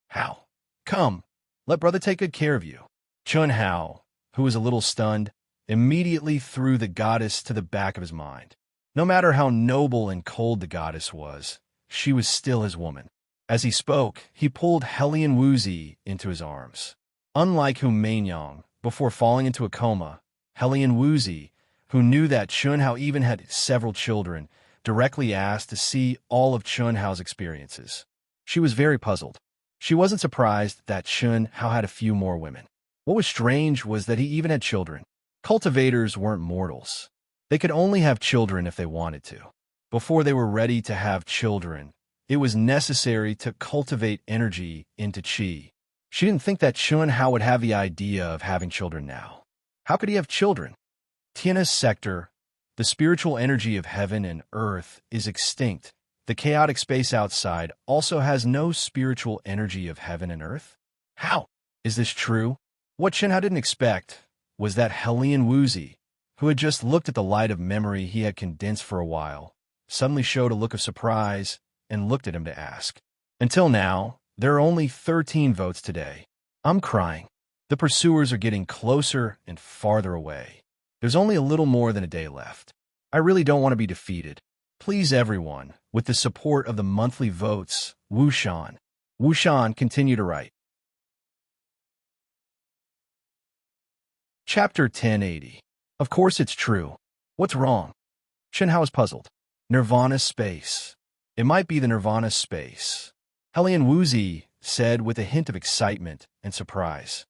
How? Come, let brother take good care of you. Chun Hao, who was a little stunned, immediately threw the goddess to the back of his mind. No matter how noble and cold the goddess was, she was still his woman. As he spoke, he pulled Hellion Wuzi into his arms. Unlike Humain Yang, before falling into a coma, Hellion Wuzi, who knew that Chun Hao even had several children, directly asked to see all of Chun Hao's experiences. She was very puzzled. She wasn't surprised that Chun Hao had a few more women. What was strange was that he even had children. Cultivators weren't mortals. They could only have children if they wanted to. Before they were ready to have children, it was necessary to cultivate energy into Qi. She didn't think that Chun Hao would have the idea of having children now. How could he have children? Tiana's sector, The spiritual energy of heaven and earth is extinct. The chaotic space outside also has no spiritual energy of heaven and earth? How? Is this true? What Shenhao didn't expect was that Hellion Woozy, who had just looked at the light of memory he had condensed for a while, suddenly showed a look of surprise and looked at him to ask. Until now, there are only 13 votes today. I'm crying. The pursuers are getting closer and farther away. There's only a little more than a day left. I really don't want to be defeated. Please, everyone, with the support of the monthly votes, Wushan. Wushan, continue to write. Chapter 1080. Of course it's true. What's wrong? Shenhao is puzzled. Nirvana space. It might be the Nirvana space. Hellion Woozy said with a hint of excitement and surprise.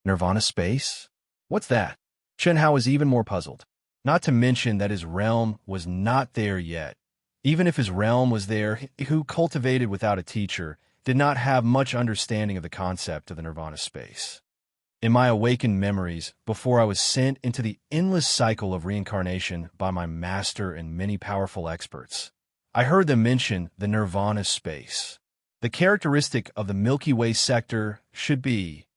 Nirvana space? What's that? Shenhao was even more puzzled. Not to mention that his realm was not there yet. Even if his realm was there, who cultivated without a teacher, did not have much understanding of the concept of the Nirvana space. In my awakened memories, before I was sent into the endless cycle of reincarnation by my master and many powerful experts, I heard them mention the Nirvana space. The characteristic of the Milky Way sector should be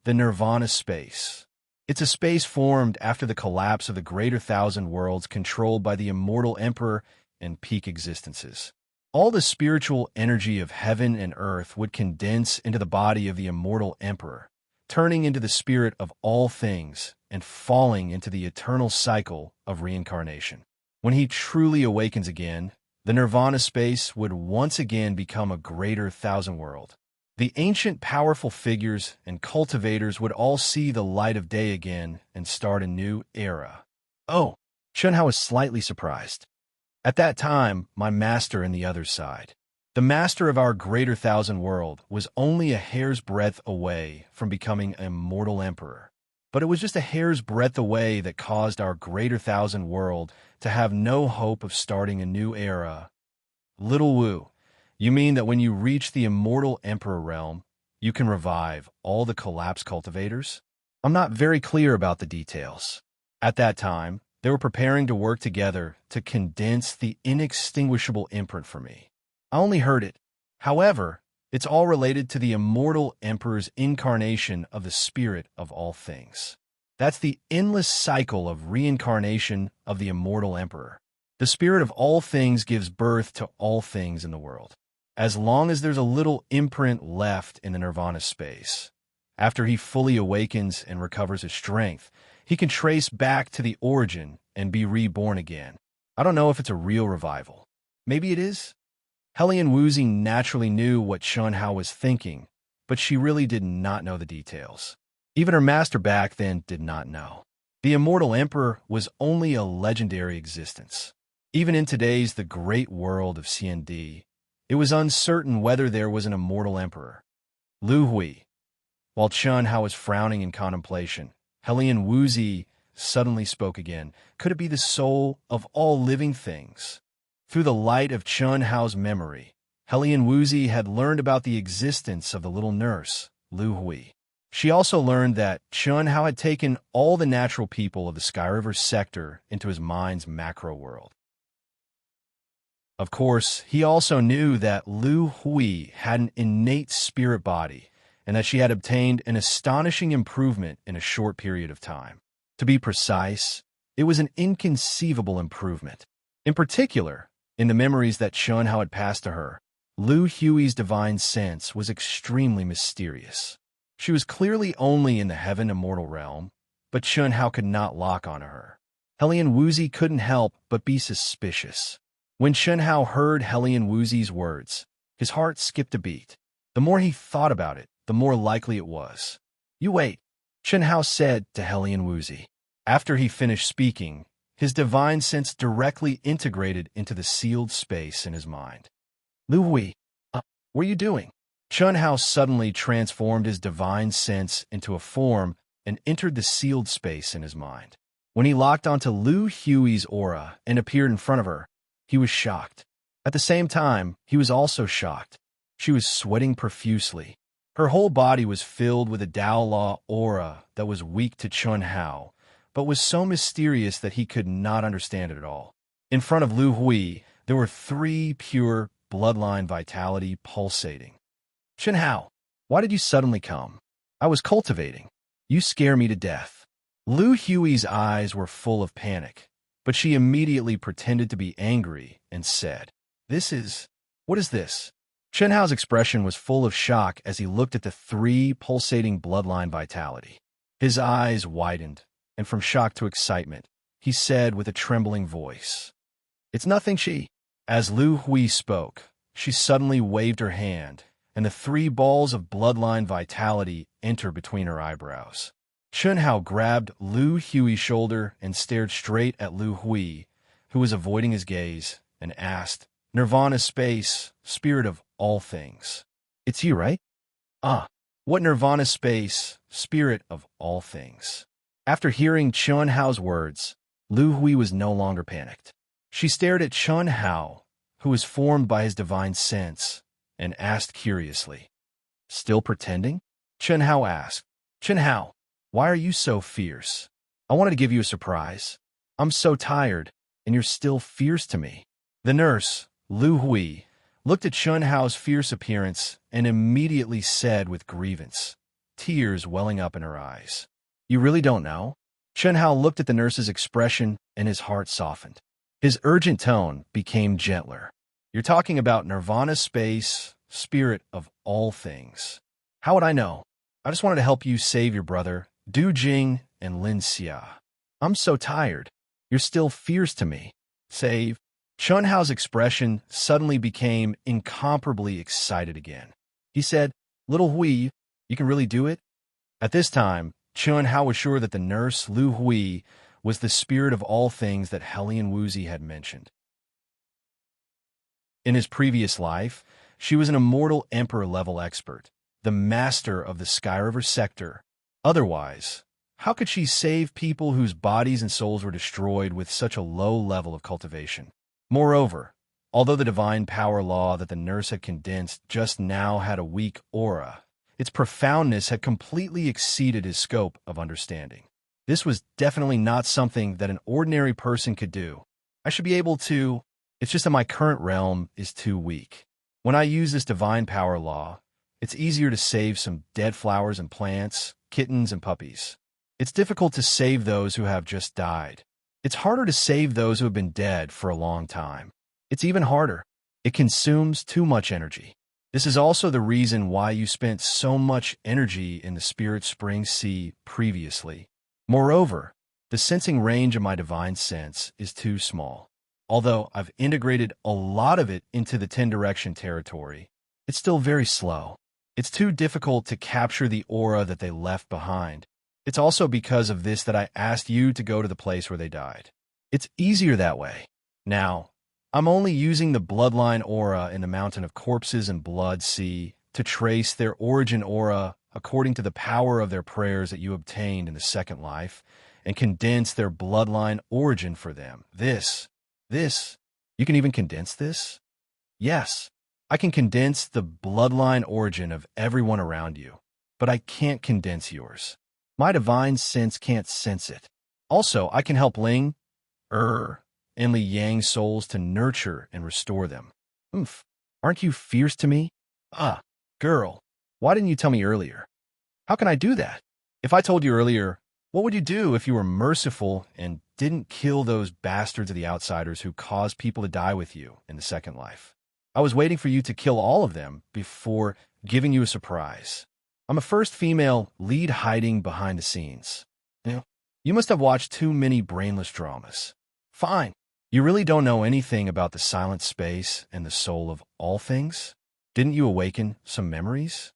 the Nirvana space. It's a space formed after the collapse of the greater thousand worlds controlled by the immortal emperor and peak existences. All the spiritual energy of heaven and earth would condense into the body of the immortal emperor, turning into the spirit of all things and falling into the eternal cycle of reincarnation. When he truly awakens again, the Nirvana space would once again become a greater thousand world. The ancient powerful figures and cultivators would all see the light of day again and start a new era. Oh, Shenhao was slightly surprised. At that time, my master in the other side, the master of our greater thousand world, was only a hair's breadth away from becoming an immortal emperor. But it was just a hair's breadth away that caused our greater thousand world to have no hope of starting a new era. Little Wu, you mean that when you reach the immortal emperor realm, you can revive all the collapsed cultivators? I'm not very clear about the details. At that time, they were preparing to work together to condense the inextinguishable imprint for me. I only heard it. However, it's all related to the immortal emperor's incarnation of the spirit of all things. That's the endless cycle of reincarnation of the immortal emperor. The spirit of all things gives birth to all things in the world. As long as there's a little imprint left in the Nirvana space, after he fully awakens and recovers his strength, he can trace back to the origin and be reborn again. I don't know if it's a real revival. Maybe it is? Hellion Woozy naturally knew what Shenhao was thinking, but she really did not know the details. Even her master back then did not know. The immortal emperor was only a legendary existence. Even in today's the great world of CND, it was uncertain whether there was an immortal emperor. Lu Hui. While Shenhao was frowning in contemplation, Hellion Woozy suddenly spoke again. Could it be the soul of all living things? Through the light of Shenhao's memory, Hellion Woozy had learned about the existence of the little nurse, Lu Hui. She also learned that Shenhao had taken all the natural people of the Sky River sector into his mind's macro world. Of course, he also knew that Lu Hui had an innate spirit body and that she had obtained an astonishing improvement in a short period of time. To be precise, it was an inconceivable improvement. In particular, in the memories that Shenhao had passed to her, Lu Hui's divine sense was extremely mysterious. She was clearly only in the heaven immortal realm, but Shenhao could not lock onto her. Hellion Woozy couldn't help but be suspicious. When Shenhao heard Hellion Woozy's words, his heart skipped a beat. The more he thought about it, the more likely it was. You wait, Shenhao said to Hellion Woozy. After he finished speaking, his divine sense directly integrated into the sealed space in his mind. Lu Hui, what are you doing? Shenhao suddenly transformed his divine sense into a form and entered the sealed space in his mind. When he locked onto Lu Hui's aura and appeared in front of her, he was shocked. At the same time, he was also shocked. She was sweating profusely. Her whole body was filled with a Tao Law aura that was weak to Shenhao, but was so mysterious that he could not understand it at all. In front of Lu Hui, there were 3 pure bloodline vitality pulsating. Chen Hao, why did you suddenly come? I was cultivating. You scare me to death. Lu Hui's eyes were full of panic, but she immediately pretended to be angry and said, What is this? Chen Hao's expression was full of shock as he looked at the 3 pulsating bloodline vitality. His eyes widened, and from shock to excitement, he said with a trembling voice, It's nothing, She. As Lu Hui spoke, she suddenly waved her hand, and the 3 balls of bloodline vitality entered between her eyebrows. Chen Hao grabbed Lu Hui's shoulder and stared straight at Lu Hui, who was avoiding his gaze, and asked, Nirvana space, spirit of all things. It's you, right? What Nirvana space, spirit of all things? After hearing Chen Hao's words, Lu Hui was no longer panicked. She stared at Chen Hao, who was formed by his divine sense, and asked curiously, Still pretending? Chen Hao asked, Chen Hao, why are you so fierce? I wanted to give you a surprise. I'm so tired, and you're still fierce to me. The nurse, Lu Hui, looked at Chen Hao's fierce appearance and immediately said with grievance, tears welling up in her eyes, You really don't know? Chen Hao looked at the nurse's expression and his heart softened. His urgent tone became gentler. You're talking about Nirvana space, spirit of all things. How would I know? I just wanted to help you save your brother, Du Jing and Lin Xia. I'm so tired. You're still fierce to me. Save. Chen Hao's expression suddenly became incomparably excited again. He said, Little Hui, you can really do it? At this time, Chen Hao was sure that the nurse, Lu Hui, was the spirit of all things that Hellion Wuzi had mentioned. In his previous life, she was an immortal emperor-level expert, the master of the Sky River sector. Otherwise, how could she save people whose bodies and souls were destroyed with such a low level of cultivation? Moreover, although the divine power law that the nurse had condensed just now had a weak aura, its profoundness had completely exceeded his scope of understanding. This was definitely not something that an ordinary person could do. I should be able to. It's just that my current realm is too weak. When I use this divine power law, it's easier to save some dead flowers and plants, kittens and puppies. It's difficult to save those who have just died. It's harder to save those who have been dead for a long time. It's even harder. It consumes too much energy. This is also the reason why you spent so much energy in the Spirit Spring Sea previously. Moreover, the sensing range of my divine sense is too small. Although I've integrated a lot of it into the 10-direction territory, it's still very slow. It's too difficult to capture the aura that they left behind. It's also because of this that I asked you to go to the place where they died. It's easier that way. Now, I'm only using the bloodline aura in the Mountain of Corpses and Blood Sea to trace their origin aura according to the power of their prayers that you obtained in the second life and condense their bloodline origin for them. This. You can even condense this? Yes, I can condense the bloodline origin of everyone around you, but I can't condense yours. My divine sense can't sense it. Also, I can help Ling, and Li Yang's souls to nurture and restore them. Aren't you fierce to me? Girl, why didn't you tell me earlier? How can I do that? If I told you earlier, what would you do if you were merciful and didn't kill those bastards of the outsiders who caused people to die with you in the second life? I was waiting for you to kill all of them before giving you a surprise. I'm a first female lead hiding behind the scenes. You must have watched too many brainless dramas. Fine. You really don't know anything about the silent space and the soul of all things? Didn't you awaken some memories?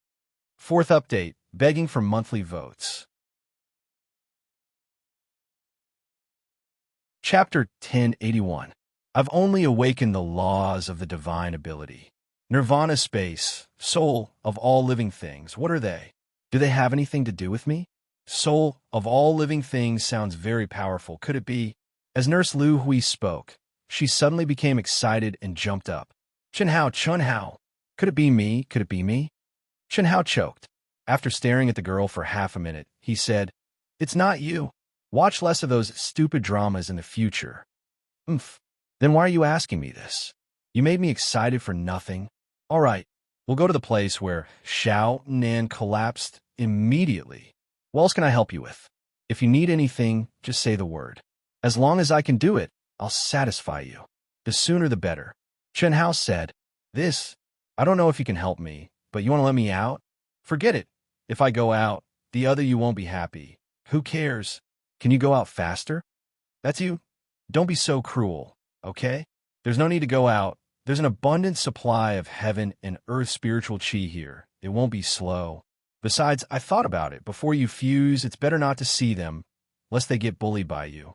Fourth update, begging for monthly votes. Chapter 1081. I've only awakened the laws of the divine ability. Nirvana space, soul of all living things, what are they? Do they have anything to do with me? Soul of all living things sounds very powerful. Could it be? As Nurse Lu Hui spoke, she suddenly became excited and jumped up. Chen Hao. Could it be me? Could it be me? Chen Hao choked. After staring at the girl for half a minute, he said, It's not you. Watch less of those stupid dramas in the future. Oomph. Then why are you asking me this? You made me excited for nothing. All right, we'll go to the place where Xiao Nan collapsed immediately. What else can I help you with? If you need anything, just say the word. As long as I can do it, I'll satisfy you. The sooner the better. Chen Hao said, I don't know if you can help me, but you want to let me out? Forget it. If I go out, the other you won't be happy. Who cares? Can you go out faster? That's you. Don't be so cruel, okay? There's no need to go out. There's an abundant supply of heaven and earth spiritual chi here. It won't be slow. Besides, I thought about it. Before you fuse, it's better not to see them, lest they get bullied by you.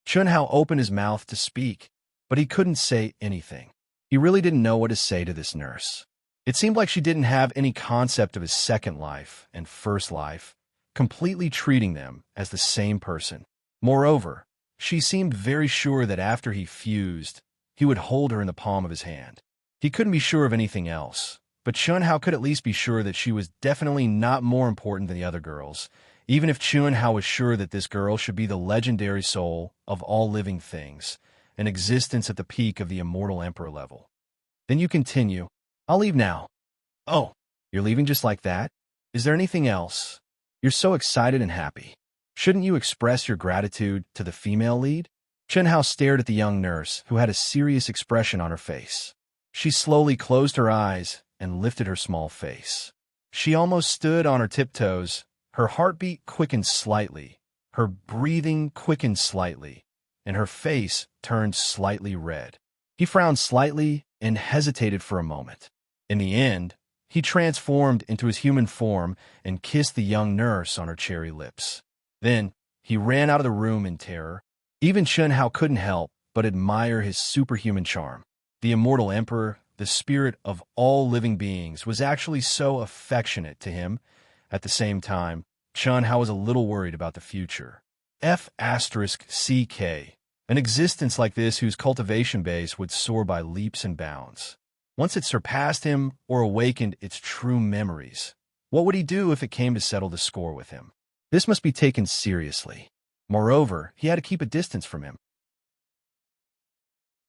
Chun Hao opened his mouth to speak, but he couldn't say anything. He really didn't know what to say to this nurse. It seemed like she didn't have any concept of his second life and first life, completely treating them as the same person. Moreover, she seemed very sure that after he fused, he would hold her in the palm of his hand. He couldn't be sure of anything else, but Chun Hao could at least be sure that she was definitely not more important than the other girls, even if Chun Hao was sure that this girl should be the legendary soul of all living things, an existence at the peak of the immortal emperor level. Then you continue. I'll leave now. Oh, you're leaving just like that? Is there anything else? You're so excited and happy. Shouldn't you express your gratitude to the female lead? Chen Hao stared at the young nurse, who had a serious expression on her face. She slowly closed her eyes and lifted her small face. She almost stood on her tiptoes. Her heartbeat quickened slightly, her breathing quickened slightly, and her face turned slightly red. He frowned slightly and hesitated for a moment. In the end, he transformed into his human form and kissed the young nurse on her cherry lips. Then, he ran out of the room in terror. Even Chun Hao couldn't help but admire his superhuman charm. The immortal emperor, the spirit of all living beings, was actually so affectionate to him. At the same time, Chun Hao was a little worried about the future. F***CK. An existence like this whose cultivation base would soar by leaps and bounds. Once it surpassed him or awakened its true memories, what would he do if it came to settle the score with him? This must be taken seriously. Moreover, he had to keep a distance from him.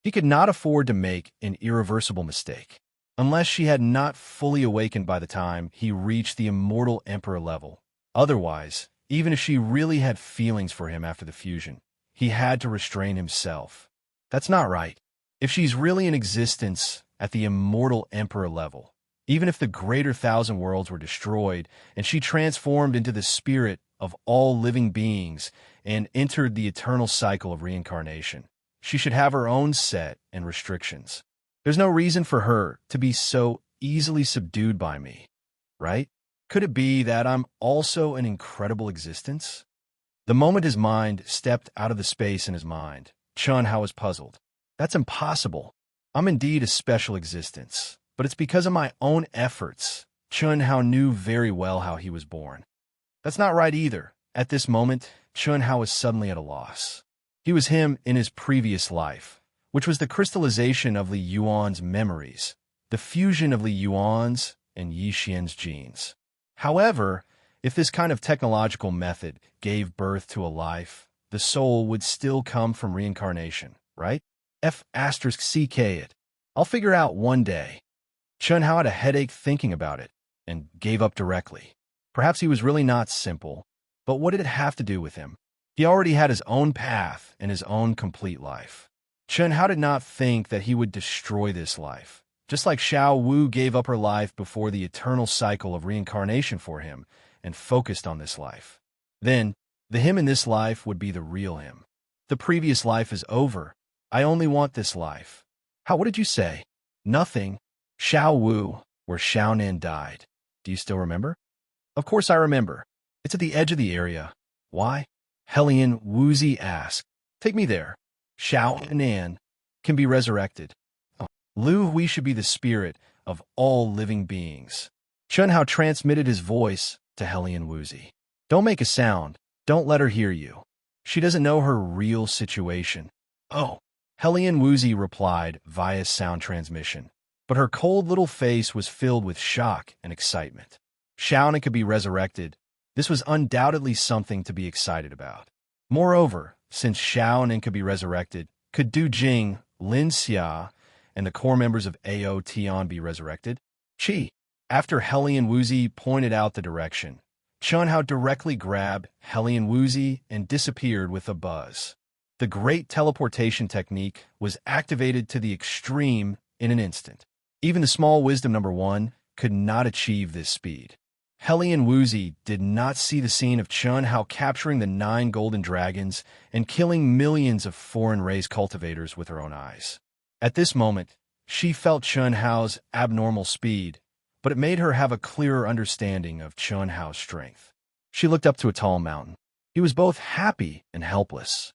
He could not afford to make an irreversible mistake, unless she had not fully awakened by the time he reached the immortal emperor level. Otherwise, even if she really had feelings for him after the fusion, he had to restrain himself. That's not right. If she's really in existence at the immortal emperor level, even if the greater thousand worlds were destroyed and she transformed into the spirit of all living beings and entered the eternal cycle of reincarnation, she should have her own set and restrictions. There's no reason for her to be so easily subdued by me, right? Could it be that I'm also an incredible existence? The moment his mind stepped out of the space in his mind, Chun Hao was puzzled. That's impossible. I'm indeed a special existence, but it's because of my own efforts. Chun Hao knew very well how he was born. That's not right either. At this moment, Chun Hao was suddenly at a loss. He was him in his previous life, which was the crystallization of Li Yuan's memories, the fusion of Li Yuan's and Yi Xian's genes. However, if this kind of technological method gave birth to a life, the soul would still come from reincarnation, right? F***CK it. I'll figure out one day. Chun Hao had a headache thinking about it and gave up directly. Perhaps he was really not simple, but what did it have to do with him? He already had his own path and his own complete life. Chun Hao did not think that he would destroy this life. Just like Xiao Wu gave up her life before the eternal cycle of reincarnation for him and focused on this life. Then, the him in this life would be the real him. The previous life is over. I only want this life. How, what did you say? Nothing. Xiao Wu, where Xiao Nan died. Do you still remember? Of course I remember. It's at the edge of the area. Why? Hellion Wuzi asked. Take me there. Xiao Nan can be resurrected. Lu Hui should be the spirit of all living beings. Chun Hao transmitted his voice to Hellion Wuzi. Don't make a sound. Don't let her hear you. She doesn't know her real situation. Oh. Hellion Wuzi replied via sound transmission, but her cold little face was filled with shock and excitement. Xiaonan could be resurrected. This was undoubtedly something to be excited about. Moreover, since Xiao Nin could be resurrected, could Du Jing, Lin Xia, and the core members of Ao Tian be resurrected? Qi. After Helian Wuzi pointed out the direction, Chun Hao directly grabbed Helian Wuzi and disappeared with a buzz. The great teleportation technique was activated to the extreme in an instant. Even the small wisdom number 1 could not achieve this speed. Helian Wuzi did not see the scene of Chun Hao capturing the 9 golden dragons and killing millions of foreign race cultivators with her own eyes. At this moment, she felt Chun Hao's abnormal speed, but it made her have a clearer understanding of Chun Hao's strength. She looked up to a tall mountain. He was both happy and helpless.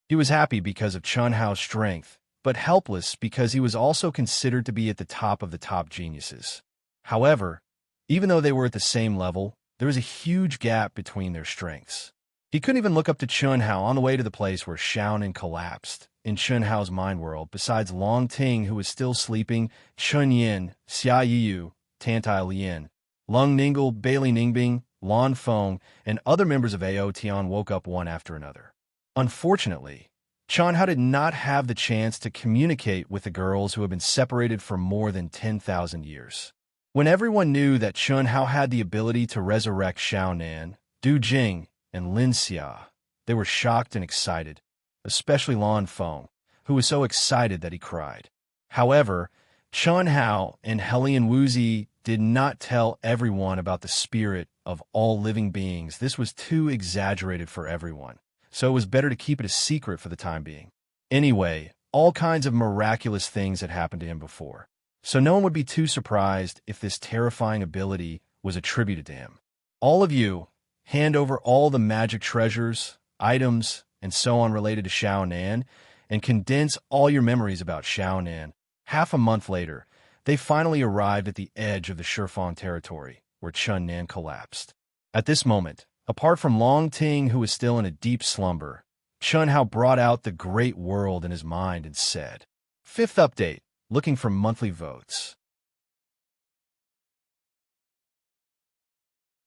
He was happy because of Chun Hao's strength, but helpless because he was also considered to be at the top of the top geniuses. However, even though they were at the same level, there was a huge gap between their strengths. He couldn't even look up to Chun Hao on the way to the place where Xiaonin collapsed. In Chun Hao's mind world, besides Long Ting, who was still sleeping, Chun Yin, Xia Yiyu, Tantai Lian, Lung Ningle, Bailey Ningbing, Lan Feng, and other members of Ao Tian woke up one after another. Unfortunately, Chun Hao did not have the chance to communicate with the girls who had been separated for more than 10,000 years. When everyone knew that Chun Hao had the ability to resurrect Xiaonan, Du Jing, and Lin Xia, they were shocked and excited, especially Lan Feng, who was so excited that he cried. However, Chun Hao and Helian Wuzi did not tell everyone about the spirit of all living beings. This was too exaggerated for everyone, so it was better to keep it a secret for the time being. Anyway, all kinds of miraculous things had happened to him before, so no one would be too surprised if this terrifying ability was attributed to him. All of you, hand over all the magic treasures, items, and so on related to Xiaonan, and condense all your memories about Xiaonan. Half a month later, they finally arrived at the edge of the Shifang territory, where Chun Nan collapsed. At this moment, apart from Long Ting, who was still in a deep slumber, Chun Hao brought out the great world in his mind and said, "Fifth update, looking for monthly votes."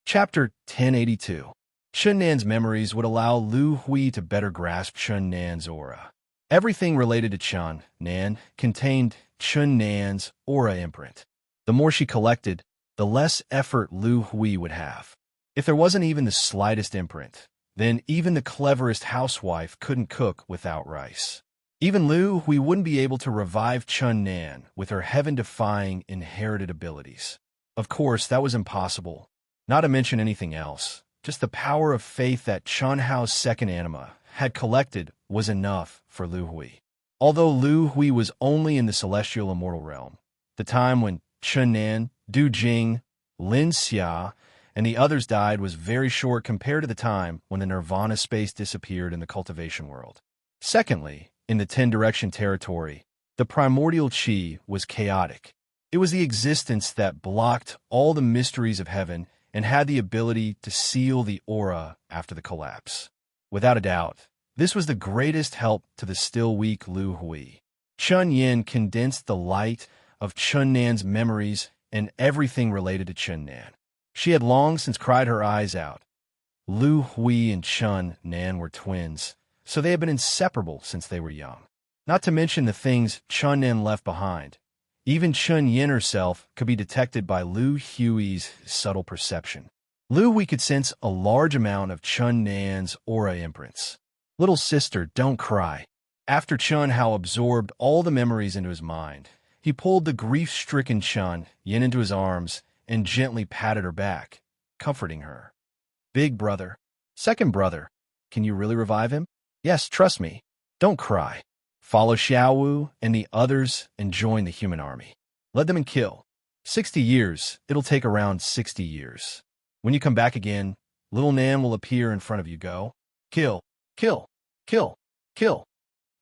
Chapter 1082. Chun Nan's memories would allow Lu Hui to better grasp Chun Nan's aura. Everything related to Chun Nan contained Chun Nan's aura imprint. The more she collected, the less effort Lu Hui would have. If there wasn't even the slightest imprint, then even the cleverest housewife couldn't cook without rice. Even Lu Hui wouldn't be able to revive Chun Nan with her heaven-defying inherited abilities. Of course, that was impossible, not to mention anything else. Just the power of faith that Chun Hao's second anima had collected was enough for Lu Hui. Although Lu Hui was only in the celestial immortal realm, the time when Chun Nan, Du Jing, Lin Xia, and the others died was very short compared to the time when the nirvana space disappeared in the cultivation world. Secondly, in the 10-direction territory, the primordial qi was chaotic. It was the existence that blocked all the mysteries of heaven and had the ability to seal the aura after the collapse. Without a doubt, this was the greatest help to the still weak Lu Hui. Chun Yin condensed the light of Chun Nan's memories and everything related to Chun Nan. She had long since cried her eyes out. Lu Hui and Chun Nan were twins, so they had been inseparable since they were young. Not to mention the things Chun Nan left behind. Even Chun Yin herself could be detected by Lu Hui's subtle perception. Lu Hui could sense a large amount of Chun Nan's aura imprints. "Little sister, don't cry." After Chun Hao absorbed all the memories into his mind, he pulled the grief-stricken Chun Yin into his arms and gently patted her back, comforting her. "Big brother, second brother, can you really revive him? Yes, trust me. Don't cry. Follow Xiaowu and the others and join the human army. Let them and kill. 60 years, it'll take around 60 years. When you come back again, little Nan will appear in front of you. Go. Kill, kill, kill, kill."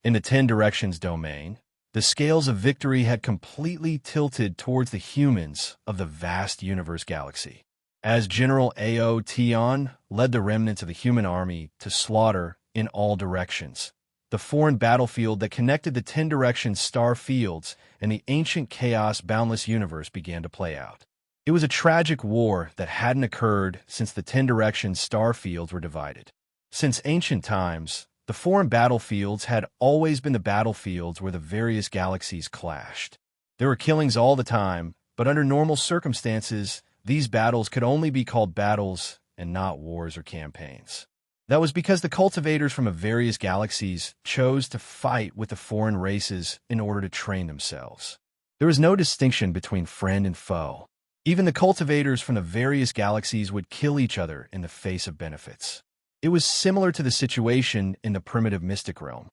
In the 10 directions domain, the scales of victory had completely tilted towards the humans of the vast universe galaxy. As General Ao Tian led the remnants of the human army to slaughter in all directions, the foreign battlefield that connected the 10 directions star fields and the ancient chaos boundless universe began to play out. It was a tragic war that hadn't occurred since the 10 directions star fields were divided. Since ancient times, the foreign battlefields had always been the battlefields where the various galaxies clashed. There were killings all the time, but under normal circumstances, these battles could only be called battles and not wars or campaigns. That was because the cultivators from the various galaxies chose to fight with the foreign races in order to train themselves. There was no distinction between friend and foe. Even the cultivators from the various galaxies would kill each other in the face of benefits. It was similar to the situation in the primitive mystic realm.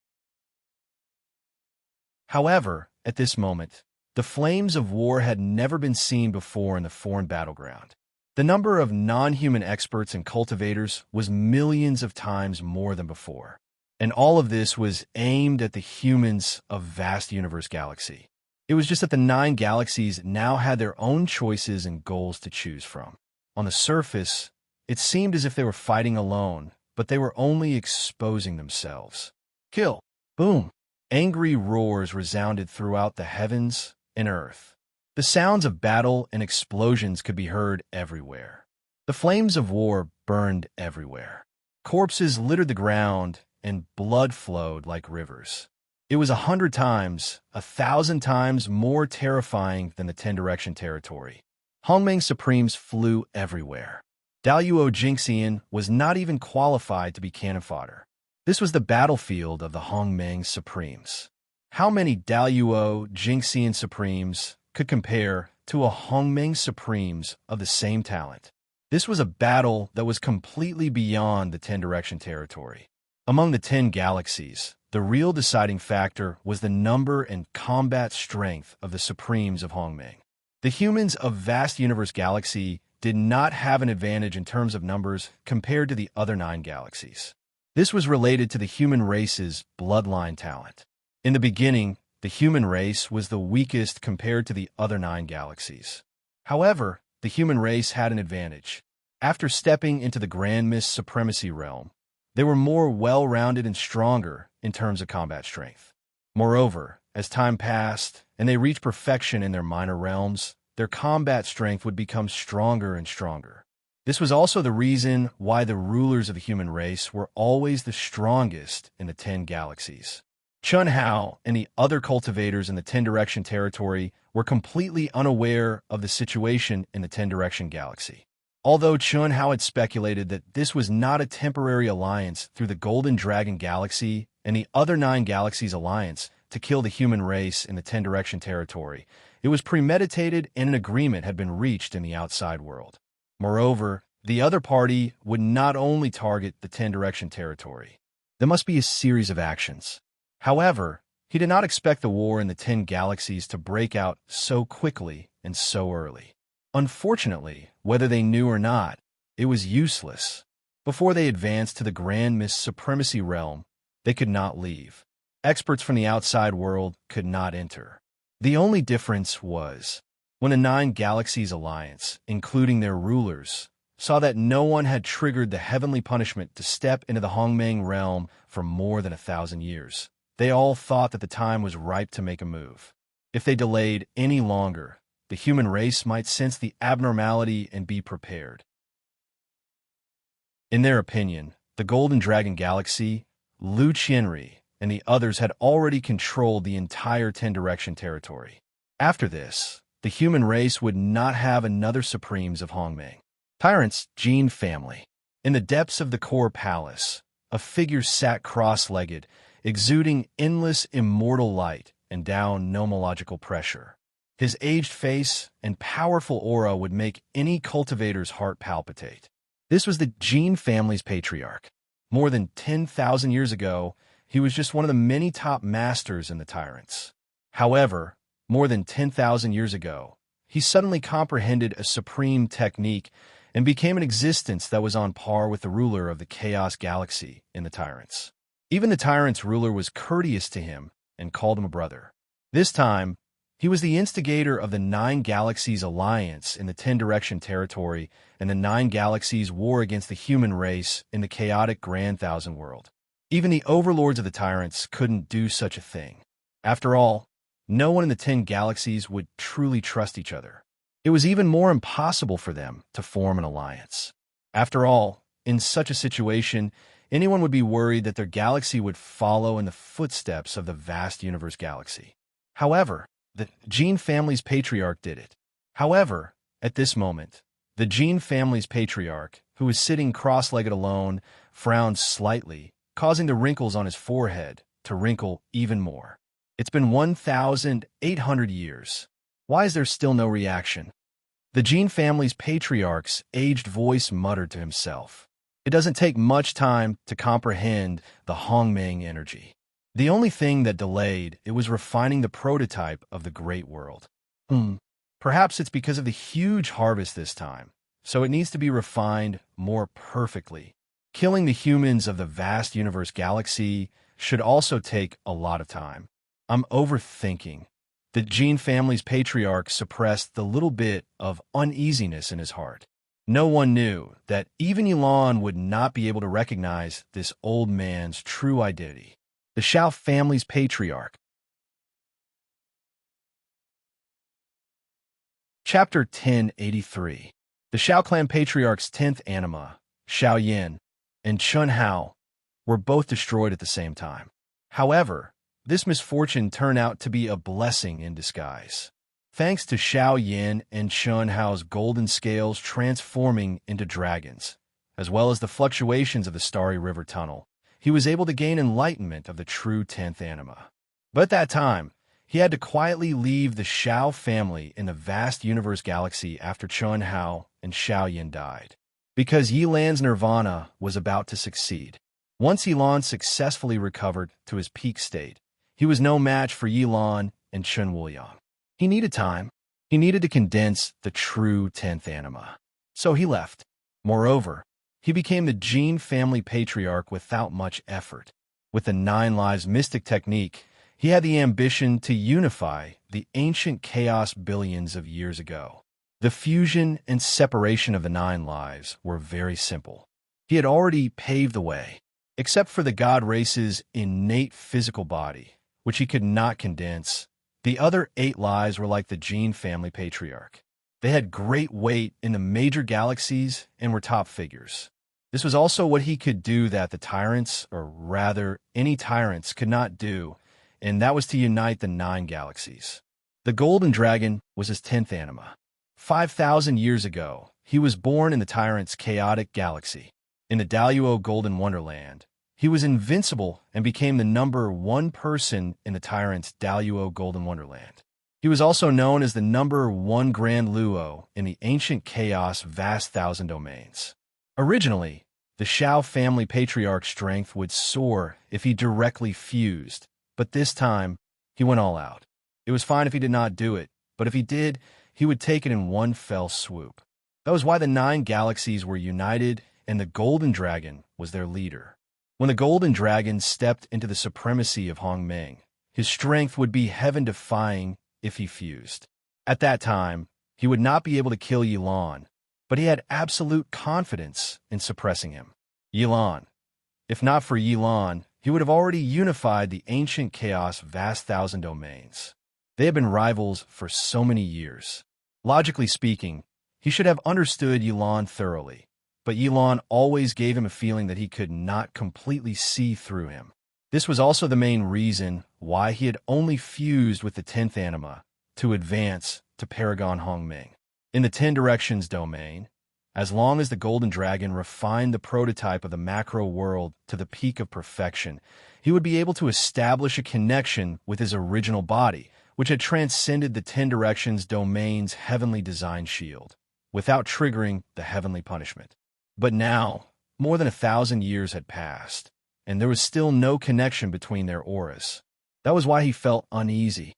However, at this moment, the flames of war had never been seen before in the foreign battleground. The number of non-human experts and cultivators was millions of times more than before. And all of this was aimed at the humans of vast universe galaxy. It was just that the 9 galaxies now had their own choices and goals to choose from. On the surface, it seemed as if they were fighting alone, but they were only exposing themselves. Kill! Boom! Angry roars resounded throughout the heavens and earth. The sounds of battle and explosions could be heard everywhere. The flames of war burned everywhere. Corpses littered the ground, and blood flowed like rivers. It was 100 times, 1,000 times more terrifying than the 10-direction territory. Hongmeng Supremes flew everywhere. Daluo Jinxian was not even qualified to be cannon fodder. This was the battlefield of the Hongmeng Supremes. How many Daluo Jinxian Supremes could compare to a Hongmeng Supremes of the same talent? This was a battle that was completely beyond the 10-direction territory. Among the 10 galaxies, the real deciding factor was the number and combat strength of the Supremes of Hongmeng. The humans of vast universe galaxy did not have an advantage in terms of numbers compared to the other 9 galaxies. This was related to the human race's bloodline talent. In the beginning, the human race was the weakest compared to the other 9 galaxies. However, the human race had an advantage. After stepping into the Grand Mist Supremacy realm, they were more well-rounded and stronger in terms of combat strength. Moreover, as time passed and they reached perfection in their minor realms, their combat strength would become stronger and stronger. This was also the reason why the rulers of the human race were always the strongest in the 10 galaxies. Chun Hao and the other cultivators in the 10-direction territory were completely unaware of the situation in the 10-direction galaxy. Although Chun Hao had speculated that this was not a temporary alliance through the Golden Dragon Galaxy and the other 9 galaxies alliance to kill the human race in the 10-direction territory, it was premeditated and an agreement had been reached in the outside world. Moreover, the other party would not only target the 10-direction territory. There must be a series of actions. However, he did not expect the war in the 10 galaxies to break out so quickly and so early. Unfortunately, whether they knew or not, it was useless. Before they advanced to the Grand Mist Supremacy realm, they could not leave. Experts from the outside world could not enter. The only difference was, when the 9 Galaxies Alliance, including their rulers, saw that no one had triggered the heavenly punishment to step into the Hongmeng realm for more than 1,000 years, they all thought that the time was ripe to make a move. If they delayed any longer, the human race might sense the abnormality and be prepared. In their opinion, the Golden Dragon Galaxy, Lu Qianri, and the others had already controlled the entire 10-direction territory. After this, the human race would not have another Supremes of Hongmeng. Tyrant's Jin family. In the depths of the core palace, a figure sat cross-legged, exuding endless immortal light and down nomological pressure. His aged face and powerful aura would make any cultivator's heart palpitate. This was the Jin family's patriarch. More than 10,000 years ago, he was just one of the many top masters in the Tyrants. However, more than 10,000 years ago, he suddenly comprehended a supreme technique and became an existence that was on par with the ruler of the Chaos Galaxy in the Tyrants. Even the Tyrants' ruler was courteous to him and called him a brother. This time, he was the instigator of the 9 Galaxies Alliance in the 10-direction territory and the 9 Galaxies war against the human race in the chaotic Grand Thousand World. Even the overlords of the Tyrants couldn't do such a thing. After all, no one in the 10 Galaxies would truly trust each other. It was even more impossible for them to form an alliance. After all, in such a situation, anyone would be worried that their galaxy would follow in the footsteps of the vast universe galaxy. However, the Gene family's patriarch did it. However, at this moment, the Gene family's patriarch, who was sitting cross-legged alone, frowned slightly, causing the wrinkles on his forehead to wrinkle even more. It's been 1,800 years. Why is there still no reaction? The Gene family's patriarch's aged voice muttered to himself. It doesn't take much time to comprehend the Hongmeng energy. The only thing that delayed it was refining the prototype of the great world. Perhaps it's because of the huge harvest this time, so it needs to be refined more perfectly. Killing the humans of the vast universe galaxy should also take a lot of time. I'm overthinking. The Gene family's patriarch suppressed the little bit of uneasiness in his heart. No one knew that even Elon would not be able to recognize this old man's true identity. The Shao family's patriarch. Chapter 1083. The Shao clan patriarch's 10th anima, Shao Yin, and Chun Hao, were both destroyed at the same time. However, this misfortune turned out to be a blessing in disguise. Thanks to Shao Yin and Chun Hao's golden scales transforming into dragons, as well as the fluctuations of the Starry River Tunnel, he was able to gain enlightenment of the true 10th anima. But at that time, he had to quietly leave the Shao family in the vast universe galaxy after Chun Hao and Shao Yin died, because Yilan's nirvana was about to succeed. Once Yilan successfully recovered to his peak state, he was no match for Yilan and Chun Wuliang. He needed time. He needed to condense the true 10th anima. So he left. Moreover, he became the Gene family patriarch without much effort. With the 9 lives mystic technique, he had the ambition to unify the ancient chaos billions of years ago. The fusion and separation of the 9 lives were very simple. He had already paved the way, except for the god race's innate physical body, which he could not condense. The other 8 lives were like the Gene family patriarch. They had great weight in the major galaxies and were top figures. This was also what he could do that the tyrants, or rather any tyrants, could not do, and that was to unite the 9 galaxies. The Golden Dragon was his 10th anima. 5,000 years ago, he was born in the tyrant's chaotic galaxy. In the Daluo Golden Wonderland, he was invincible and became the number 1 person in the tyrant's Daluo Golden Wonderland. He was also known as the number 1 Grand Luo in the ancient chaos vast thousand domains. Originally, the Shao family patriarch's strength would soar if he directly fused, but this time, he went all out. It was fine if he did not do it, but if he did, he would take it in one fell swoop. That was why the 9 galaxies were united and the Golden Dragon was their leader. When the Golden Dragon stepped into the supremacy of Hongmeng, his strength would be heaven-defying if he fused. At that time, he would not be able to kill Yilan, but he had absolute confidence in suppressing him. Yilan. If not for Yilan, he would have already unified the ancient chaos vast thousand domains. They had been rivals for so many years. Logically speaking, he should have understood Yilan thoroughly, but Yilan always gave him a feeling that he could not completely see through him. This was also the main reason why he had only fused with the 10th anima to advance to Paragon Hongmeng. In the 10 Directions domain, as long as the Golden Dragon refined the prototype of the macro world to the peak of perfection, he would be able to establish a connection with his original body, which had transcended the 10 Directions domain's heavenly design shield, without triggering the heavenly punishment. But now, more than 1,000 years had passed, and there was still no connection between their auras. That was why he felt uneasy.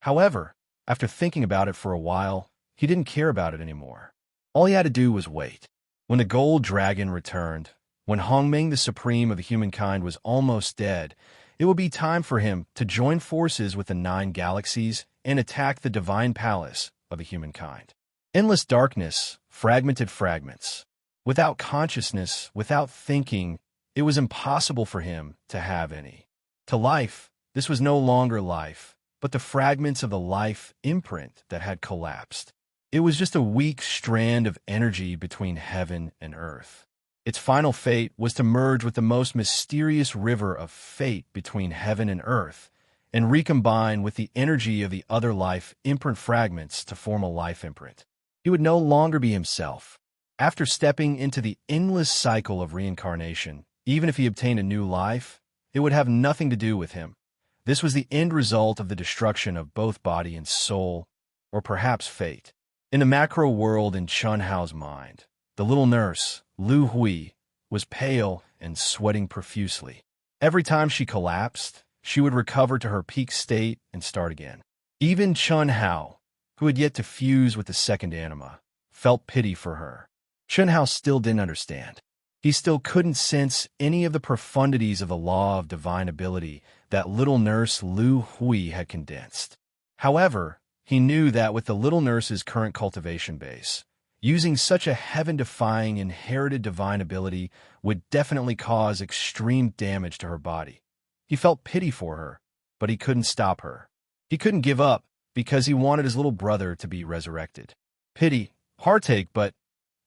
However, after thinking about it for a while, he didn't care about it anymore. All he had to do was wait. When the Gold Dragon returned, when Hongmeng the Supreme of the humankind was almost dead, it would be time for him to join forces with the 9 galaxies and attack the divine palace of the humankind. Endless darkness, fragmented fragments. Without consciousness, without thinking, it was impossible for him to have any. To life, this was no longer life, but the fragments of the life imprint that had collapsed. It was just a weak strand of energy between heaven and earth. Its final fate was to merge with the most mysterious river of fate between heaven and earth, and recombine with the energy of the other life imprint fragments to form a life imprint. He would no longer be himself. After stepping into the endless cycle of reincarnation, even if he obtained a new life, it would have nothing to do with him. This was the end result of the destruction of both body and soul, or perhaps fate. In the macro world in Chun Hao's mind, the little nurse, Lu Hui, was pale and sweating profusely. Every time she collapsed, she would recover to her peak state and start again. Even Chun Hao, who had yet to fuse with the second anima, felt pity for her. Chun Hao still didn't understand. He still couldn't sense any of the profundities of the law of divine ability that little nurse Lu Hui had condensed. However, he knew that with the little nurse's current cultivation base, using such a heaven-defying inherited divine ability would definitely cause extreme damage to her body. He felt pity for her, but he couldn't stop her. He couldn't give up because he wanted his little brother to be resurrected. Pity, heartache, but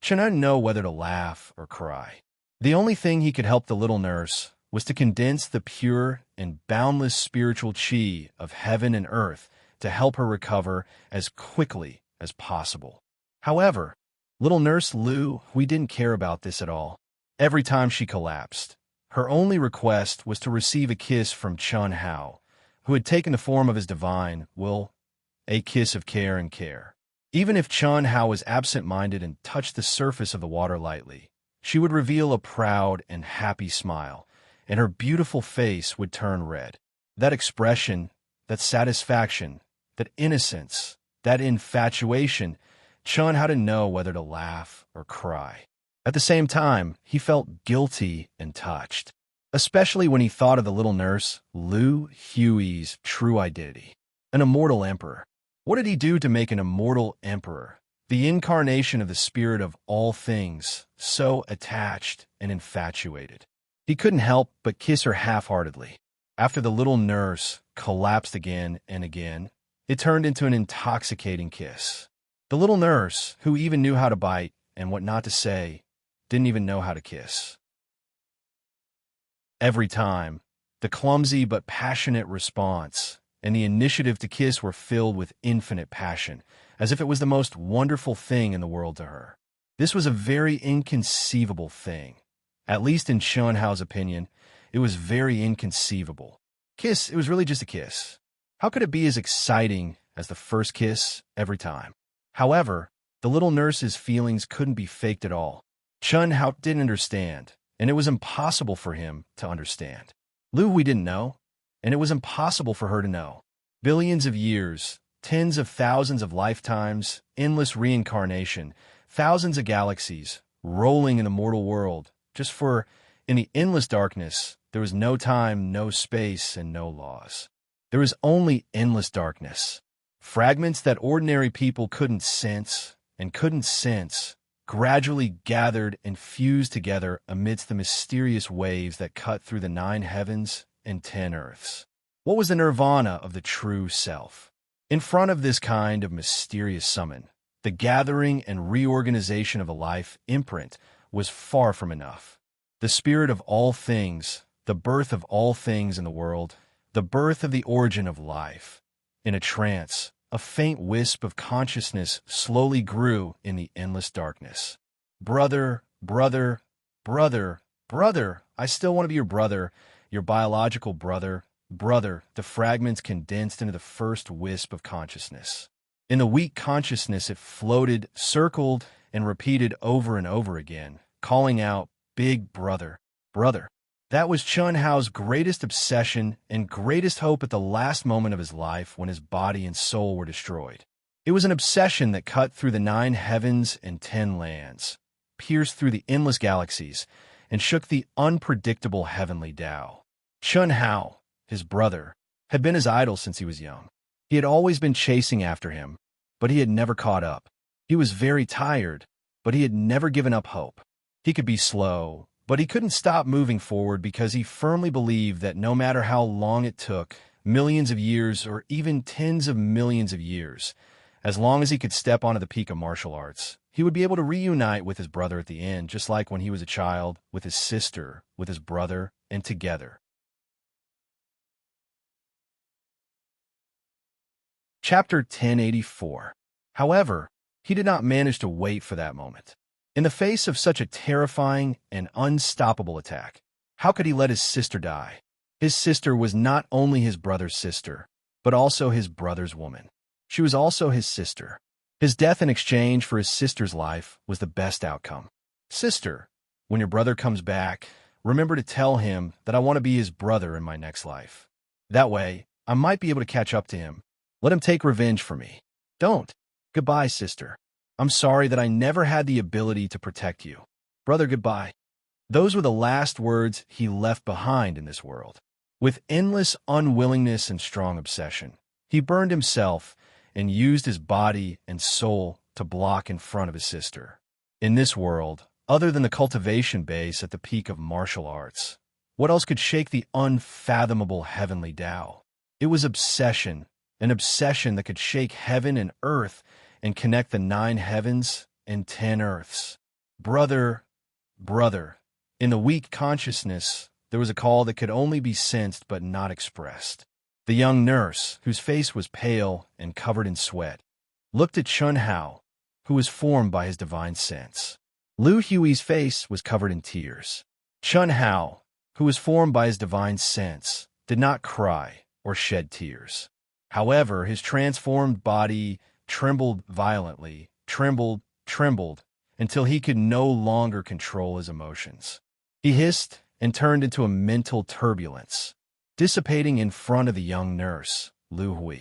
Chun didn't know whether to laugh or cry. The only thing he could help the little nurse was to condense the pure and boundless spiritual chi of heaven and earth to help her recover as quickly as possible. However, little nurse Lu, we didn't care about this at all. Every time she collapsed, her only request was to receive a kiss from Chun Hao, who had taken the form of his divine will, a kiss of care and care. Even if Chun Hao was absent-minded and touched the surface of the water lightly, she would reveal a proud and happy smile, and her beautiful face would turn red. That expression, that satisfaction, that innocence, that infatuation, Chun Hao didn't know whether to laugh or cry. At the same time, he felt guilty and touched, especially when he thought of the little nurse, Lu Hui's true identity, an immortal emperor. What did he do to make an immortal emperor, the incarnation of the spirit of all things, so attached and infatuated? He couldn't help but kiss her half-heartedly. After the little nurse collapsed again and again, it turned into an intoxicating kiss. The little nurse, who even knew how to bite and what not to say, didn't even know how to kiss. Every time, the clumsy but passionate response and the initiative to kiss were filled with infinite passion, as if it was the most wonderful thing in the world to her. This was a very inconceivable thing. At least in Chun Hao's opinion, it was very inconceivable. Kiss, it was really just a kiss. How could it be as exciting as the first kiss every time? However, the little nurse's feelings couldn't be faked at all. Chun Hao didn't understand, and it was impossible for him to understand. Lu Hui didn't know, and it was impossible for her to know. Billions of years, tens of thousands of lifetimes, endless reincarnation, thousands of galaxies, rolling in the mortal world, just for, in the endless darkness, there was no time, no space, and no laws. There was only endless darkness. Fragments that ordinary people couldn't sense, gradually gathered and fused together amidst the mysterious waves that cut through the 9 heavens and 10 earths. What was the nirvana of the true self? In front of this kind of mysterious summon, the gathering and reorganization of a life imprint was far from enough. The spirit of all things, the birth of all things in the world, the birth of the origin of life. In a trance, a faint wisp of consciousness slowly grew in the endless darkness. Brother, brother, brother, brother, I still want to be your brother, your biological brother, brother, the fragments condensed into the first wisp of consciousness. In the weak consciousness, it floated, circled, and repeated over and over again, calling out, "Big brother, brother." That was Chun Hao's greatest obsession and greatest hope at the last moment of his life when his body and soul were destroyed. It was an obsession that cut through the 9 heavens and 10 lands, pierced through the endless galaxies, and shook the unpredictable heavenly Tao. Chun Hao, his brother, had been his idol since he was young. He had always been chasing after him, but he had never caught up. He was very tired, but he had never given up hope. He could be slow, but he couldn't stop moving forward because he firmly believed that no matter how long it took, millions of years or even tens of millions of years, as long as he could step onto the peak of martial arts, he would be able to reunite with his brother at the end, just like when he was a child, with his sister, with his brother, and together. Chapter 1084. However, he did not manage to wait for that moment. In the face of such a terrifying and unstoppable attack, how could he let his sister die? His sister was not only his brother's sister, but also his brother's woman. She was also his sister. His death in exchange for his sister's life was the best outcome. Sister, when your brother comes back, remember to tell him that I want to be his brother in my next life. That way, I might be able to catch up to him. Let him take revenge for me. Don't. Goodbye, sister. I'm sorry that I never had the ability to protect you. Brother, goodbye. Those were the last words he left behind in this world. With endless unwillingness and strong obsession, he burned himself and used his body and soul to block in front of his sister. In this world, other than the cultivation base at the peak of martial arts, what else could shake the unfathomable heavenly Tao? It was obsession, an obsession that could shake heaven and earth and connect the 9 heavens and 10 earths. Brother, brother. In the weak consciousness, there was a call that could only be sensed but not expressed. The young nurse, whose face was pale and covered in sweat, looked at Chun Hao, who was formed by his divine sense. Liu Hui's face was covered in tears. Chun Hao, who was formed by his divine sense, did not cry or shed tears. However, his transformed body trembled violently, trembled, until he could no longer control his emotions. He hissed and turned into a mental turbulence, dissipating in front of the young nurse, Liu Hui.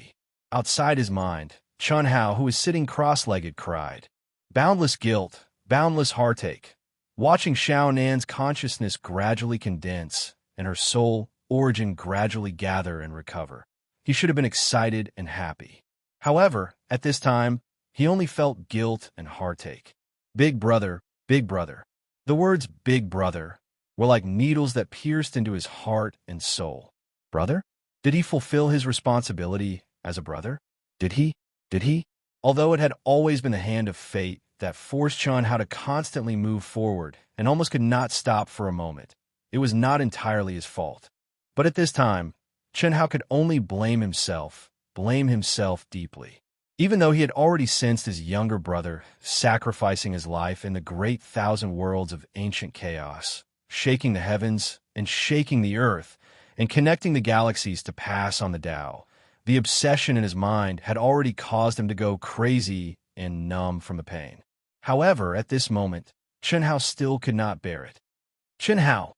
Outside his mind, Chun Hao, who was sitting cross-legged, cried. Boundless guilt, boundless heartache. Watching Xiao Nan's consciousness gradually condense and her soul origin gradually gather and recover. He should have been excited and happy. However, at this time, he only felt guilt and heartache. Big brother, big brother. The words big brother were like needles that pierced into his heart and soul. Brother? Did he fulfill his responsibility as a brother? Did he? Although it had always been the hand of fate that forced Chun Hao to constantly move forward and almost could not stop for a moment, it was not entirely his fault. But at this time, Chun Hao could only blame himself deeply. Even though he had already sensed his younger brother sacrificing his life in the great 1,000 worlds of ancient chaos, shaking the heavens and shaking the earth and connecting the galaxies to pass on the Tao, the obsession in his mind had already caused him to go crazy and numb from the pain. However, at this moment, Chun Hao still could not bear it. Chun Hao,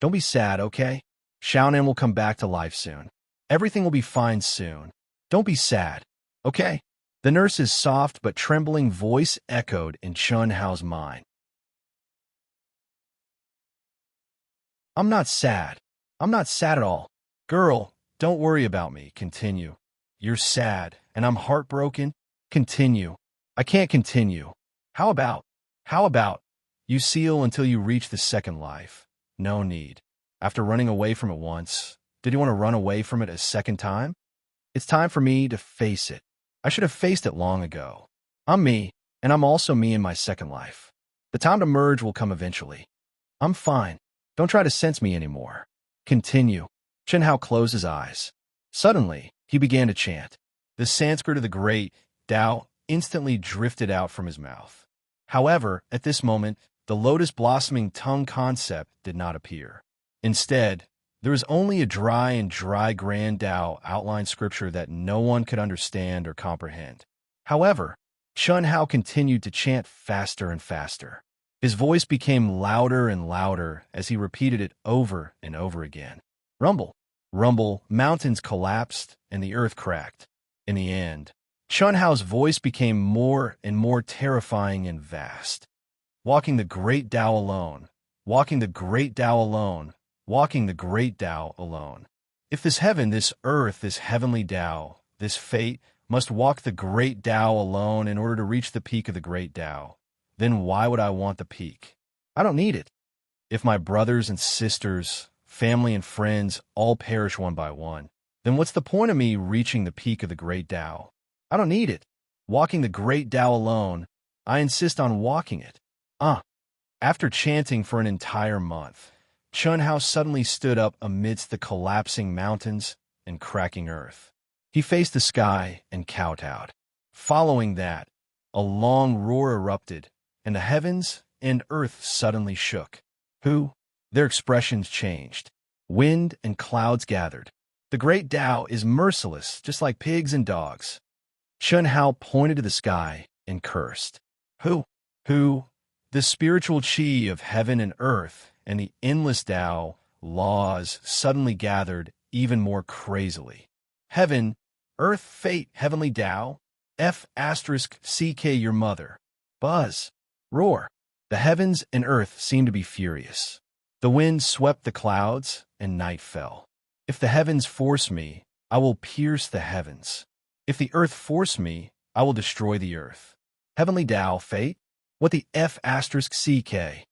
don't be sad, okay? Xiaonan will come back to life soon. Everything will be fine soon. Don't be sad, okay? The nurse's soft but trembling voice echoed in Chun Hao's mind. I'm not sad. I'm not sad at all. Girl, don't worry about me. Continue. You're sad, and I'm heartbroken. Continue. I can't continue. How about you seal until you reach the second life? No need. After running away from it once, did you want to run away from it a second time? It's time for me to face it. I should have faced it long ago. I'm me, and I'm also me in my second life. The time to merge will come eventually. I'm fine. Don't try to sense me anymore. Continue. Chun Hao closed his eyes. Suddenly, he began to chant. The Sanskrit of the great Tao instantly drifted out from his mouth. However, at this moment, the lotus-blossoming tongue concept did not appear. Instead, there was only a dry grand Tao outline scripture that no one could understand or comprehend. However, Chun Hao continued to chant faster and faster. His voice became louder and louder as he repeated it over and over again. Rumble, rumble, mountains collapsed and the earth cracked. In the end, Chun Hao's voice became more and more terrifying and vast. Walking the great Tao alone, walking the great Tao alone, walking the great Tao alone. If this heaven, this earth, this heavenly Tao, this fate must walk the great Tao alone in order to reach the peak of the great Tao, then why would I want the peak? I don't need it. If my brothers and sisters, family and friends all perish one by one, then what's the point of me reaching the peak of the great Tao? I don't need it. Walking the great Tao alone I insist on walking it. After chanting for an entire month, Chun Hao suddenly stood up amidst the collapsing mountains and cracking earth. He faced the sky and kowtowed. Following that, a long roar erupted, and the heavens and earth suddenly shook. Their expressions changed. Wind and clouds gathered. The great Tao is merciless, just like pigs and dogs. Chun Hao pointed to the sky and cursed. Who? The spiritual chi of heaven and earth and the endless Tao laws suddenly gathered even more crazily. Heaven, earth, fate, heavenly Tao, F***CK your mother. Buzz. Roar. The heavens and earth seemed to be furious. The wind swept the clouds and night fell. If the heavens force me, I will pierce the heavens. If the earth force me, I will destroy the earth. Heavenly Tao, fate? What the F***CK?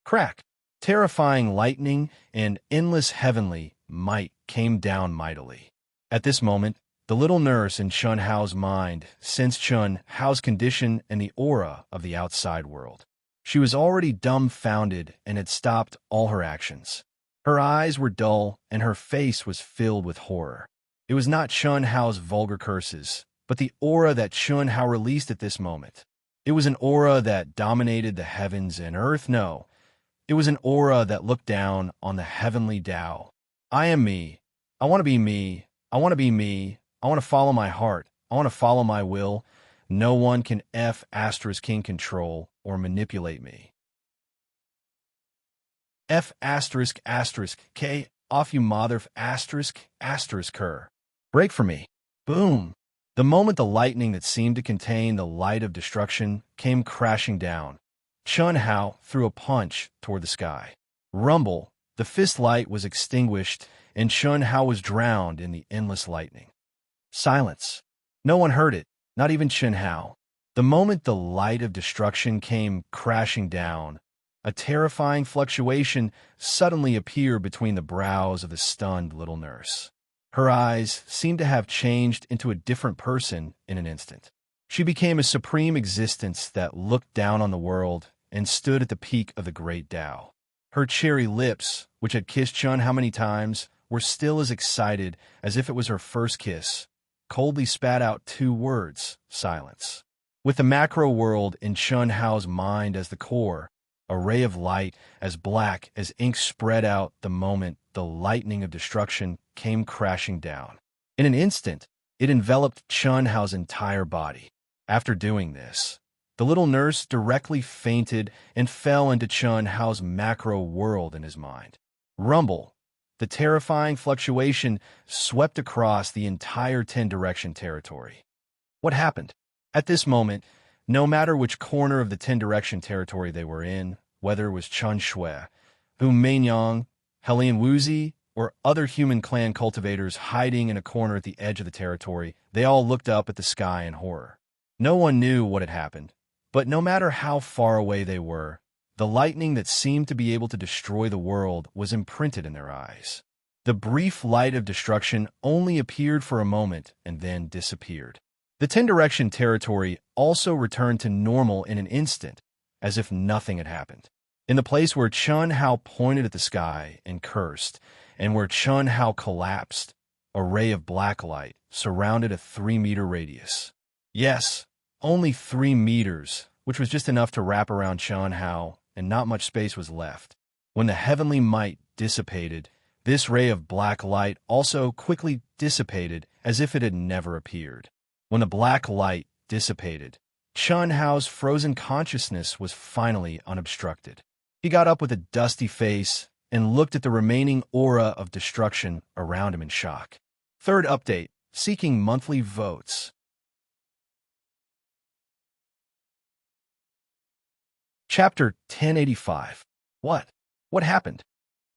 Crack. Terrifying lightning and endless heavenly might came down mightily. At this moment, the little nurse in Chun Hao's mind sensed Chun Hao's condition and the aura of the outside world. She was already dumbfounded and had stopped all her actions. Her eyes were dull and her face was filled with horror. It was not Chun Hao's vulgar curses, but the aura that Chun Hao released at this moment. It was an aura that dominated the heavens and earth. No, it was an aura that looked down on the heavenly Tao. I am me. I want to be me. I want to be me. I want to follow my heart. I want to follow my will. No one can F***king control or manipulate me. F***K off you mother ***. Break for me. Boom. The moment the lightning that seemed to contain the light of destruction came crashing down, Chun Hao threw a punch toward the sky. Rumble, the fist light was extinguished, and Chun Hao was drowned in the endless lightning. Silence. No one heard it, not even Chun Hao. The moment the light of destruction came crashing down, a terrifying fluctuation suddenly appeared between the brows of the stunned little nurse. Her eyes seemed to have changed into a different person in an instant. She became a supreme existence that looked down on the world and stood at the peak of the great Tao. Her cherry lips, which had kissed Chun how many times, were still as excited as if it was her first kiss, coldly spat out 2 words, silence. With the macro world in Chun Hao's mind as the core, a ray of light as black as ink spread out the moment the lightning of destruction came crashing down. In an instant, it enveloped Chun Hao's entire body. After doing this, the little nurse directly fainted and fell into Chun Hao's macro world in his mind. Rumble. The terrifying fluctuation swept across the entire 10-direction territory. What happened? At this moment, no matter which corner of the 10-direction territory they were in, whether it was Chun Shui, Hu Meinyang, Helian Wuzi, or other human clan cultivators hiding in a corner at the edge of the territory, they all looked up at the sky in horror. No one knew what had happened, but no matter how far away they were, the lightning that seemed to be able to destroy the world was imprinted in their eyes. The brief light of destruction only appeared for a moment and then disappeared. The 10-direction territory also returned to normal in an instant, as if nothing had happened. In the place where Chun Hao pointed at the sky and cursed, and where Chun Hao collapsed, a ray of black light surrounded a 3-meter radius. Yes, only 3 meters, which was just enough to wrap around Chun Hao, and not much space was left. When the heavenly might dissipated, this ray of black light also quickly dissipated as if it had never appeared. When the black light dissipated, Chun Hao's frozen consciousness was finally unobstructed. He got up with a dusty face and looked at the remaining aura of destruction around him in shock. Third update, seeking monthly votes. Chapter 1085. What? What happened?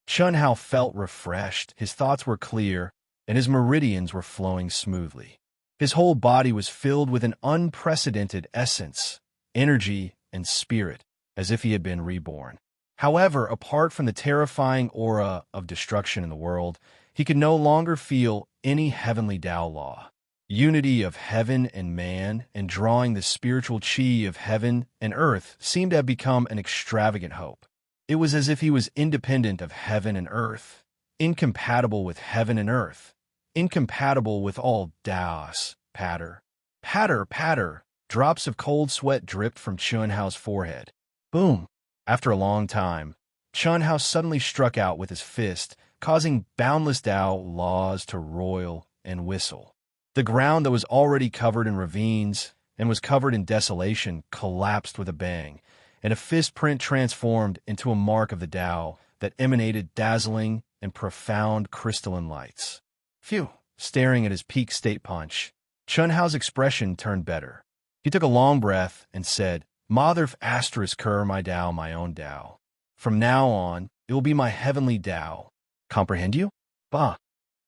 Chun Hao felt refreshed, his thoughts were clear, and his meridians were flowing smoothly. His whole body was filled with an unprecedented essence, energy, and spirit, as if he had been reborn. However, apart from the terrifying aura of destruction in the world, he could no longer feel any heavenly Tao law. Unity of heaven and man and drawing the spiritual chi of heaven and earth seemed to have become an extravagant hope. It was as if he was independent of heaven and earth, incompatible with heaven and earth, incompatible with all Taos. Patter, patter, patter. Drops of cold sweat dripped from Chunhao's forehead. Boom! After a long time, Chunhao suddenly struck out with his fist, causing boundless Tao laws to roil and whistle. The ground that was already covered in ravines and was covered in desolation collapsed with a bang, and a fist print transformed into a mark of the Tao that emanated dazzling and profound crystalline lights. Phew! Staring at his peak state punch, Chunhao's expression turned better. He took a long breath and said, Mother asterisk Ker my Tao, my own Tao. From now on, it will be my heavenly Tao. Comprehend you? Bah!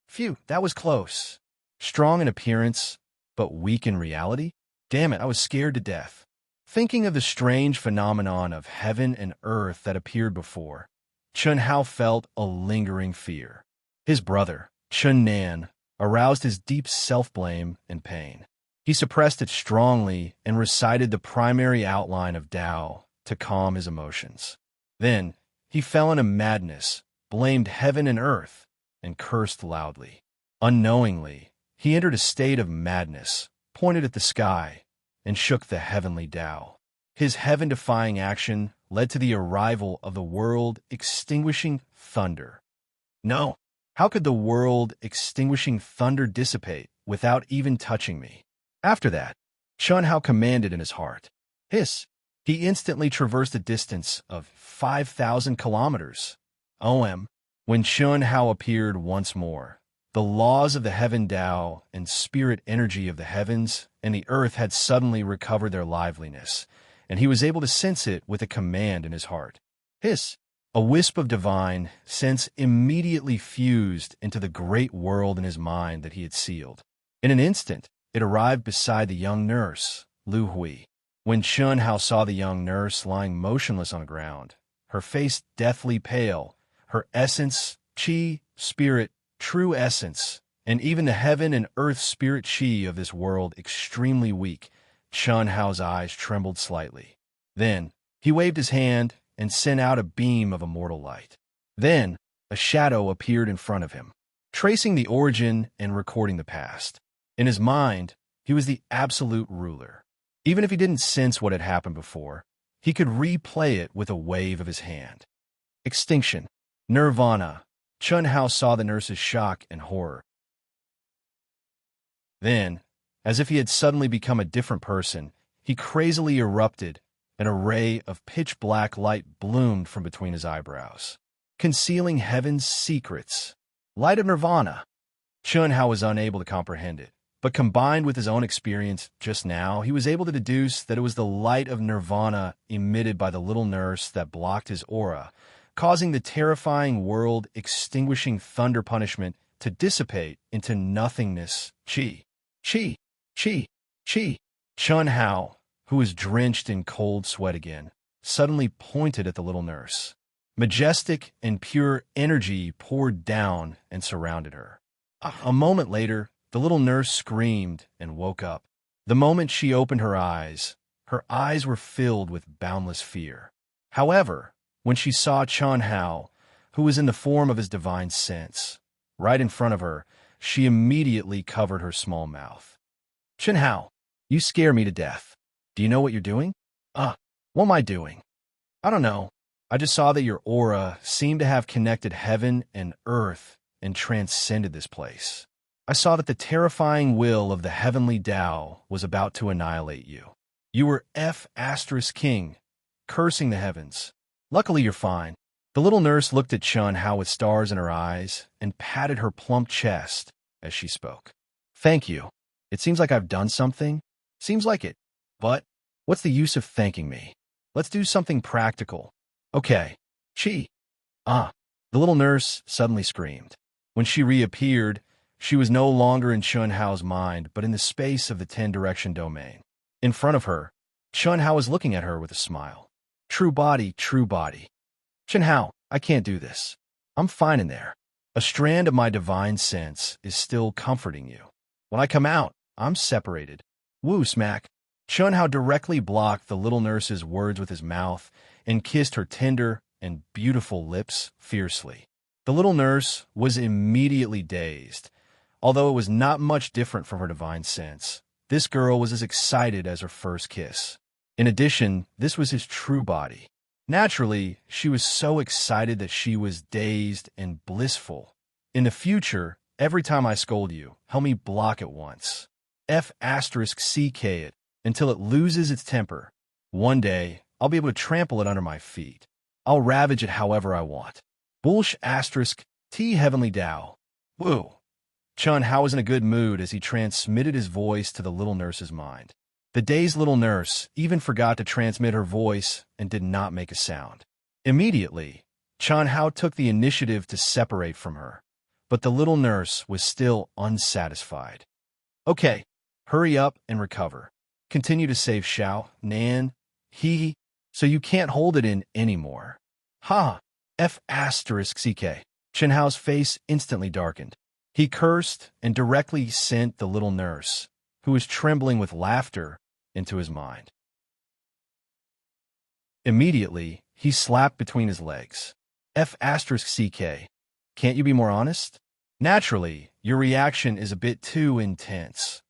Phew, that was close. Strong in appearance, but weak in reality? Damn it, I was scared to death. Thinking of the strange phenomenon of heaven and earth that appeared before, Chunhao felt a lingering fear. His brother, Chunnan, aroused his deep self-blame and pain. He suppressed it strongly and recited the primary outline of Tao to calm his emotions. Then, he fell into madness, blamed heaven and earth, and cursed loudly. Unknowingly, he entered a state of madness, pointed at the sky, and shook the heavenly Tao. His heaven-defying action led to the arrival of the world-extinguishing thunder. No, how could the world-extinguishing thunder dissipate without even touching me? After that, Chunhao commanded in his heart. Hiss! He instantly traversed a distance of 5,000 kilometers. When Chunhao appeared once more, the laws of the heaven Tao and spirit energy of the heavens and the earth had suddenly recovered their liveliness, and he was able to sense it with a command in his heart. Hiss! A wisp of divine sense immediately fused into the great world in his mind that he had sealed. In an instant, it arrived beside the young nurse, Lu Hui. When Chunhao saw the young nurse lying motionless on the ground, her face deathly pale, her essence, chi, spirit, true essence, and even the heaven and earth spirit chi of this world extremely weak, Chunhao's eyes trembled slightly. Then, he waved his hand and sent out a beam of immortal light. Then, a shadow appeared in front of him, tracing the origin and recording the past. In his mind, he was the absolute ruler. Even if he didn't sense what had happened before, he could replay it with a wave of his hand. Extinction. Nirvana. Chunhao saw the nurse's shock and horror. Then, as if he had suddenly become a different person, he crazily erupted. An array of pitch-black light bloomed from between his eyebrows, concealing heaven's secrets. Light of Nirvana. Chunhao was unable to comprehend it, but combined with his own experience just now, he was able to deduce that it was the light of Nirvana emitted by the little nurse that blocked his aura, causing the terrifying world-extinguishing thunder punishment to dissipate into nothingness. Chi, chi, chi, chi. Chunhao, who was drenched in cold sweat again, suddenly pointed at the little nurse. Majestic and pure energy poured down and surrounded her. A moment later, the little nurse screamed and woke up. The moment she opened her eyes were filled with boundless fear. However, when she saw Chunhao, who was in the form of his divine sense, right in front of her, she immediately covered her small mouth. Chunhao, you scare me to death. Do you know what you're doing? What am I doing? I don't know. I just saw that your aura seemed to have connected heaven and earth and transcended this place. I saw that the terrifying will of the heavenly Tao was about to annihilate you. You were King, cursing the heavens. Luckily, you're fine. The little nurse looked at Chunhao with stars in her eyes and patted her plump chest as she spoke. Thank you. It seems like I've done something. Seems like it. But what's the use of thanking me? Let's do something practical. Okay. Chi. The little nurse suddenly screamed. When she reappeared, she was no longer in Chunhao's mind, but in the space of the 10-direction domain. In front of her, Chunhao was looking at her with a smile. True body, true body. Chunhao, I can't do this. I'm fine in there. A strand of my divine sense is still comforting you. When I come out, I'm separated. Woo smack. Chunhao directly blocked the little nurse's words with his mouth and kissed her tender and beautiful lips fiercely. The little nurse was immediately dazed. Although it was not much different from her divine sense, this girl was as excited as her first kiss. In addition, this was his true body. Naturally, she was so excited that she was dazed and blissful. In the future, every time I scold you, help me block it once. F***ck it until it loses its temper. One day, I'll be able to trample it under my feet. I'll ravage it however I want. Bullsh*** T heavenly Tao. Woo. Chunhao was in a good mood as he transmitted his voice to the little nurse's mind. The dazed little nurse even forgot to transmit her voice and did not make a sound. Immediately, Chunhao took the initiative to separate from her, but the little nurse was still unsatisfied. Okay, hurry up and recover. Continue to save Xiao, Nan, he, so you can't hold it in anymore. Ha! F***ck. Chunhao's face instantly darkened. He cursed and directly sent the little nurse, who was trembling with laughter, into his mind. Immediately, he slapped between his legs. F***ck. Can't you be more honest? Naturally, your reaction is a bit too intense.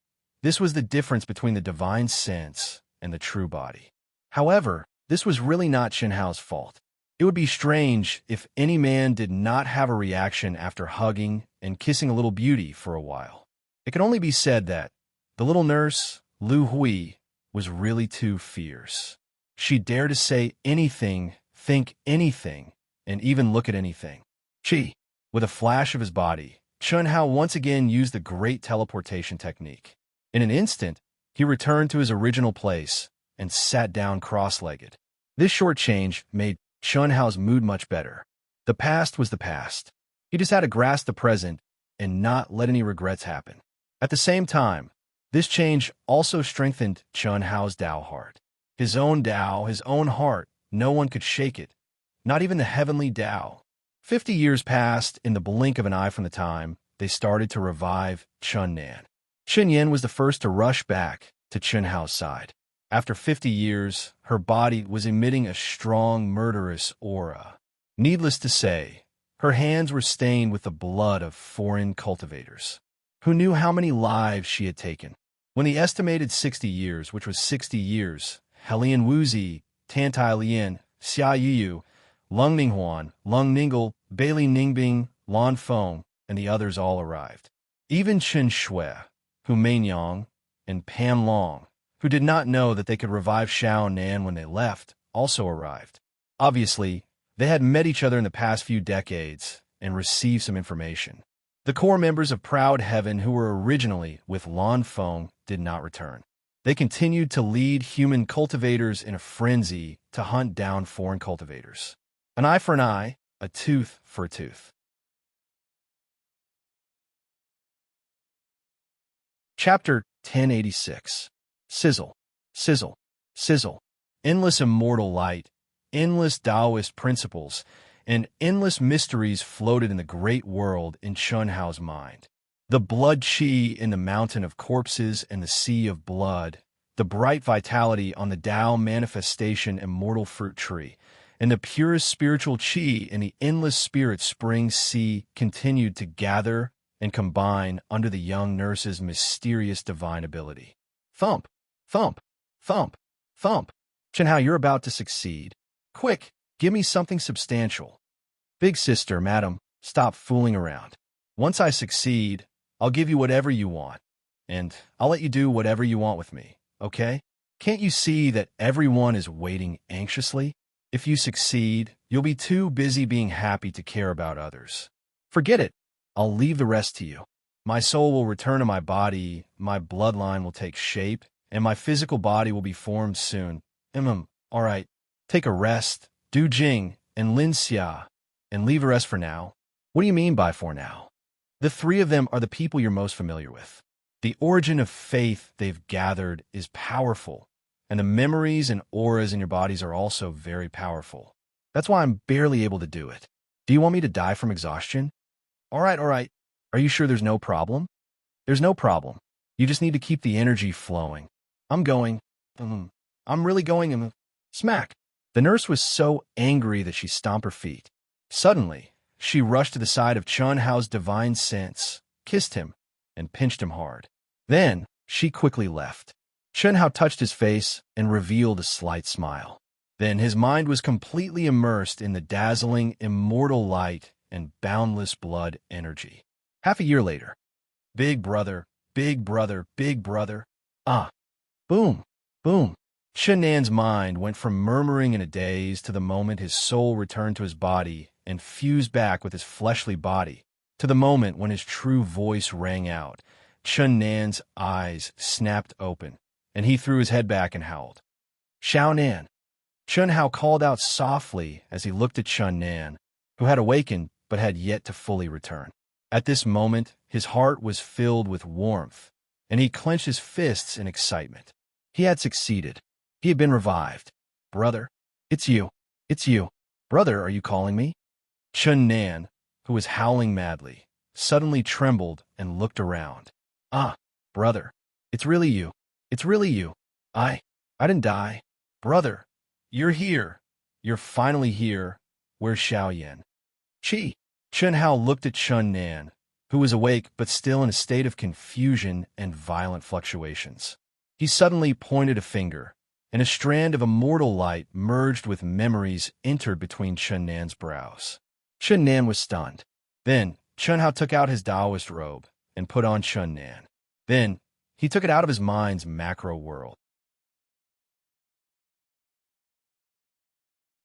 This was the difference between the divine sense and the true body. However, this was really not Chunhao's fault. It would be strange if any man did not have a reaction after hugging and kissing a little beauty for a while. It can only be said that the little nurse, Lu Hui, was really too fierce. She dared to say anything, think anything, and even look at anything. Chi. With a flash of his body, Chunhao once again used the great teleportation technique. In an instant, he returned to his original place and sat down cross-legged. This short change made Chunhao's mood much better. The past was the past. He just had to grasp the present and not let any regrets happen. At the same time, this change also strengthened Chunhao's Tao heart. His own Tao, his own heart, no one could shake it, not even the heavenly Tao. 50 years passed in the blink of an eye from the time they started to revive Chunnan. Chunyan was the first to rush back to Chunhao's side. After 50 years, her body was emitting a strong, murderous aura. Needless to say, her hands were stained with the blood of foreign cultivators. Who knew how many lives she had taken? When the estimated 60 years, which was 60 years, Helian Wuzi, Tantai Lian, Xia Yu, Lung Ninghuan, Lung Ningle, Bailey Ningbing, Lan Feng, and the others all arrived. Even Chen Shui, Hu Meinyang, and Pan Long, who did not know that they could revive Xiao Nan when they left, also arrived. Obviously, they had met each other in the past few decades and received some information. The core members of Proud Heaven who were originally with Lan Feng did not return. They continued to lead human cultivators in a frenzy to hunt down foreign cultivators. An eye for an eye, a tooth for a tooth. Chapter 1086. Sizzle, sizzle, sizzle. Endless immortal light, endless Taoist principles, and endless mysteries floated in the great world in Chunhao's mind. The blood qi in the mountain of corpses and the sea of blood, the bright vitality on the Tao manifestation immortal fruit tree, and the purest spiritual qi in the endless spirit spring sea continued to gather and combine under the young nurse's mysterious divine ability. Thump, thump, thump, thump. Chunhao, you're about to succeed. Quick, give me something substantial. Big sister, madam, stop fooling around. Once I succeed, I'll give you whatever you want, and I'll let you do whatever you want with me, okay? Can't you see that everyone is waiting anxiously? If you succeed, you'll be too busy being happy to care about others. Forget it. I'll leave the rest to you. My soul will return to my body, my bloodline will take shape, and my physical body will be formed soon. All right. Take a rest, Du Jing, and Lin Xia, and leave the rest for now. What do you mean by for now? The three of them are the people you're most familiar with. The origin of faith they've gathered is powerful, and the memories and auras in your bodies are also very powerful. That's why I'm barely able to do it. Do you want me to die from exhaustion? All right. Are you sure there's no problem? There's no problem. You just need to keep the energy flowing. I'm going. I'm really going. Smack. The nurse was so angry that she stomped her feet. Suddenly, she rushed to the side of Chun Hao's divine sense, kissed him, and pinched him hard. Then, she quickly left. Chun Hao touched his face and revealed a slight smile. Then his mind was completely immersed in the dazzling, immortal light and boundless blood energy. Half a year later. Big brother, big brother, big brother. Ah. Boom, boom. Chun Nan's mind went from murmuring in a daze to the moment his soul returned to his body and fused back with his fleshly body, to the moment when his true voice rang out. Chun Nan's eyes snapped open, and he threw his head back and howled. Xiao Nan. Chun Hao called out softly as he looked at Chun Nan, who had awakened but had yet to fully return. At this moment, his heart was filled with warmth, and he clenched his fists in excitement. He had succeeded. He had been revived. Brother, it's you. It's you. Brother, are you calling me? Chun Nan, who was howling madly, suddenly trembled and looked around. Ah, brother, it's really you. It's really you. I didn't die. Brother, you're here. You're finally here. Where's Xiao Yan? Chi. Chun Hao looked at Chun Nan, who was awake but still in a state of confusion and violent fluctuations. He suddenly pointed a finger, and a strand of immortal light merged with memories entered between Chun Nan's brows. Chun Nan was stunned. Then, Chun Hao took out his Taoist robe and put on Chun Nan. Then, he took it out of his mind's macro world.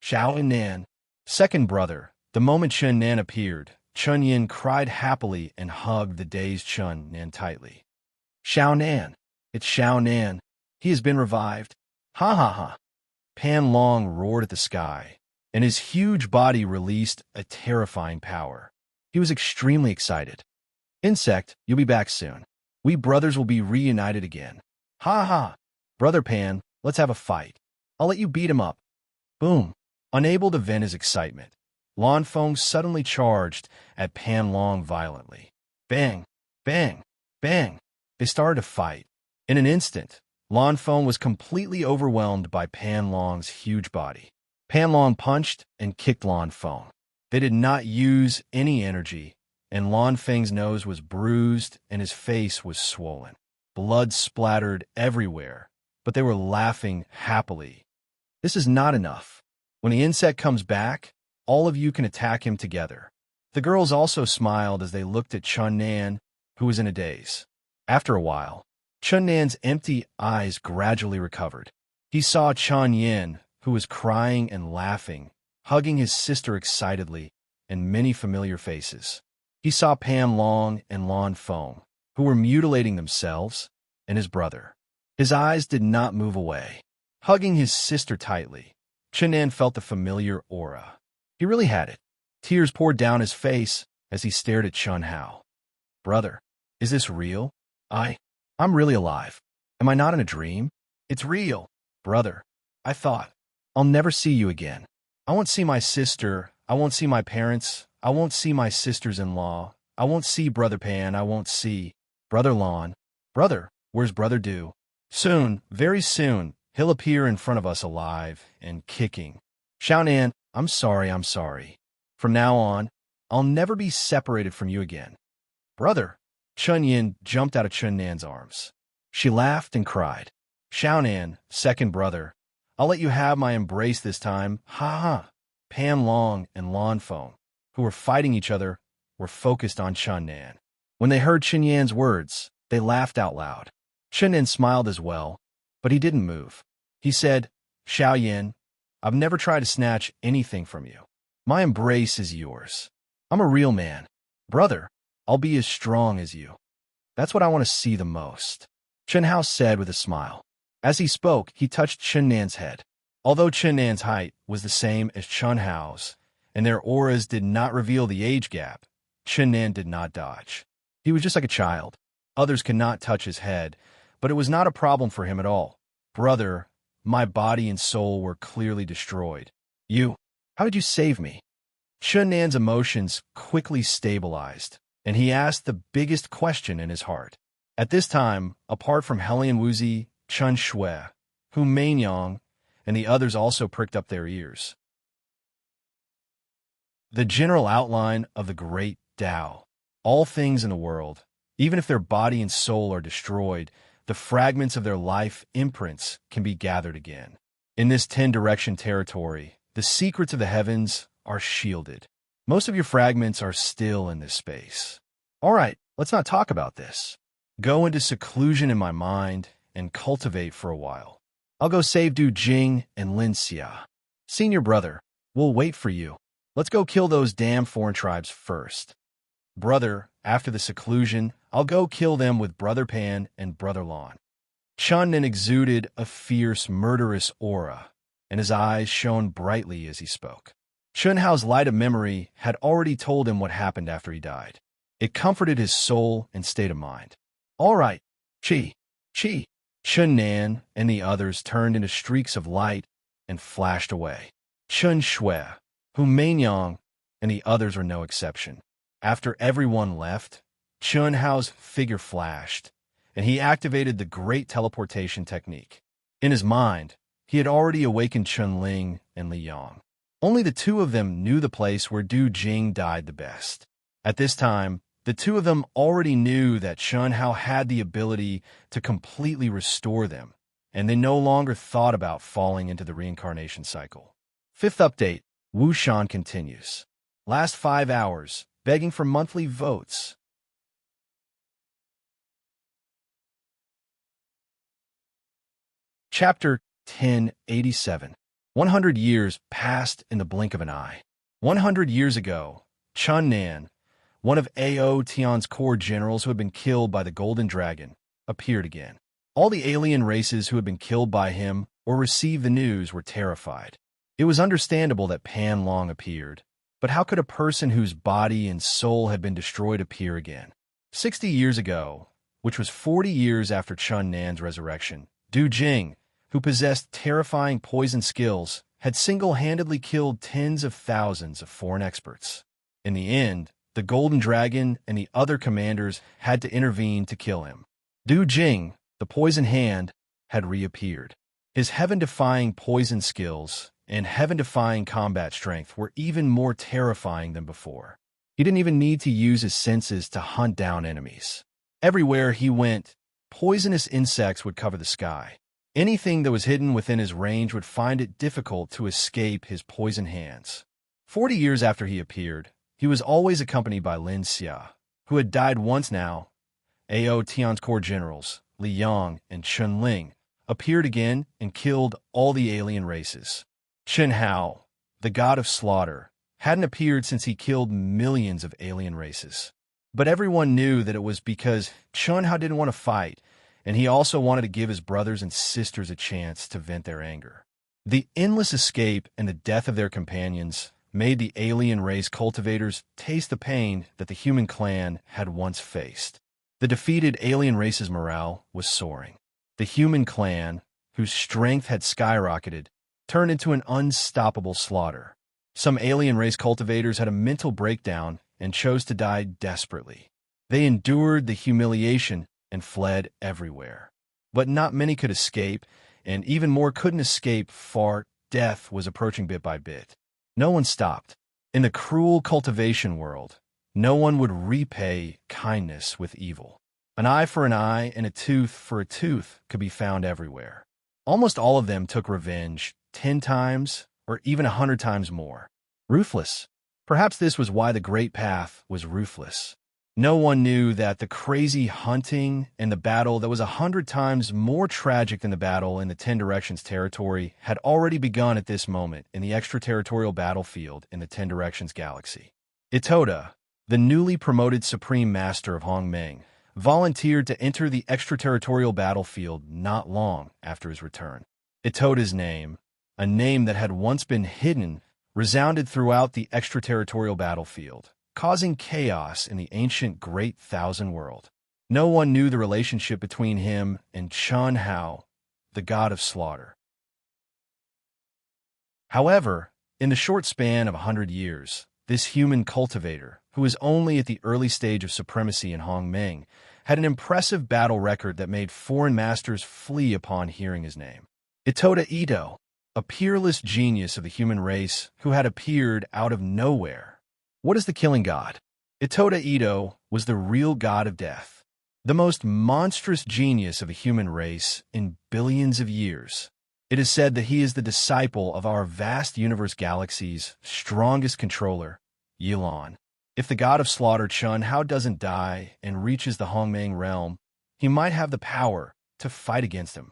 Xiao Nan, second brother. The moment Chun Nan appeared, Chun Yin cried happily and hugged the dazed Chun Nan tightly. Xiao Nan, it's Xiao Nan. He has been revived. Ha ha ha. Pan Long roared at the sky, and his huge body released a terrifying power. He was extremely excited. Insect, you'll be back soon. We brothers will be reunited again. Ha ha. Brother Pan, let's have a fight. I'll let you beat him up. Boom. Unable to vent his excitement, Lan Feng suddenly charged at Pan Long violently. Bang, bang, bang. They started to fight. In an instant, Lan Feng was completely overwhelmed by Pan Long's huge body. Pan Long punched and kicked Lan Feng. They did not use any energy, and Lan Feng's nose was bruised and his face was swollen. Blood splattered everywhere, but they were laughing happily. This is not enough. When the insect comes back, all of you can attack him together. The girls also smiled as they looked at Chun Nan, who was in a daze. After a while, Chun Nan's empty eyes gradually recovered. He saw Chun Yin, who was crying and laughing, hugging his sister excitedly, and many familiar faces. He saw Pan Long and Lan Feng, who were mutilating themselves, and his brother. His eyes did not move away. Hugging his sister tightly, Chun Nan felt the familiar aura. He really had it. Tears poured down his face as he stared at Chun Hao. Brother, is this real? I'm really alive. Am I not in a dream? It's real. Brother, I thought, I'll never see you again. I won't see my sister. I won't see my parents. I won't see my sisters-in-law. I won't see Brother Pan. I won't see Brother Lon. Brother, where's Brother Do? Soon, very soon, he'll appear in front of us alive and kicking. Xiao Nan, I'm sorry. From now on, I'll never be separated from you again. Brother, Chun Yin jumped out of Chun Nan's arms. She laughed and cried. Xiao Nan, second brother, I'll let you have my embrace this time. Ha ha. Pan Long and Lan Feng, who were fighting each other, were focused on Chun Nan. When they heard Chun Yan's words, they laughed out loud. Chun Nan smiled as well, but he didn't move. He said, Xiao Yin, I've never tried to snatch anything from you. My embrace is yours. I'm a real man. Brother, I'll be as strong as you. That's what I want to see the most. Chun Hao said with a smile. As he spoke, he touched Chun Nan's head. Although Chun Nan's height was the same as Chun Hao's, and their auras did not reveal the age gap, Chun Nan did not dodge. He was just like a child. Others could not touch his head, but it was not a problem for him at all. Brother, my body and soul were clearly destroyed. How did you save me? Chun Nan's emotions quickly stabilized, and he asked the biggest question in his heart. At this time, apart from Helian Wuzi, Chun Shui, Hu Mainyang, and the others also pricked up their ears. The general outline of the great Tao. All things in the world, even if their body and soul are destroyed, the fragments of their life imprints can be gathered again. In this 10-direction territory, the secrets of the heavens are shielded. Most of your fragments are still in this space. All right, let's not talk about this. Go into seclusion in my mind and cultivate for a while. I'll go save Du Jing and Lin Xia. Senior brother, we'll wait for you. Let's go kill those damn foreign tribes first. Brother, after the seclusion, I'll go kill them with Brother Pan and Brother Lon. Chun Nen exuded a fierce, murderous aura, and his eyes shone brightly as he spoke. Chun Hao's light of memory had already told him what happened after he died. It comforted his soul and state of mind. All right, Chi. Chun Nan and the others turned into streaks of light and flashed away. Chun Shui, Hu Mainyang, and the others were no exception. After everyone left, Chun Hao's figure flashed, and he activated the great teleportation technique. In his mind, he had already awakened Chun Ling and Li Yang. Only the two of them knew the place where Du Jing died the best. At this time, the two of them already knew that Chun Hao had the ability to completely restore them, and they no longer thought about falling into the reincarnation cycle. Fifth update, Wu Shan continues. Last 5 hours, begging for monthly votes. Chapter 1087. 100 years passed in the blink of an eye. 100 years ago, Chun Nan, one of Ao Tian's core generals who had been killed by the Golden Dragon, appeared again. All the alien races who had been killed by him or received the news were terrified. It was understandable that Pan Long appeared, but how could a person whose body and soul had been destroyed appear again? 60 years ago, which was 40 years after Chun Nan's resurrection, Du Jing, who possessed terrifying poison skills, had single-handedly killed tens of thousands of foreign experts. In the end, the Golden Dragon and the other commanders had to intervene to kill him. Du Jing, the Poison Hand, had reappeared. His heaven-defying poison skills and heaven-defying combat strength were even more terrifying than before. He didn't even need to use his senses to hunt down enemies. Everywhere he went, poisonous insects would cover the sky. Anything that was hidden within his range would find it difficult to escape his poison hands. 40 years after he appeared, he was always accompanied by Lin Xia, who had died once now. Ao Tian's core generals, Li Yang and Chun Ling, appeared again and killed all the alien races. Chun Hao, the god of slaughter, hadn't appeared since he killed millions of alien races. But everyone knew that it was because Chun Hao didn't want to fight, and he also wanted to give his brothers and sisters a chance to vent their anger. The endless escape and the death of their companions made the alien race cultivators taste the pain that the human clan had once faced. The defeated alien race's morale was soaring. The human clan, whose strength had skyrocketed, turned into an unstoppable slaughter. Some alien race cultivators had a mental breakdown and chose to die desperately. They endured the humiliation and fled everywhere. But not many could escape, and even more couldn't escape, for death was approaching bit by bit. No one stopped. In the cruel cultivation world, no one would repay kindness with evil. An eye for an eye and a tooth for a tooth could be found everywhere. Almost all of them took revenge 10 times or even 100 times more. Ruthless. Perhaps this was why the Great Path was ruthless. No one knew that the crazy hunting and the battle that was 100 times more tragic than the battle in the 10 Directions territory had already begun at this moment in the extraterritorial battlefield in the 10 Directions galaxy. Itoda, the newly promoted Supreme Master of Hongmeng, volunteered to enter the extraterritorial battlefield not long after his return. Itoda's name, a name that had once been hidden, resounded throughout the extraterritorial battlefield, causing chaos in the ancient Great Thousand World. No one knew the relationship between him and Chun Hao, the god of slaughter. However, in the short span of 100 years, this human cultivator, who was only at the early stage of supremacy in Hongmeng, had an impressive battle record that made foreign masters flee upon hearing his name. Itoda Ito, a peerless genius of the human race who had appeared out of nowhere. What is the killing god? Itoda Ito was the real god of death, the most monstrous genius of the human race in billions of years. It is said that he is the disciple of our vast universe galaxy's strongest controller, Yilan. If the god of slaughter Chun Hao doesn't die and reaches the Hongmeng realm, he might have the power to fight against him.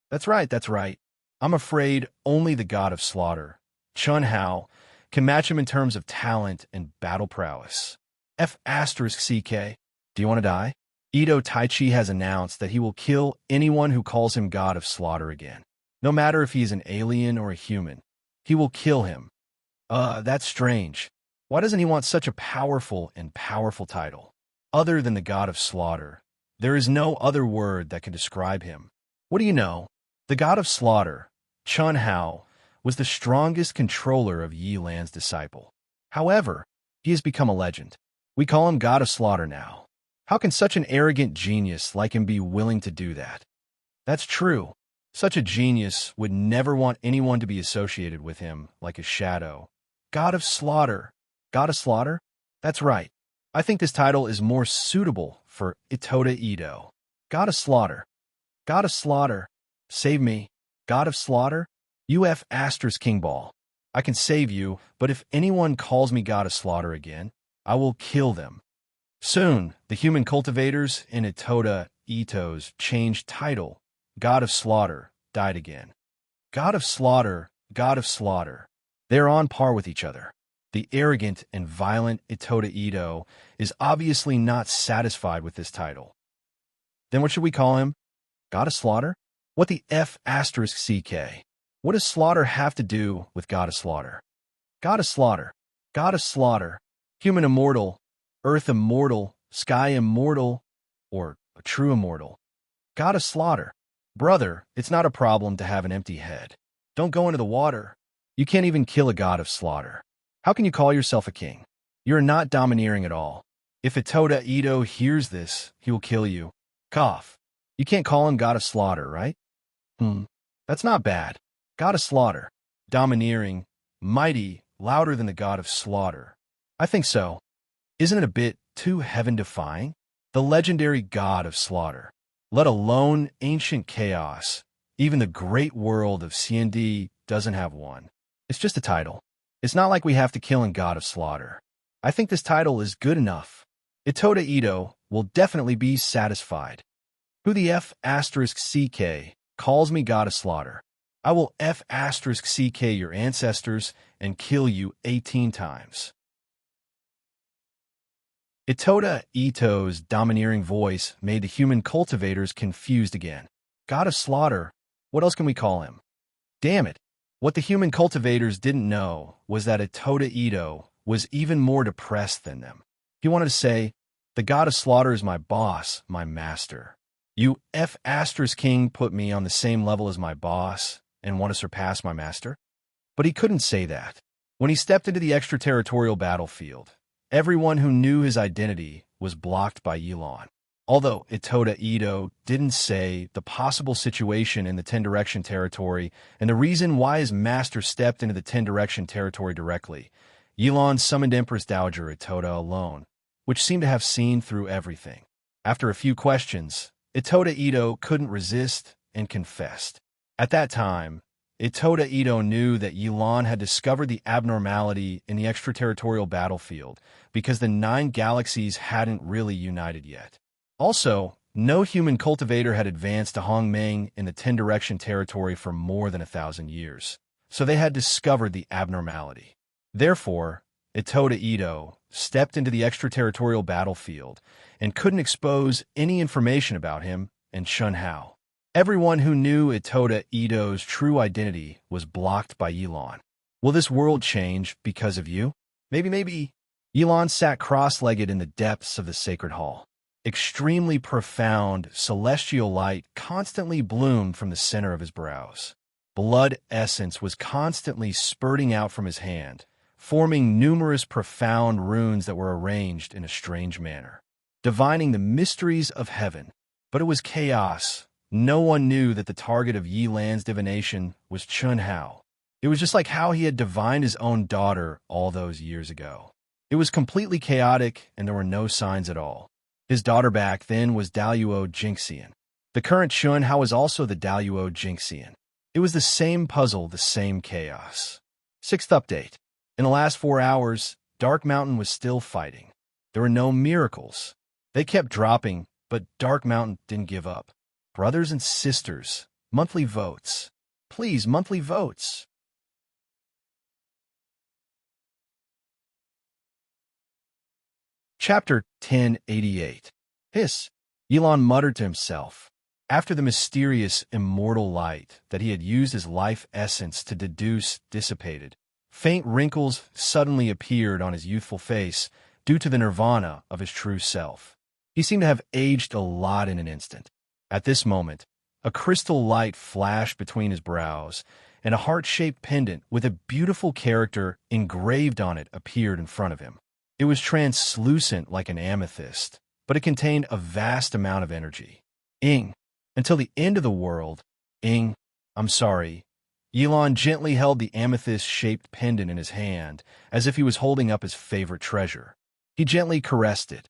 That's right. I'm afraid only the god of slaughter, Chun Hao, can match him in terms of talent and battle prowess. F***CK. Do you want to die? Ito Taichi has announced that he will kill anyone who calls him god of slaughter again. No matter if he is an alien or a human, he will kill him. That's strange. Why doesn't he want such a powerful title? Other than the god of slaughter, there is no other word that can describe him. What do you know? The god of slaughter, Chun Hao, was the strongest controller of Yi Lan's disciple. However, he has become a legend. We call him god of slaughter now. How can such an arrogant genius like him be willing to do that? That's true. Such a genius would never want anyone to be associated with him like a shadow. God of slaughter. God of slaughter? That's right. I think this title is more suitable for Itoda Ito. God of slaughter. God of slaughter. Save me. God of slaughter? UF Asterisk King Ball. I can save you, but if anyone calls me god of slaughter again, I will kill them. Soon, the human cultivators in Itoda Ito's changed title, God of Slaughter, died again. God of Slaughter, God of Slaughter. They are on par with each other. The arrogant and violent Itoda Ito is obviously not satisfied with this title. Then what should we call him? God of Slaughter? What the F***CK? What does slaughter have to do with God of Slaughter? God of Slaughter, God of Slaughter, human immortal, earth immortal, sky immortal, or a true immortal. God of slaughter. Brother, it's not a problem to have an empty head. Don't go into the water. You can't even kill a god of slaughter. How can you call yourself a king? You're not domineering at all. If Itoda Ito hears this, he will kill you. Cough. You can't call him god of slaughter, right? That's not bad. God of slaughter. Domineering, mighty, louder than the god of slaughter. I think so. Isn't it a bit too heaven-defying? The legendary god of slaughter, let alone ancient chaos. Even the great world of C&D doesn't have one. It's just a title. It's not like we have to kill a god of slaughter. I think this title is good enough. Itoda Ito will definitely be satisfied. Who the F***CK calls me god of slaughter? I will F***CK your ancestors and kill you 18 times. Itoda Ito's domineering voice made the human cultivators confused again. God of slaughter, what else can we call him? Damn it. What the human cultivators didn't know was that Itoda Ito was even more depressed than them. He wanted to say, the god of slaughter is my boss, my master. You F***king put me on the same level as my boss and want to surpass my master? But he couldn't say that. When he stepped into the extraterritorial battlefield, everyone who knew his identity was blocked by Yilan. Although Itoda Ito didn't say the possible situation in the Ten Direction territory and the reason why his master stepped into the Ten Direction territory directly, Yilan summoned Empress Dowager Itoda alone, which seemed to have seen through everything. After a few questions, Itoda Ito couldn't resist and confessed. At that time, Itoda Ito knew that Yilan had discovered the abnormality in the extraterritorial battlefield because the 9 galaxies hadn't really united yet. Also, no human cultivator had advanced to Hongmeng in the Ten Direction territory for more than 1,000 years, so they had discovered the abnormality. Therefore, Itoda Ito stepped into the extraterritorial battlefield and couldn't expose any information about him and Chun Hao. Everyone who knew Itoda Ito's true identity was blocked by Yilan. Will this world change because of you? Maybe. Yilan sat cross-legged in the depths of the sacred hall. Extremely profound, celestial light constantly bloomed from the center of his brows. Blood essence was constantly spurting out from his hand, forming numerous profound runes that were arranged in a strange manner. divining the mysteries of heaven. But it was chaos. No one knew that the target of Yi Lan's divination was Chun Hao. It was just like how he had divined his own daughter all those years ago. It was completely chaotic, and there were no signs at all. His daughter back then was Daluo Jinxian. The current Chun Hao was also the Daluo Jinxian. It was the same puzzle, the same chaos. Sixth update. In the last 4 hours, Dark Mountain was still fighting. There were no miracles. They kept dropping, but Dark Mountain didn't give up. Brothers and sisters, monthly votes. Please, monthly votes. Chapter 1088. Hiss. Elon muttered to himself. After the mysterious immortal light that he had used his life essence to deduce dissipated, faint wrinkles suddenly appeared on his youthful face due to the nirvana of his true self. He seemed to have aged a lot in an instant. At this moment, a crystal light flashed between his brows, and a heart-shaped pendant with a beautiful character engraved on it appeared in front of him. It was translucent like an amethyst, but it contained a vast amount of energy. Ing. Until the end of the world. Ing. I'm sorry. Elon gently held the amethyst-shaped pendant in his hand, as if he was holding up his favorite treasure. He gently caressed it.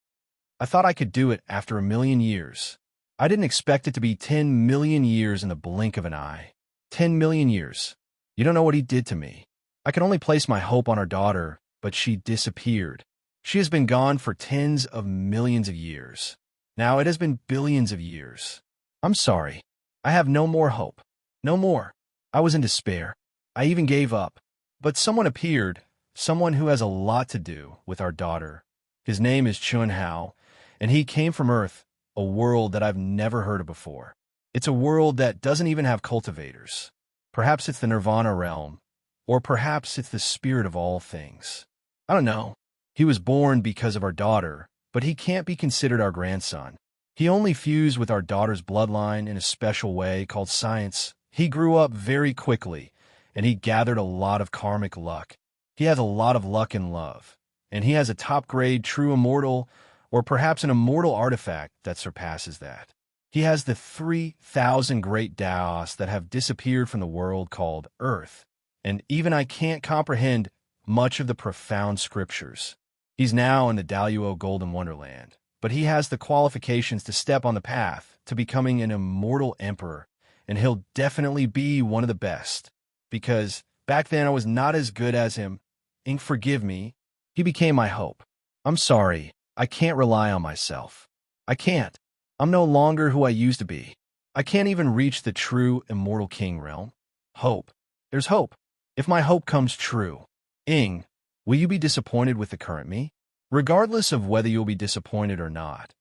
I thought I could do it after 1,000,000 years. I didn't expect it to be 10 million years in the blink of an eye. 10 million years. You don't know what he did to me. I can only place my hope on our daughter, but she disappeared. She has been gone for tens of millions of years. Now it has been billions of years. I'm sorry. I have no more hope. No more. I was in despair. I even gave up. But someone appeared, someone who has a lot to do with our daughter. His name is Chun Hao, and he came from Earth, a world that I've never heard of before. It's a world that doesn't even have cultivators. Perhaps it's the Nirvana realm, or perhaps it's the spirit of all things. I don't know. He was born because of our daughter, but he can't be considered our grandson. He only fused with our daughter's bloodline in a special way called science. He grew up very quickly, and he gathered a lot of karmic luck. He has a lot of luck in love, and he has a top-grade true immortal, or perhaps an immortal artifact that surpasses that. He has the 3,000 great Daos that have disappeared from the world called Earth, and even I can't comprehend much of the profound scriptures. He's now in the Daluo Golden Wonderland, but he has the qualifications to step on the path to becoming an immortal emperor, and he'll definitely be one of the best. Because back then I was not as good as him. Ink, forgive me. He became my hope. I'm sorry. I can't rely on myself. I can't. I'm no longer who I used to be. I can't even reach the true immortal king realm. Hope. There's hope. If my hope comes true. Ing, will you be disappointed with the current me? Regardless of whether you'll be disappointed or not,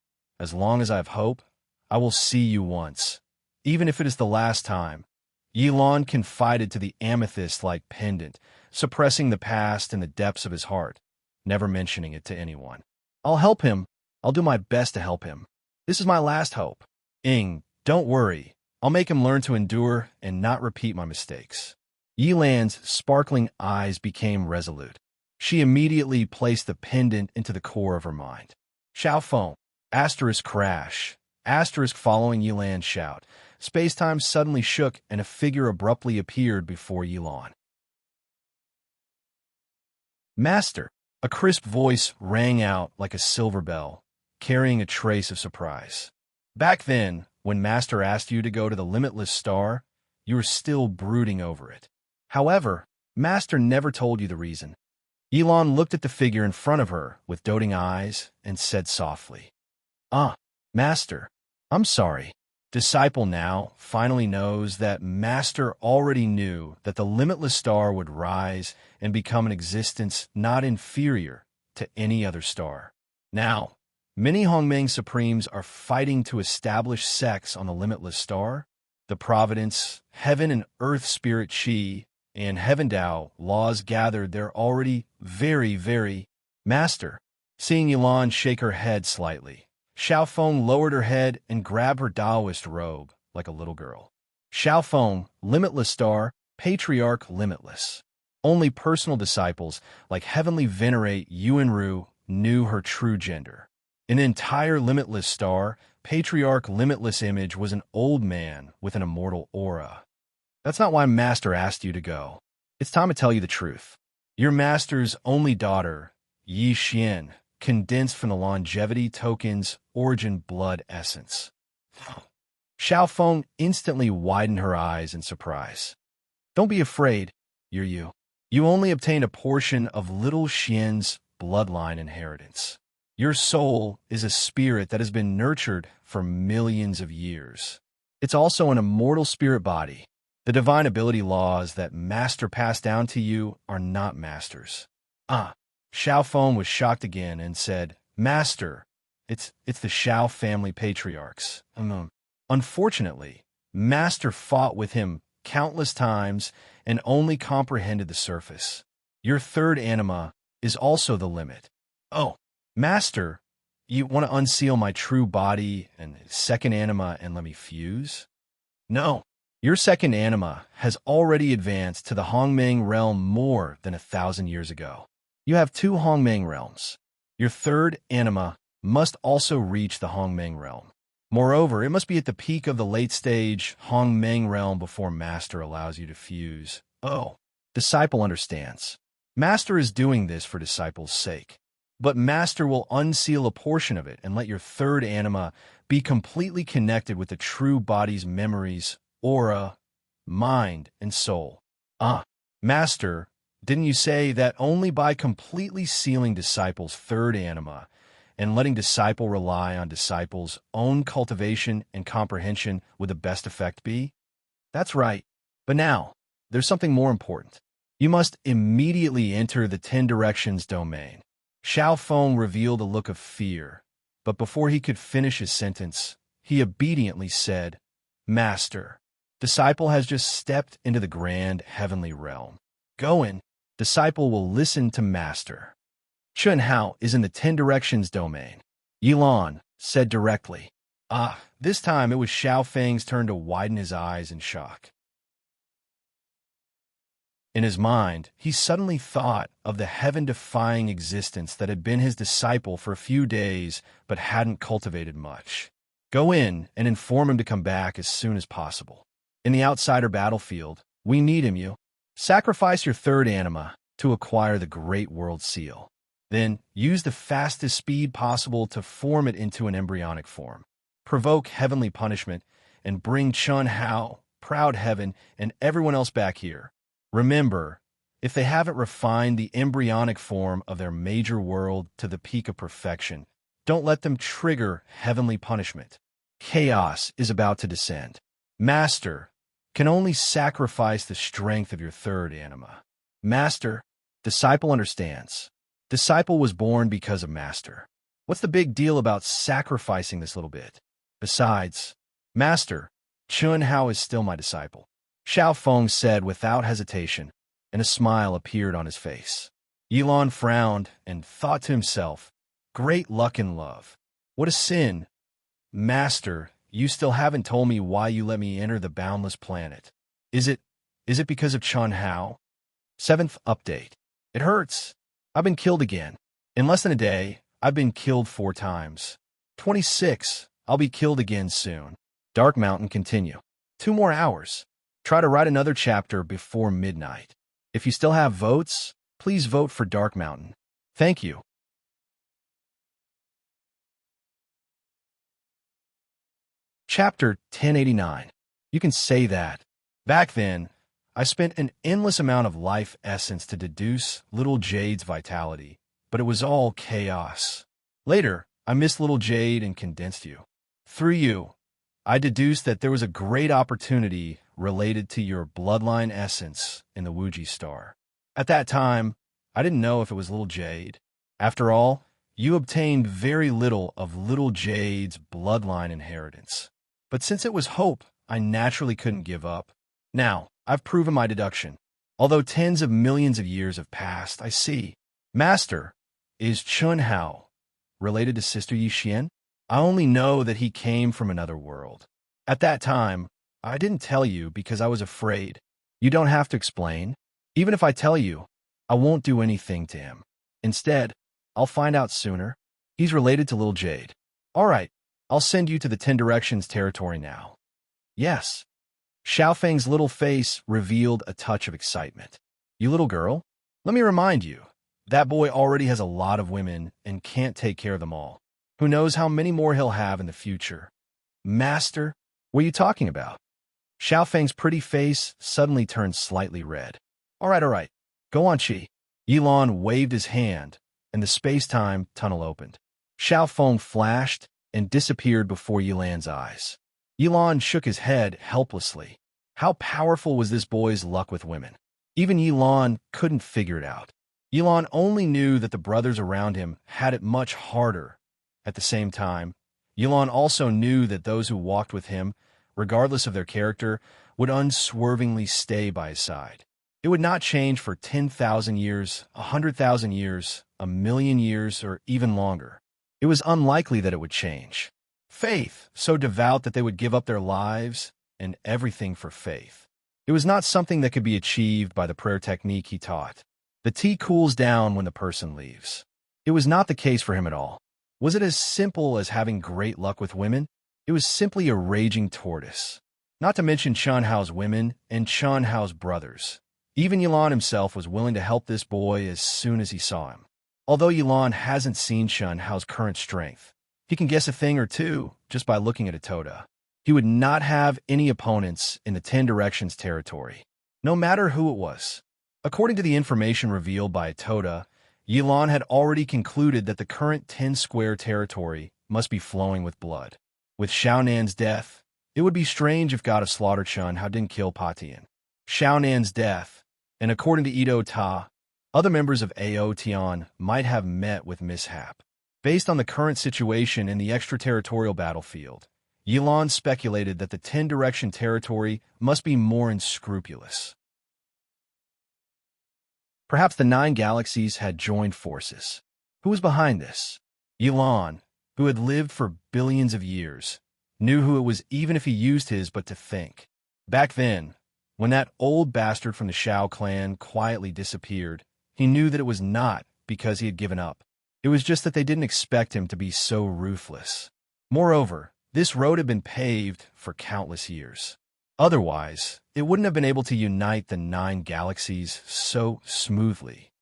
as long as I have hope, I will see you once. Even if it is the last time. Yilon confided to the amethyst-like pendant, suppressing the past in the depths of his heart, never mentioning it to anyone. I'll help him. I'll do my best to help him. This is my last hope. Ing, don't worry. I'll make him learn to endure and not repeat my mistakes. Yilan's sparkling eyes became resolute. She immediately placed the pendant into the core of her mind. Xiaofeng, asterisk crash, asterisk following Yilan's shout. Space-time suddenly shook and a figure abruptly appeared before Yilan. Master, a crisp voice rang out like a silver bell, carrying a trace of surprise. Back then, when Master asked you to go to the limitless star, you were still brooding over it. However, Master never told you the reason. Elon looked at the figure in front of her with doting eyes and said softly, Master, I'm sorry. Disciple now finally knows that Master already knew that the limitless star would rise and become an existence not inferior to any other star. Now, many Hongmeng Supremes are fighting to establish sex on the limitless star. The Providence, Heaven and Earth Spirit Chi, and Heaven Tao laws gathered their already very Master. Seeing Yilan shake her head slightly, Xiaofeng lowered her head and grabbed her Taoist robe like a little girl. Xiaofeng, limitless star, patriarch limitless. Only personal disciples like heavenly venerate Yuanru knew her true gender. In the entire Limitless star, Patriarch Limitless Image was an old man with an immortal aura. That's not why Master asked you to go. It's time to tell you the truth. Your Master's only daughter, Yi Xian, condensed from the longevity token's origin blood essence. Xiao Feng instantly widened her eyes in surprise. Don't be afraid, you. You only obtained a portion of little Xian's bloodline inheritance. Your soul is a spirit that has been nurtured for millions of years. It's also an immortal spirit body. The divine ability laws that Master passed down to you are not Master's. Xiao Feng was shocked again and said, Master, it's the Xiao family patriarchs. Unfortunately, Master fought with him countless times and only comprehended the surface. Your third anima is also the limit. Oh, Master, you want to unseal my true body and second anima and let me fuse? No. Your second anima has already advanced to the Hongmeng realm more than 1,000 years ago. You have 2 Hongmeng realms. Your third anima must also reach the Hongmeng realm. Moreover, it must be at the peak of the late-stage Hongmeng realm before Master allows you to fuse. Oh, Disciple understands. Master is doing this for Disciple's sake. But Master will unseal a portion of it and let your third anima be completely connected with the true body's memories, aura, mind, and soul. Master, didn't you say that only by completely sealing Disciple's third anima and letting Disciple rely on Disciple's own cultivation and comprehension would the best effect be? That's right. But now, there's something more important. You must immediately enter the 10 directions domain. Xiao Feng revealed a look of fear, but before he could finish his sentence, he obediently said, Master, Disciple has just stepped into the grand heavenly realm. Go in. Disciple will listen to Master. Chun Hao is in the 10 directions domain. Yilan said directly. This time it was Xiao Feng's turn to widen his eyes in shock. In his mind, he suddenly thought of the heaven-defying existence that had been his disciple for a few days but hadn't cultivated much. Go in and inform him to come back as soon as possible. In the outsider battlefield, we need him, you. Sacrifice your third anima to acquire the Great World Seal. Then use the fastest speed possible to form it into an embryonic form. Provoke heavenly punishment and bring Chun Hao, Proud Heaven, and everyone else back here. Remember, if they haven't refined the embryonic form of their major world to the peak of perfection, don't let them trigger heavenly punishment. Chaos is about to descend. Master can only sacrifice the strength of your third anima. Master, Disciple understands. Disciple was born because of Master. What's the big deal about sacrificing this little bit? Besides, Master, Chun Hao is still my disciple. Xiao Feng said without hesitation, and a smile appeared on his face. Yilan frowned and thought to himself, great luck in love. What a sin. Master, you still haven't told me why you let me enter the boundless planet. Is it because of Chun Hao? 7th update. It hurts. I've been killed again. In less than a day, I've been killed 4 times. 26. I'll be killed again soon. Dark Mountain continue. 2 more hours. Try to write another chapter before midnight. If you still have votes, please vote for Dark Mountain. Thank you. Chapter 1089. You can say that. Back then, I spent an endless amount of life essence to deduce Little Jade's vitality, but it was all chaos. Later, I missed Little Jade and condensed you. Through you, I deduced that there was a great opportunity related to your bloodline essence in the Wuji star. At that time, I didn't know if it was Little Jade. After all, you obtained very little of Little Jade's bloodline inheritance. But since it was hope, I naturally couldn't give up. Now, I've proven my deduction. Although tens of millions of years have passed, I see. Master, is Chun Hao related to Sister Yi Xian? I only know that he came from another world. At that time, I didn't tell you because I was afraid. You don't have to explain. Even if I tell you, I won't do anything to him. Instead, I'll find out sooner. He's related to Little Jade. All right, I'll send you to the 10 Directions territory now. Yes. Xiaofeng's little face revealed a touch of excitement. You little girl? Let me remind you, that boy already has a lot of women and can't take care of them all. Who knows how many more he'll have in the future? Master? What are you talking about? Xiaofeng's pretty face suddenly turned slightly red. All right. Go on, Qi. Yilan waved his hand, and the space-time tunnel opened. Xiaofeng flashed and disappeared before Yilan's eyes. Yilan shook his head helplessly. How powerful was this boy's luck with women? Even Yilan couldn't figure it out. Yilan only knew that the brothers around him had it much harder. At the same time, Yilan also knew that those who walked with him, regardless of their character, would unswervingly stay by his side. It would not change for 10,000 years, 100,000 years, 1,000,000 years, or even longer. It was unlikely that it would change. Faith, so devout that they would give up their lives and everything for faith. It was not something that could be achieved by the prayer technique he taught. The tea cools down when the person leaves. It was not the case for him at all. Was it as simple as having great luck with women? It was simply a raging tortoise. Not to mention Chen Hao's women and Chen Hao's brothers. Even Yilan himself was willing to help this boy as soon as he saw him. Although Yilan hasn't seen Chen Hao's current strength, he can guess a thing or two just by looking at Itoda. He would not have any opponents in the 10 Directions territory, no matter who it was. According to the information revealed by Itoda, Yilan had already concluded that the current 10 Square territory must be flowing with blood. With Xiaonan's death, it would be strange if God of Slaughter Chen Hao didn't kill Patian. Xiaonan's death, and according to Ito Ta, other members of Ao Tian might have met with mishap. Based on the current situation in the extraterritorial battlefield, Yilan speculated that the 10 Direction territory must be more unscrupulous. Perhaps the 9 galaxies had joined forces. Who was behind this? Yilan, who had lived for billions of years, knew who it was even if he used his but to think. Back then, when that old bastard from the Shao clan quietly disappeared, he knew that it was not because he had given up. It was just that they didn't expect him to be so ruthless. Moreover, this road had been paved for countless years. Otherwise, it wouldn't have been able to unite the 9 galaxies so smoothly.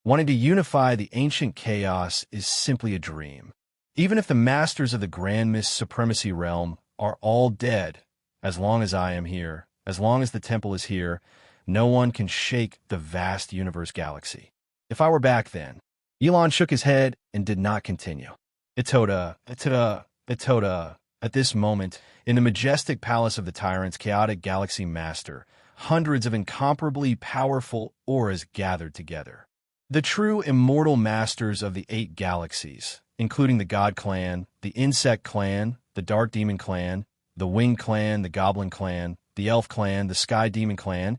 Wanting to unify the ancient chaos is simply a dream. Even if the masters of the Grand Mist Supremacy Realm are all dead, as long as I am here, as long as the temple is here, no one can shake the vast universe galaxy. If I were back then. Yilan shook his head and did not continue. Itoda. At this moment, in the majestic palace of the tyrant's chaotic galaxy master, hundreds of incomparably powerful auras gathered together. The true immortal masters of the 8 galaxies, including the God Clan, the Insect Clan, the Dark Demon Clan, the Wing Clan, the Goblin Clan, the Elf Clan, the Sky Demon Clan,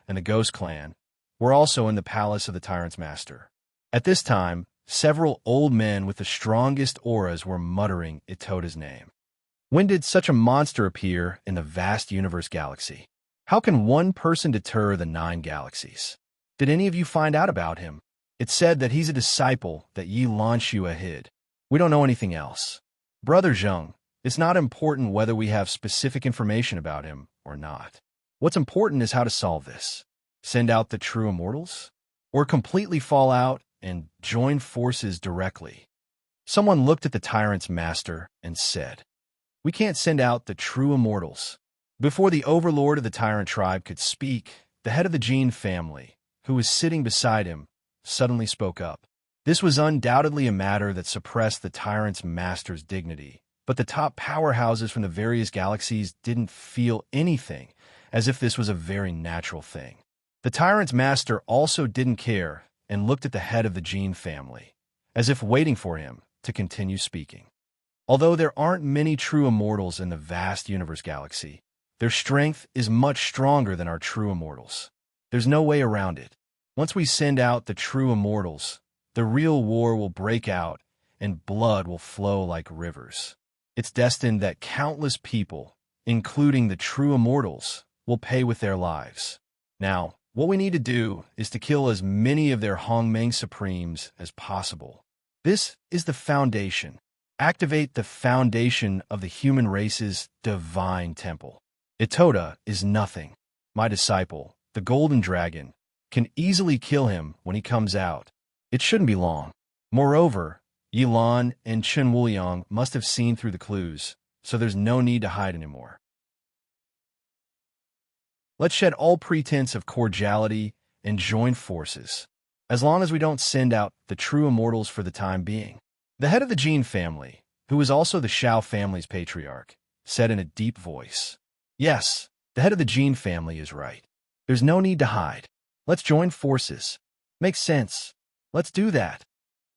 and the Ghost Clan, were also in the palace of the tyrant's master. At this time, several old men with the strongest auras were muttering Itoda's name. When did such a monster appear in the vast universe galaxy? How can one person deter the 9 galaxies? Did any of you find out about him? It's said that he's a disciple that Yilan Xue hid. We don't know anything else. Brother Zheng, it's not important whether we have specific information about him or not. What's important is how to solve this. Send out the true immortals? Or completely fall out and join forces directly? Someone looked at the tyrant's master and said, "We can't send out the true immortals." Before the overlord of the tyrant tribe could speak, the head of the Jin family, who was sitting beside him, suddenly spoke up. This was undoubtedly a matter that suppressed the tyrant's master's dignity, but the top powerhouses from the various galaxies didn't feel anything, as if this was a very natural thing. The tyrant's master also didn't care and looked at the head of the Jin family, as if waiting for him to continue speaking. Although there aren't many true immortals in the vast universe galaxy, their strength is much stronger than our true immortals. There's no way around it. Once we send out the true immortals, the real war will break out and blood will flow like rivers. It's destined that countless people, including the true immortals, will pay with their lives. Now, what we need to do is to kill as many of their Hongmeng Supremes as possible. This is the foundation. Activate the foundation of the human race's divine temple. Itoda is nothing. My disciple, the golden dragon, can easily kill him when he comes out. It shouldn't be long. Moreover, Yilan and Chen Wuliang must have seen through the clues, so there's no need to hide anymore. Let's shed all pretense of cordiality and join forces, as long as we don't send out the true immortals for the time being. The head of the Jin family, who was also the Shao family's patriarch, said in a deep voice, "Yes, the head of the Jin family is right. There's no need to hide. Let's join forces. Makes sense. Let's do that."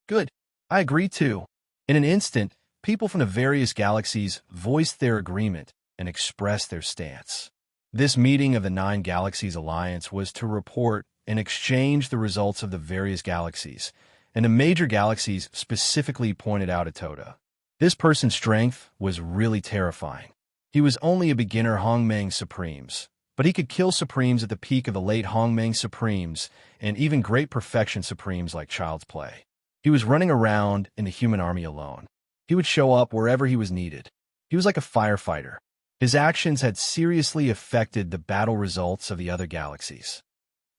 "Good. I agree too." In an instant, people from the various galaxies voiced their agreement and expressed their stance. This meeting of the 9 Galaxies Alliance was to report and exchange the results of the various galaxies, and the major galaxies specifically pointed out Itoda. This person's strength was really terrifying. He was only a beginner Hongmeng Supremes, but he could kill Supremes at the peak of the late Hongmeng Supremes and even great perfection Supremes like Child's Play. He was running around in the human army alone. He would show up wherever he was needed. He was like a firefighter. His actions had seriously affected the battle results of the other galaxies.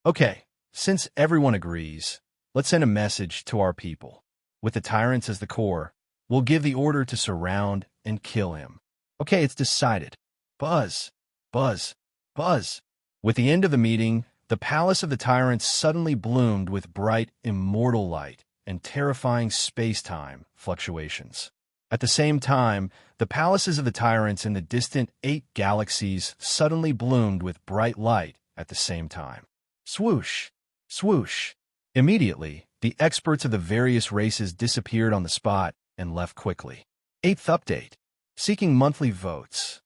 Okay, since everyone agrees, let's send a message to our people. With the tyrants as the core, we'll give the order to surround and kill him. Okay, it's decided. Buzz, buzz, buzz. With the end of the meeting, the palace of the tyrants suddenly bloomed with bright, immortal light and terrifying space-time fluctuations. At the same time, the palaces of the tyrants in the distant 8 galaxies suddenly bloomed with bright light at the same time. Swoosh! Swoosh! Immediately, the experts of the various races disappeared on the spot and left quickly. 8th update. Seeking monthly votes.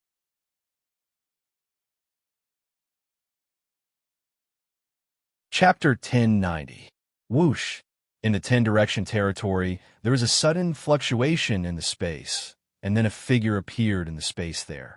Chapter 1090. Whoosh! In the 10-direction territory, there was a sudden fluctuation in the space, and then a figure appeared in the space there.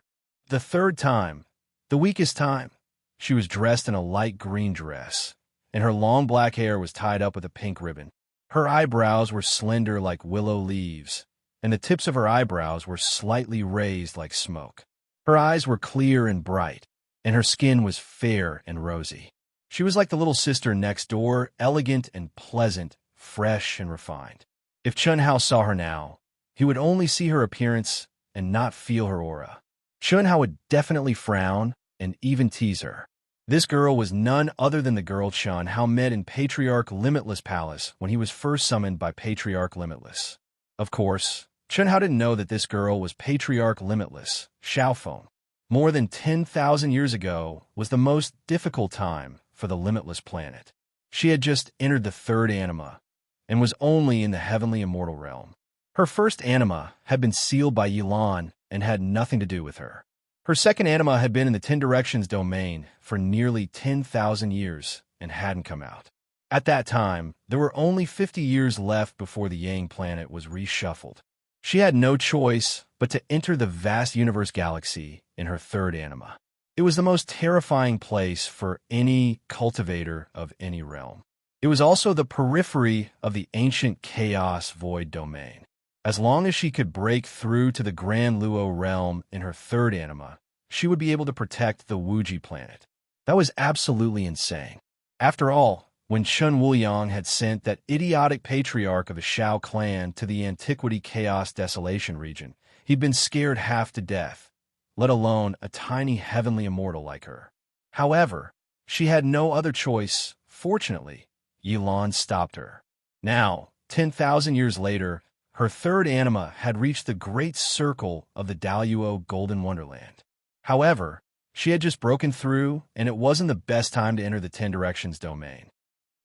The 3rd time, the weakest time, she was dressed in a light green dress, and her long black hair was tied up with a pink ribbon. Her eyebrows were slender like willow leaves, and the tips of her eyebrows were slightly raised like smoke. Her eyes were clear and bright, and her skin was fair and rosy. She was like the little sister next door, elegant and pleasant, fresh and refined. If Chun Hao saw her now, he would only see her appearance and not feel her aura. Chun Hao would definitely frown and even tease her. This girl was none other than the girl Chun Hao met in Patriarch Limitless Palace when he was first summoned by Patriarch Limitless. Of course, Chun Hao didn't know that this girl was Patriarch Limitless, Xiaofeng. More than 10,000 years ago was the most difficult time for the Limitless planet. She had just entered the 3rd anima, and was only in the heavenly immortal realm. Her first anima had been sealed by Yilan and had nothing to do with her. Her second anima had been in the 10 Directions domain for nearly 10,000 years and hadn't come out. At that time, there were only 50 years left before the Yang planet was reshuffled. She had no choice but to enter the vast universe galaxy in her 3rd anima. It was the most terrifying place for any cultivator of any realm. It was also the periphery of the ancient chaos void domain. As long as she could break through to the Grand Luo realm in her 3rd anima, she would be able to protect the Wuji planet. That was absolutely insane. After all, when Chen Wuliang had sent that idiotic patriarch of a Shao clan to the Antiquity Chaos Desolation region, he'd been scared half to death, let alone a tiny heavenly immortal like her. However, she had no other choice. Fortunately, Yilan stopped her. Now, 10,000 years later, her 3rd anima had reached the great circle of the Daluo Golden Wonderland. However, she had just broken through, and it wasn't the best time to enter the 10 Directions domain.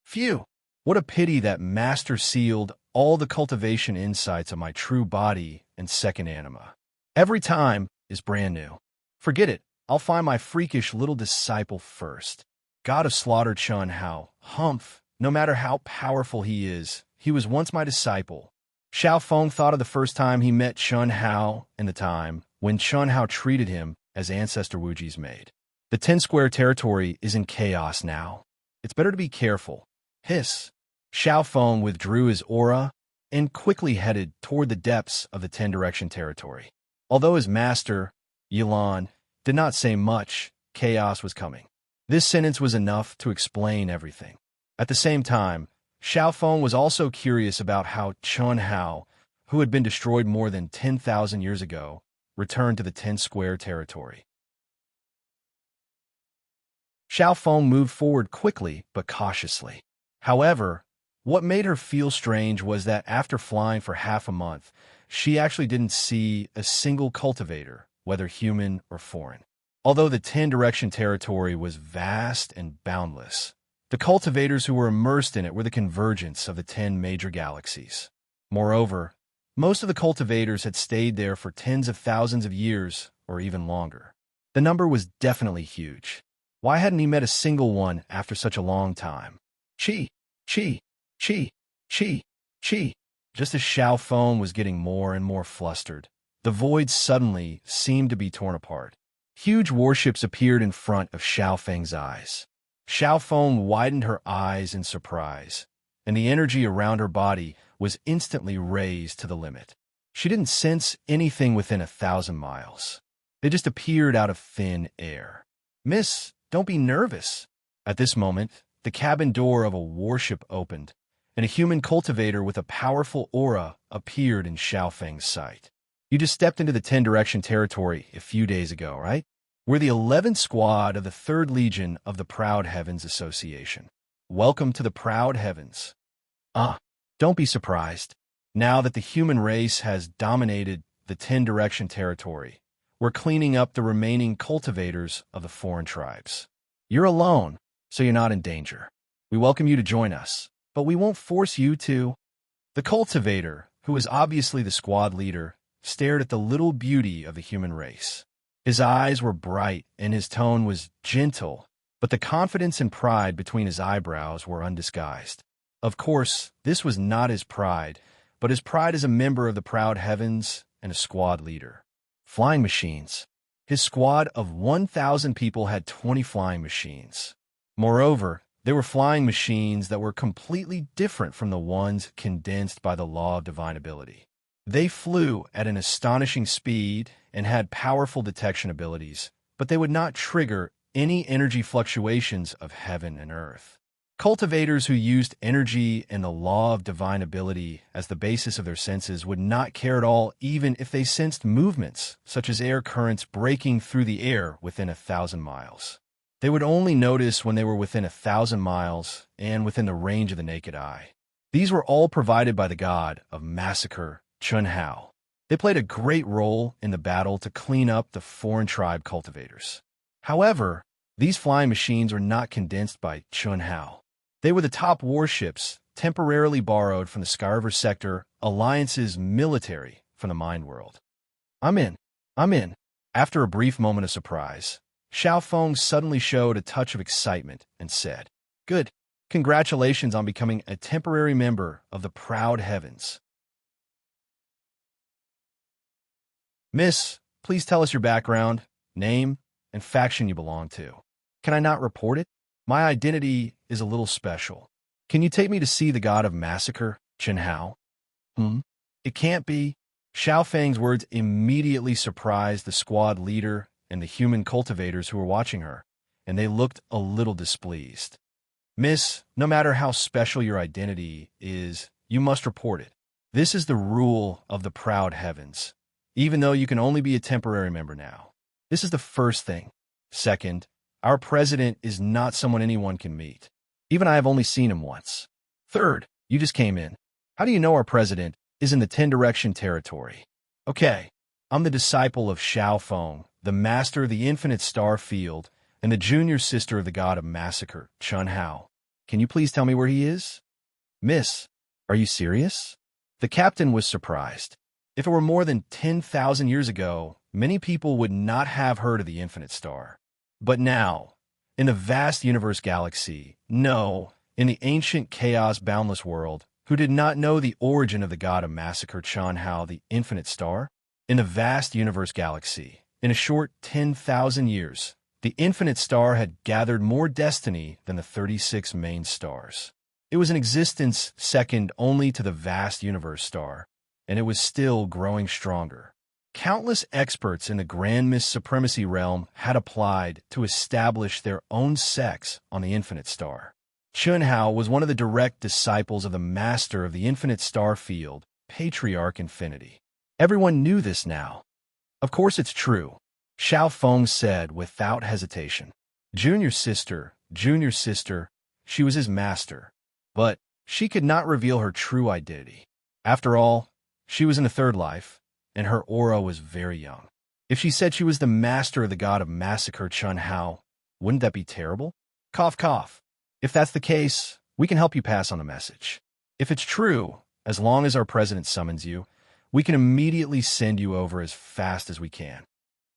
Phew! What a pity that Master sealed all the cultivation insights of my true body and 2nd anima. Every time is brand new. Forget it. I'll find my freakish little disciple first. God of Slaughter Chun Hao, Humph. No matter how powerful he is, he was once my disciple. Xiaofeng thought of the first time he met Chun Hao and the time when Chun Hao treated him as Ancestor Wuji's maid. The 10 square territory is in chaos now. It's better to be careful. Hiss. Xiaofeng withdrew his aura and quickly headed toward the depths of the Ten-Direction territory. Although his master, Yilan, did not say much, chaos was coming. This sentence was enough to explain everything. At the same time, Xiaofeng was also curious about how Chun Hao, who had been destroyed more than 10,000 years ago, returned to the Ten-Square territory. Xiaofeng moved forward quickly but cautiously. However, what made her feel strange was that after flying for half a month, she actually didn't see a single cultivator, whether human or foreign. Although the Ten-Direction territory was vast and boundless, the cultivators who were immersed in it were the convergence of the 10 major galaxies. Moreover, most of the cultivators had stayed there for tens of thousands of years or even longer. The number was definitely huge. Why hadn't he met a single one after such a long time? Chi, chi, chi, chi, chi. Just as Xiaofeng was getting more and more flustered, the void suddenly seemed to be torn apart. Huge warships appeared in front of Xiaofeng's eyes. Xiaofeng widened her eyes in surprise, and the energy around her body was instantly raised to the limit. She didn't sense anything within 1,000 miles. They just appeared out of thin air. "Miss, don't be nervous." At this moment, the cabin door of a warship opened, and a human cultivator with a powerful aura appeared in Xiaofeng's sight. "You just stepped into the Ten-Direction territory a few days ago, right? We're the 11th squad of the 3rd Legion of the Proud Heavens Association. Welcome to the Proud Heavens." Don't be surprised. Now that the human race has dominated the Ten-Direction territory, we're cleaning up the remaining cultivators of the foreign tribes. You're alone, so you're not in danger. We welcome you to join us, but we won't force you to. The cultivator, who was obviously the squad leader, stared at the little beauty of the human race. His eyes were bright and his tone was gentle, but the confidence and pride between his eyebrows were undisguised. Of course, this was not his pride, but his pride as a member of the Proud Heavens and a squad leader. Flying machines. His squad of 1,000 people had 20 flying machines. Moreover, they were flying machines that were completely different from the ones condensed by the law of divine ability. They flew at an astonishing speed and had powerful detection abilities, but they would not trigger any energy fluctuations of heaven and earth. Cultivators who used energy and the law of divine ability as the basis of their senses would not care at all even if they sensed movements, such as air currents breaking through the air within 1,000 miles. They would only notice when they were within 1,000 miles and within the range of the naked eye. These were all provided by the god of massacre, Chun Hao. They played a great role in the battle to clean up the foreign tribe cultivators. However, these flying machines were not condensed by Chun Hao. They were the top warships, temporarily borrowed from the Skyriver Sector Alliance's military from the Mind World. I'm in. After a brief moment of surprise, Xiaofeng suddenly showed a touch of excitement and said, "Good. Congratulations on becoming a temporary member of the Proud Heavens. Miss, please tell us your background, name, and faction you belong to. Can I not report it? My identity is a little special. Can you take me to see the god of massacre, Chun Hao?" It can't be. Xiaofeng's words immediately surprised the squad leader and the human cultivators who were watching her, and they looked a little displeased. "Miss, no matter how special your identity is, you must report it. This is the rule of the Proud Heavens, even though you can only be a temporary member now. This is the first thing. Second, our president is not someone anyone can meet. Even I have only seen him once. Third, you just came in. How do you know our president is in the Ten-Direction territory? Okay, I'm the disciple of Xiaofeng, the master of the infinite star field, and the junior sister of the god of massacre, Chun Hao. Can you please tell me where he is?" "Miss, are you serious?" The captain was surprised. If it were more than 10,000 years ago, many people would not have heard of the infinite star. But now, in the vast universe galaxy, no, in the ancient chaos boundless world, who did not know the origin of the god of massacre Chun Hao, the infinite star? In the vast universe galaxy, in a short 10,000 years, the infinite star had gathered more destiny than the 36 main stars. It was an existence second only to the vast universe star, and it was still growing stronger. Countless experts in the Grand Mist Supremacy realm had applied to establish their own sex on the infinite star. Chun Hao was one of the direct disciples of the master of the infinite star field, Patriarch Infinity. Everyone knew this now. Of course it's true, Xiao Feng said without hesitation. Junior sister, she was his master. But she could not reveal her true identity. After all, she was in the third life, and her aura was very young. If she said she was the master of the god of massacre Chun Hao, wouldn't that be terrible? Cough, cough. If that's the case, we can help you pass on the message. If it's true, as long as our president summons you, we can immediately send you over as fast as we can.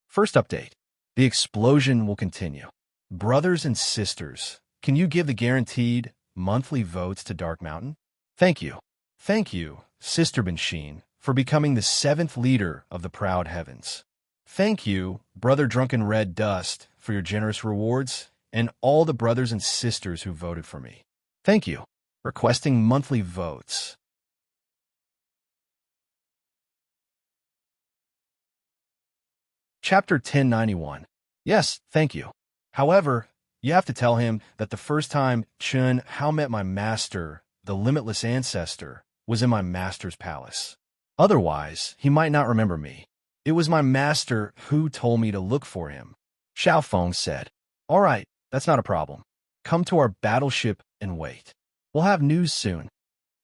First update. The explosion will continue. Brothers and sisters, can you give the guaranteed monthly votes to Dark Mountain? Thank you. Thank you, Sister Bensheen, for becoming the 7th leader of the Proud Heavens. Thank you, Brother Drunken Red Dust, for your generous rewards, and all the brothers and sisters who voted for me. Thank you. Requesting monthly votes. Chapter 1091. Yes, thank you. However, you have to tell him that the first time Chun Hao met my master, the limitless ancestor, was in my master's palace. Otherwise, he might not remember me. It was my master who told me to look for him. Xiao Feng said, "All right, that's not a problem. Come to our battleship and wait. We'll have news soon."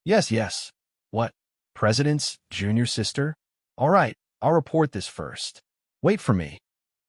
Yes, yes. What? President's junior sister? All right, I'll report this first. Wait for me.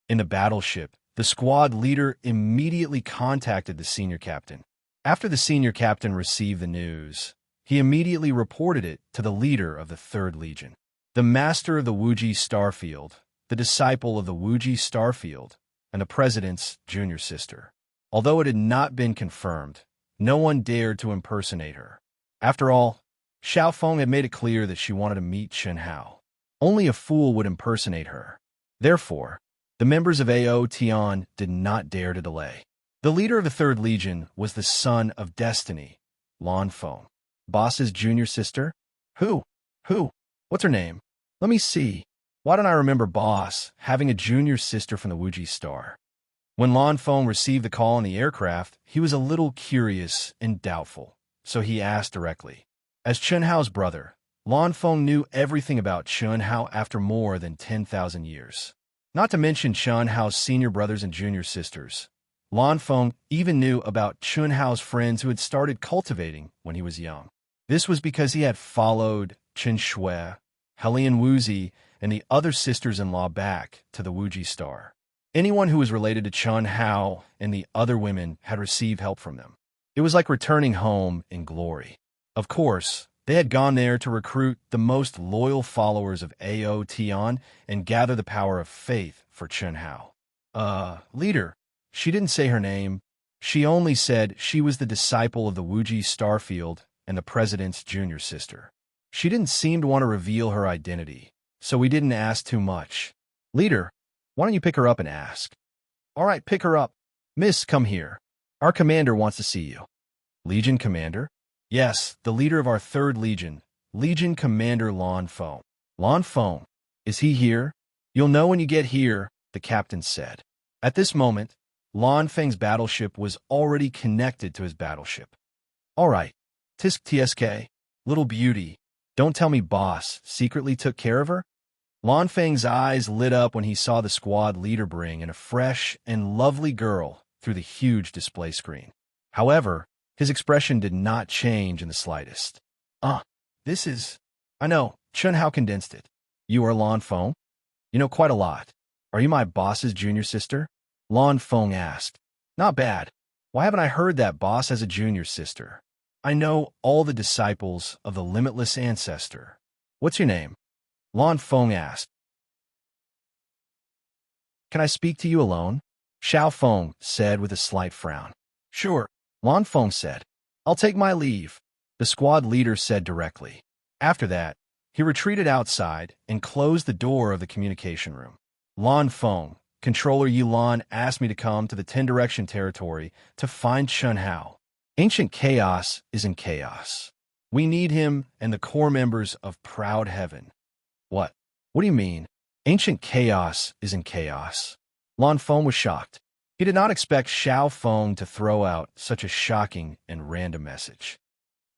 In the battleship, the squad leader immediately contacted the senior captain. After the senior captain received the news, he immediately reported it to the leader of the 3rd Legion, the master of the Wuji Starfield, the disciple of the Wuji Starfield, and the president's junior sister. Although it had not been confirmed, no one dared to impersonate her. After all, Xiao Feng had made it clear that she wanted to meet Chun Hao. Only a fool would impersonate her. Therefore, the members of AO Tian did not dare to delay. The leader of the 3rd Legion was the son of Destiny, Lan Feng. Boss's junior sister? Who? What's her name? Let me see. Why don't I remember Boss having a junior sister from the Wuji Star? When Lan Feng received the call on the aircraft, he was a little curious and doubtful, so he asked directly. As Chun Hao's brother, Lan Feng knew everything about Chun Hao after more than 10,000 years. Not to mention Chun Hao's senior brothers and junior sisters. Lan Feng even knew about Chun Hao's friends who had started cultivating when he was young. This was because he had followed Chen Shui, Helian Wuzi, and the other sisters-in-law back to the Wuji Star. Anyone who was related to Chun Hao and the other women had received help from them. It was like returning home in glory. Of course, they had gone there to recruit the most loyal followers of AO Tian and gather the power of faith for Chun Hao. Leader. She didn't say her name. She only said she was the disciple of the Wuji Starfield and the president's junior sister. She didn't seem to want to reveal her identity, so we didn't ask too much. Leader, why don't you pick her up and ask? All right, pick her up. Miss, come here. Our commander wants to see you. Legion commander? Yes, the leader of our 3rd Legion, Legion Commander Lan Feng. Lan Feng, is he here? You'll know when you get here, the captain said. At this moment, Lan Feng's battleship was already connected to his battleship. All right, tisk tsk, little beauty, don't tell me Boss secretly took care of her? Lan Feng's eyes lit up when he saw the squad leader bring in a fresh and lovely girl through the huge display screen. However, his expression did not change in the slightest. This is... I know, Chun Hao condensed it. You are Lan Feng? You know quite a lot. Are you my boss's junior sister? Lan Feng asked. Not bad. Why haven't I heard that Boss has a junior sister? I know all the disciples of the limitless ancestor. What's your name? Lan Feng asked. Can I speak to you alone? Xiao Feng said with a slight frown. Sure, Lan Feng said. I'll take my leave, the squad leader said directly. After that, he retreated outside and closed the door of the communication room. Lan Feng, Controller Yulan asked me to come to the 10 Direction territory to find Chun Hao. Ancient chaos is in chaos. We need him and the core members of Proud Heaven. What? What do you mean? Ancient chaos is in chaos. Lan Feng was shocked. He did not expect Xiao Feng to throw out such a shocking and random message.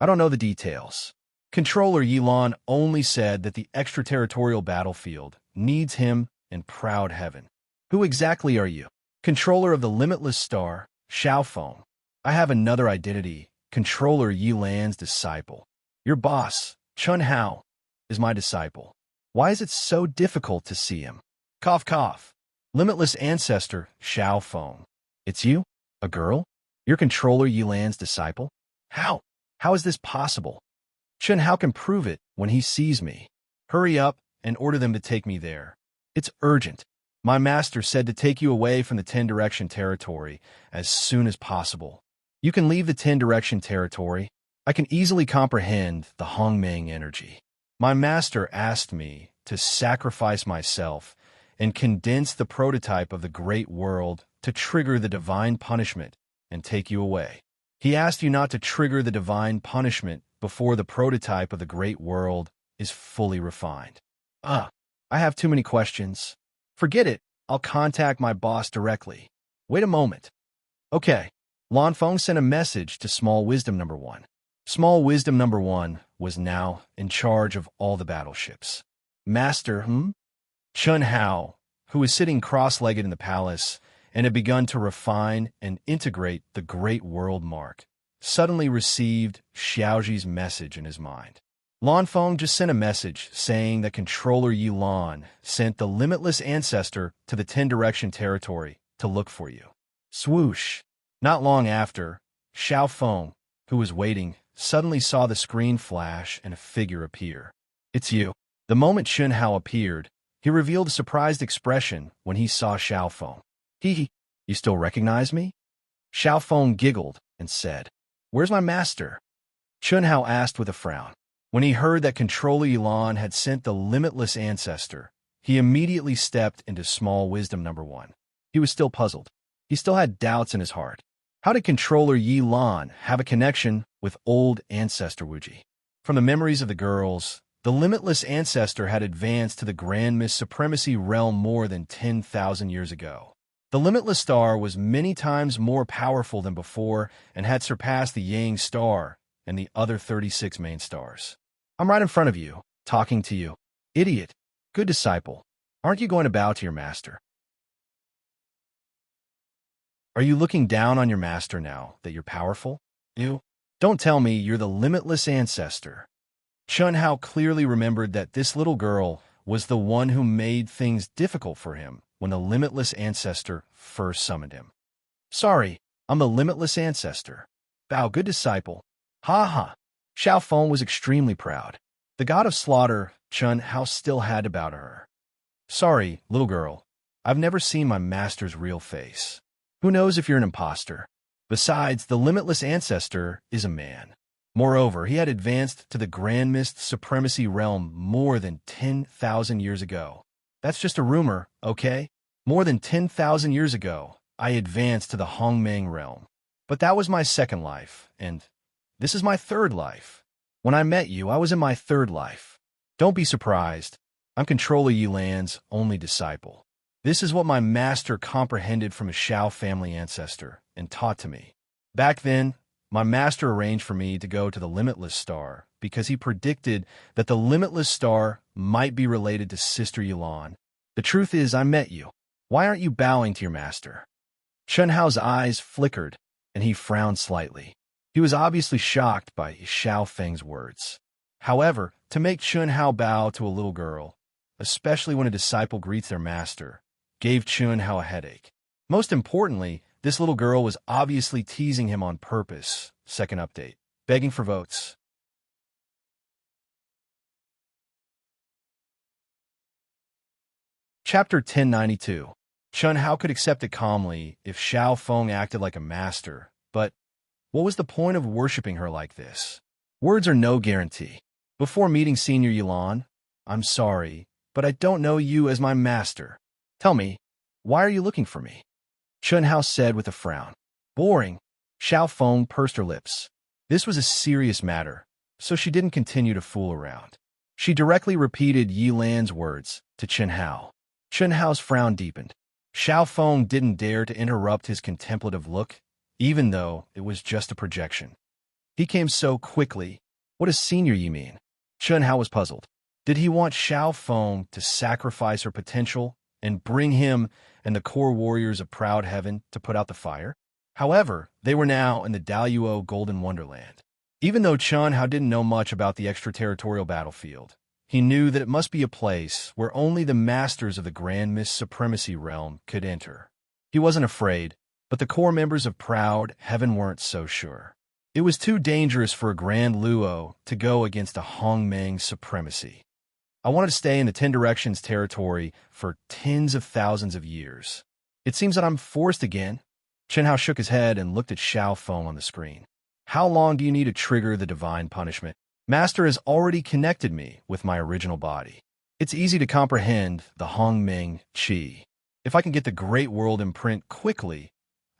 I don't know the details. Controller Yilan only said that the extraterritorial battlefield needs him and Proud Heaven. Who exactly are you? Controller of the Limitless Star, Xiao Feng. I have another identity, Controller Yilan's disciple. Your boss, Chun Hao, is my disciple. Why is it so difficult to see him? Cough, cough. Limitless Ancestor, Xiao Feng. It's you? A girl? You're Controller Yilan's disciple? How? How is this possible? Chun Hao can prove it when he sees me. Hurry up and order them to take me there. It's urgent. My master said to take you away from the 10-direction territory as soon as possible. You can leave the 10-direction territory. I can easily comprehend the Hongmeng energy. My master asked me to sacrifice myself and condense the prototype of the great world to trigger the divine punishment and take you away. He asked you not to trigger the divine punishment before the prototype of the great world is fully refined. I have too many questions. Forget it. I'll contact my boss directly. Wait a moment. Okay. Lan Feng sent a message to Small Wisdom Number 1. Small Wisdom Number 1 was now in charge of all the battleships. Master, Chun Hao, who was sitting cross-legged in the palace and had begun to refine and integrate the Great World Mark, suddenly received Xiaoji's message in his mind. Lan Feng just sent a message saying that Controller Yilan sent the Limitless Ancestor to the 10-direction territory to look for you. Swoosh! Not long after, Xiao Feng, who was waiting, suddenly saw the screen flash and a figure appear. It's you. The moment Chun Hao appeared, he revealed a surprised expression when he saw Xiao Feng. You still recognize me? Xiao Feng giggled and said, Where's my master? Chun Hao asked with a frown. When he heard that Controller Yilan had sent the Limitless Ancestor, he immediately stepped into Small Wisdom Number 1. He was still puzzled. He still had doubts in his heart. How did Controller Yilan have a connection with old Ancestor Wuji? From the memories of the girls, the Limitless Ancestor had advanced to the Grand Mist Supremacy realm more than 10,000 years ago. The Limitless Star was many times more powerful than before and had surpassed the Yang Star and the other 36 main stars. I'm right in front of you, talking to you. Idiot. Good disciple. Aren't you going to bow to your master? Are you looking down on your master now that you're powerful? You? Don't tell me you're the Limitless Ancestor. Chun Hao clearly remembered that this little girl was the one who made things difficult for him when the Limitless Ancestor first summoned him. Sorry, I'm the Limitless Ancestor. Bow, good disciple. Ha ha. Xiao Feng was extremely proud. The god of slaughter, Chun Hao, still had to bow to her. Sorry, little girl. I've never seen my master's real face. Who knows if you're an imposter? Besides, the Limitless Ancestor is a man. Moreover, he had advanced to the Grand Mist Supremacy realm more than 10,000 years ago. That's just a rumor, okay? More than 10,000 years ago, I advanced to the Hongmeng realm. But that was my second life, and this is my third life. When I met you, I was in my third life. Don't be surprised. I'm Controller Yilan's only disciple. This is what my master comprehended from a Xiao family ancestor and taught to me. Back then, my master arranged for me to go to the Limitless Star because he predicted that the Limitless Star might be related to Sister Yilan. The truth is, I met you. Why aren't you bowing to your master? Chun Hao's eyes flickered, and he frowned slightly. He was obviously shocked by Xiao Feng's words. However, to make Chun Hao bow to a little girl, especially when a disciple greets their master, gave Chun Hao a headache. Most importantly, this little girl was obviously teasing him on purpose. Second update. Begging for votes. Chapter 1092. Chun Hao could accept it calmly if Xiao Feng acted like a master, but what was the point of worshipping her like this? Words are no guarantee. Before meeting Senior Yilan, I'm sorry, but I don't know you as my master. Tell me, why are you looking for me? Chun Hao said with a frown. Boring. Xiao Feng pursed her lips. This was a serious matter, so she didn't continue to fool around. She directly repeated Yi Lan's words to Chen Hao. Chen Hao's frown deepened. Xiao Feng didn't dare to interrupt his contemplative look, even though it was just a projection. He came so quickly. What does senior Yi mean? Chen Hao was puzzled. Did he want Xiao Feng to sacrifice her potential and bring him and the core warriors of Proud Heaven to put out the fire? However, they were now in the Daluo Golden Wonderland. Even though Chen Hao didn't know much about the extraterritorial battlefield, he knew that it must be a place where only the masters of the Grand Mist Supremacy realm could enter. He wasn't afraid, but the core members of Proud Heaven weren't so sure. It was too dangerous for a Grand Luo to go against a Hongmeng supremacy. I wanted to stay in the 10 Directions territory for tens of thousands of years. It seems that I'm forced again. Chen Hao shook his head and looked at Xiao Feng on the screen. How long do you need to trigger the divine punishment? Master has already connected me with my original body. It's easy to comprehend the Hongmeng Qi. If I can get the Great World imprint quickly,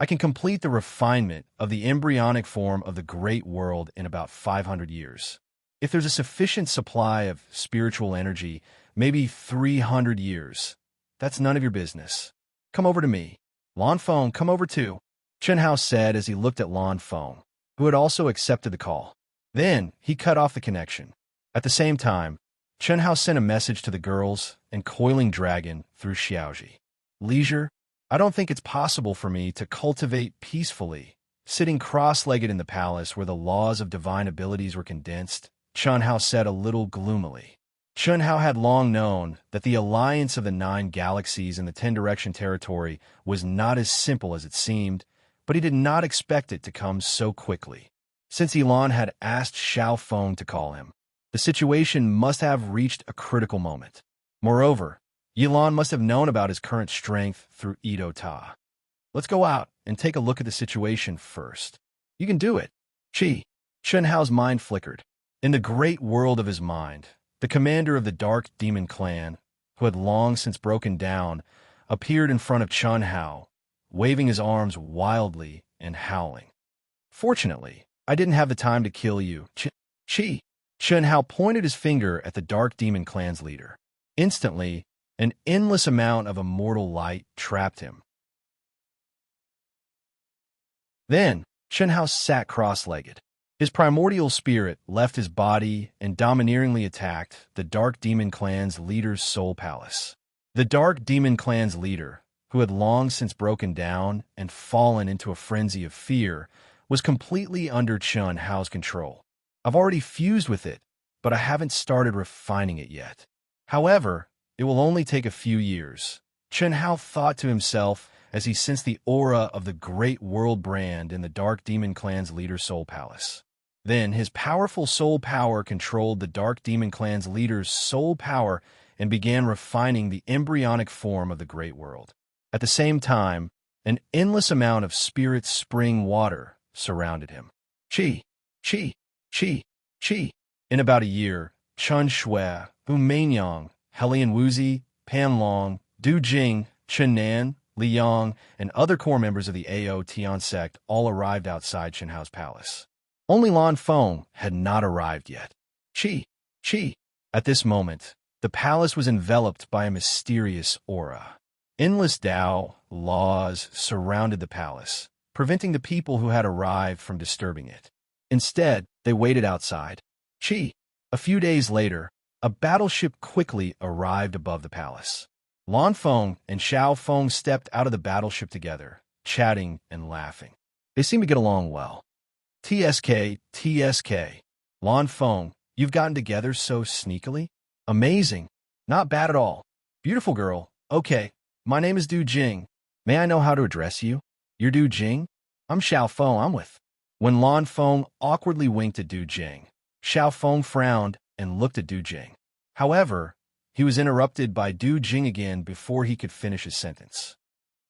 I can complete the refinement of the embryonic form of the Great World in about 500 years. If there's a sufficient supply of spiritual energy, maybe 300 years. That's none of your business. Come over to me. Lan Feng, come over too, Chen Hao said as he looked at Lan Feng, who had also accepted the call. Then he cut off the connection. At the same time, Chen Hao sent a message to the girls and Coiling Dragon through Xiaoji. Leisure, I don't think it's possible for me to cultivate peacefully, sitting cross-legged in the palace where the laws of divine abilities were condensed, Chen Hao said a little gloomily. Chen Hao had long known that the alliance of the 9 galaxies in the 10 Direction territory was not as simple as it seemed, but he did not expect it to come so quickly. Since Elan had asked Xiao Feng to call him, the situation must have reached a critical moment. Moreover, Elan must have known about his current strength through Edo Ta. Let's go out and take a look at the situation first. You can do it. Chi. Chen Hao's mind flickered. In the great world of his mind, the commander of the Dark Demon Clan, who had long since broken down, appeared in front of Chen Hao, waving his arms wildly and howling. Fortunately, I didn't have the time to kill you, Chi. Chen Hao pointed his finger at the Dark Demon Clan's leader. Instantly, an endless amount of immortal light trapped him. Then, Chen Hao sat cross-legged. His primordial spirit left his body and domineeringly attacked the Dark Demon Clan's leader's soul palace. The Dark Demon Clan's leader, who had long since broken down and fallen into a frenzy of fear, was completely under Chen Hao's control. I've already fused with it, but I haven't started refining it yet. However, it will only take a few years, Chen Hao thought to himself as he sensed the aura of the Great World brand in the Dark Demon Clan's leader's soul palace. Then his powerful soul power controlled the Dark Demon Clan's leader's soul power and began refining the embryonic form of the Great World. At the same time, an endless amount of spirit spring water surrounded him. Qi, qi, qi, qi. In about a year, Chen Shui, Hu Meinyang, Helian Wuzi, Pan Long, Du Jing, Chen Nan, Li Yang, and other core members of the Ao Tian sect all arrived outside Chen Hao's palace. Only Lan Feng had not arrived yet. Qi, qi. At this moment, the palace was enveloped by a mysterious aura. Endless Tao laws surrounded the palace, preventing the people who had arrived from disturbing it. Instead, they waited outside. Qi. A few days later, a battleship quickly arrived above the palace. Lan Feng and Xiao Feng stepped out of the battleship together, chatting and laughing. They seemed to get along well. TSK, TSK. Lan Feng, you've gotten together so sneakily? Amazing. Not bad at all. Beautiful girl. Okay, my name is Du Jing. May I know how to address you? You're Du Jing? I'm Xiao Feng, I'm with. When Lan Feng awkwardly winked at Du Jing, Xiao Feng frowned and looked at Du Jing. However, he was interrupted by Du Jing again before he could finish his sentence.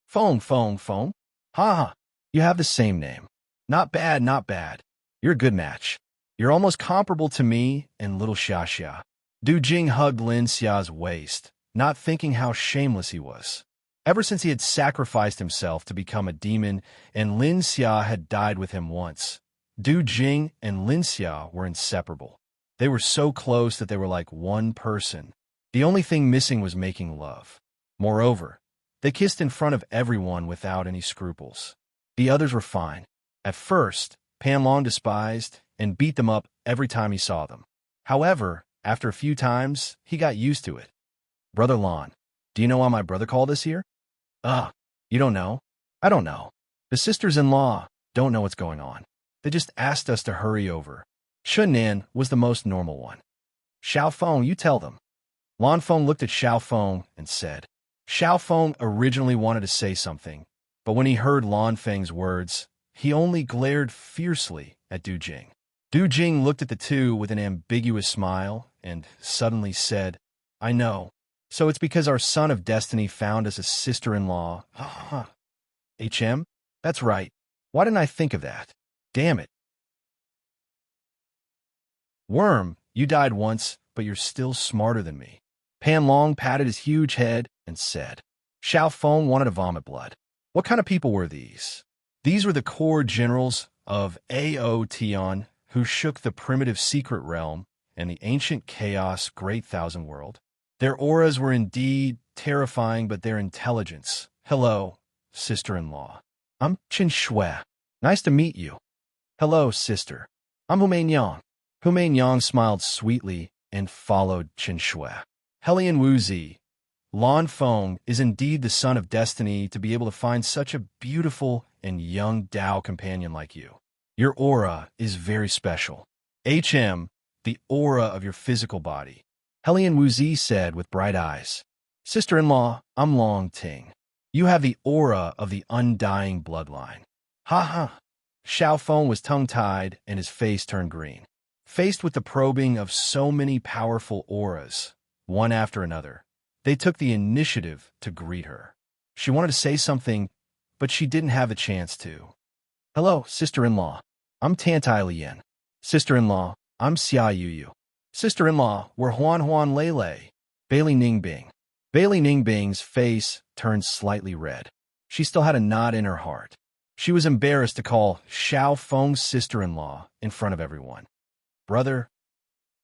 Feng, Feng, Feng? Ha ha, you have the same name. Not bad, not bad. You're a good match. You're almost comparable to me and little Xia Xia. Du Jing hugged Lin Xia's waist, not thinking how shameless he was. Ever since he had sacrificed himself to become a demon, and Lin Xia had died with him once, Du Jing and Lin Xia were inseparable. They were so close that they were like one person. The only thing missing was making love. Moreover, they kissed in front of everyone without any scruples. The others were fine. At first, Pan Long despised and beat them up every time he saw them. However, after a few times, he got used to it. Brother Lon, do you know why my brother called us here? You don't know? I don't know. The sisters-in-law don't know what's going on. They just asked us to hurry over. Chun Nan was the most normal one. Xiao Feng, you tell them. Lan Feng looked at Xiao Feng and said. Xiao Feng originally wanted to say something, but when he heard Lan Feng's words, he only glared fiercely at Du Jing. Du Jing looked at the two with an ambiguous smile and suddenly said, I know. So it's because our son of destiny found us a sister-in-law. HM? That's right. Why didn't I think of that? Damn it. Worm, you died once, but you're still smarter than me. Pan Long patted his huge head and said, Xiao Feng wanted to vomit blood. What kind of people were these? These were the core generals of Ao Tian, who shook the primitive secret realm and the ancient chaos great thousand world. Their auras were indeed terrifying, but their intelligence. Hello, sister-in-law. I'm Qin Shui. Nice to meet you. Hello, sister. I'm Humei Yang. Humei Yang smiled sweetly and followed Qin Shui. Helian Wuzi. Lan Feng is indeed the son of destiny to be able to find such a beautiful and young Dao companion like you. Your aura is very special. HM, the aura of your physical body. Helian Wuzi said with bright eyes. Sister-in-law, I'm Long Ting. You have the aura of the undying bloodline. Ha ha. Xiao Feng was tongue-tied and his face turned green. Faced with the probing of so many powerful auras, one after another, they took the initiative to greet her. She wanted to say something, but she didn't have the chance to. Hello, sister-in-law. I'm Tantai Lian. Sister-in-law, I'm Xia Yuyu. Sister-in-law, we're Huan Lele. Bailey Ningbing. Bailey Ningbing's face turned slightly red. She still had a knot in her heart. She was embarrassed to call Xiao Feng's sister-in-law in front of everyone. Brother?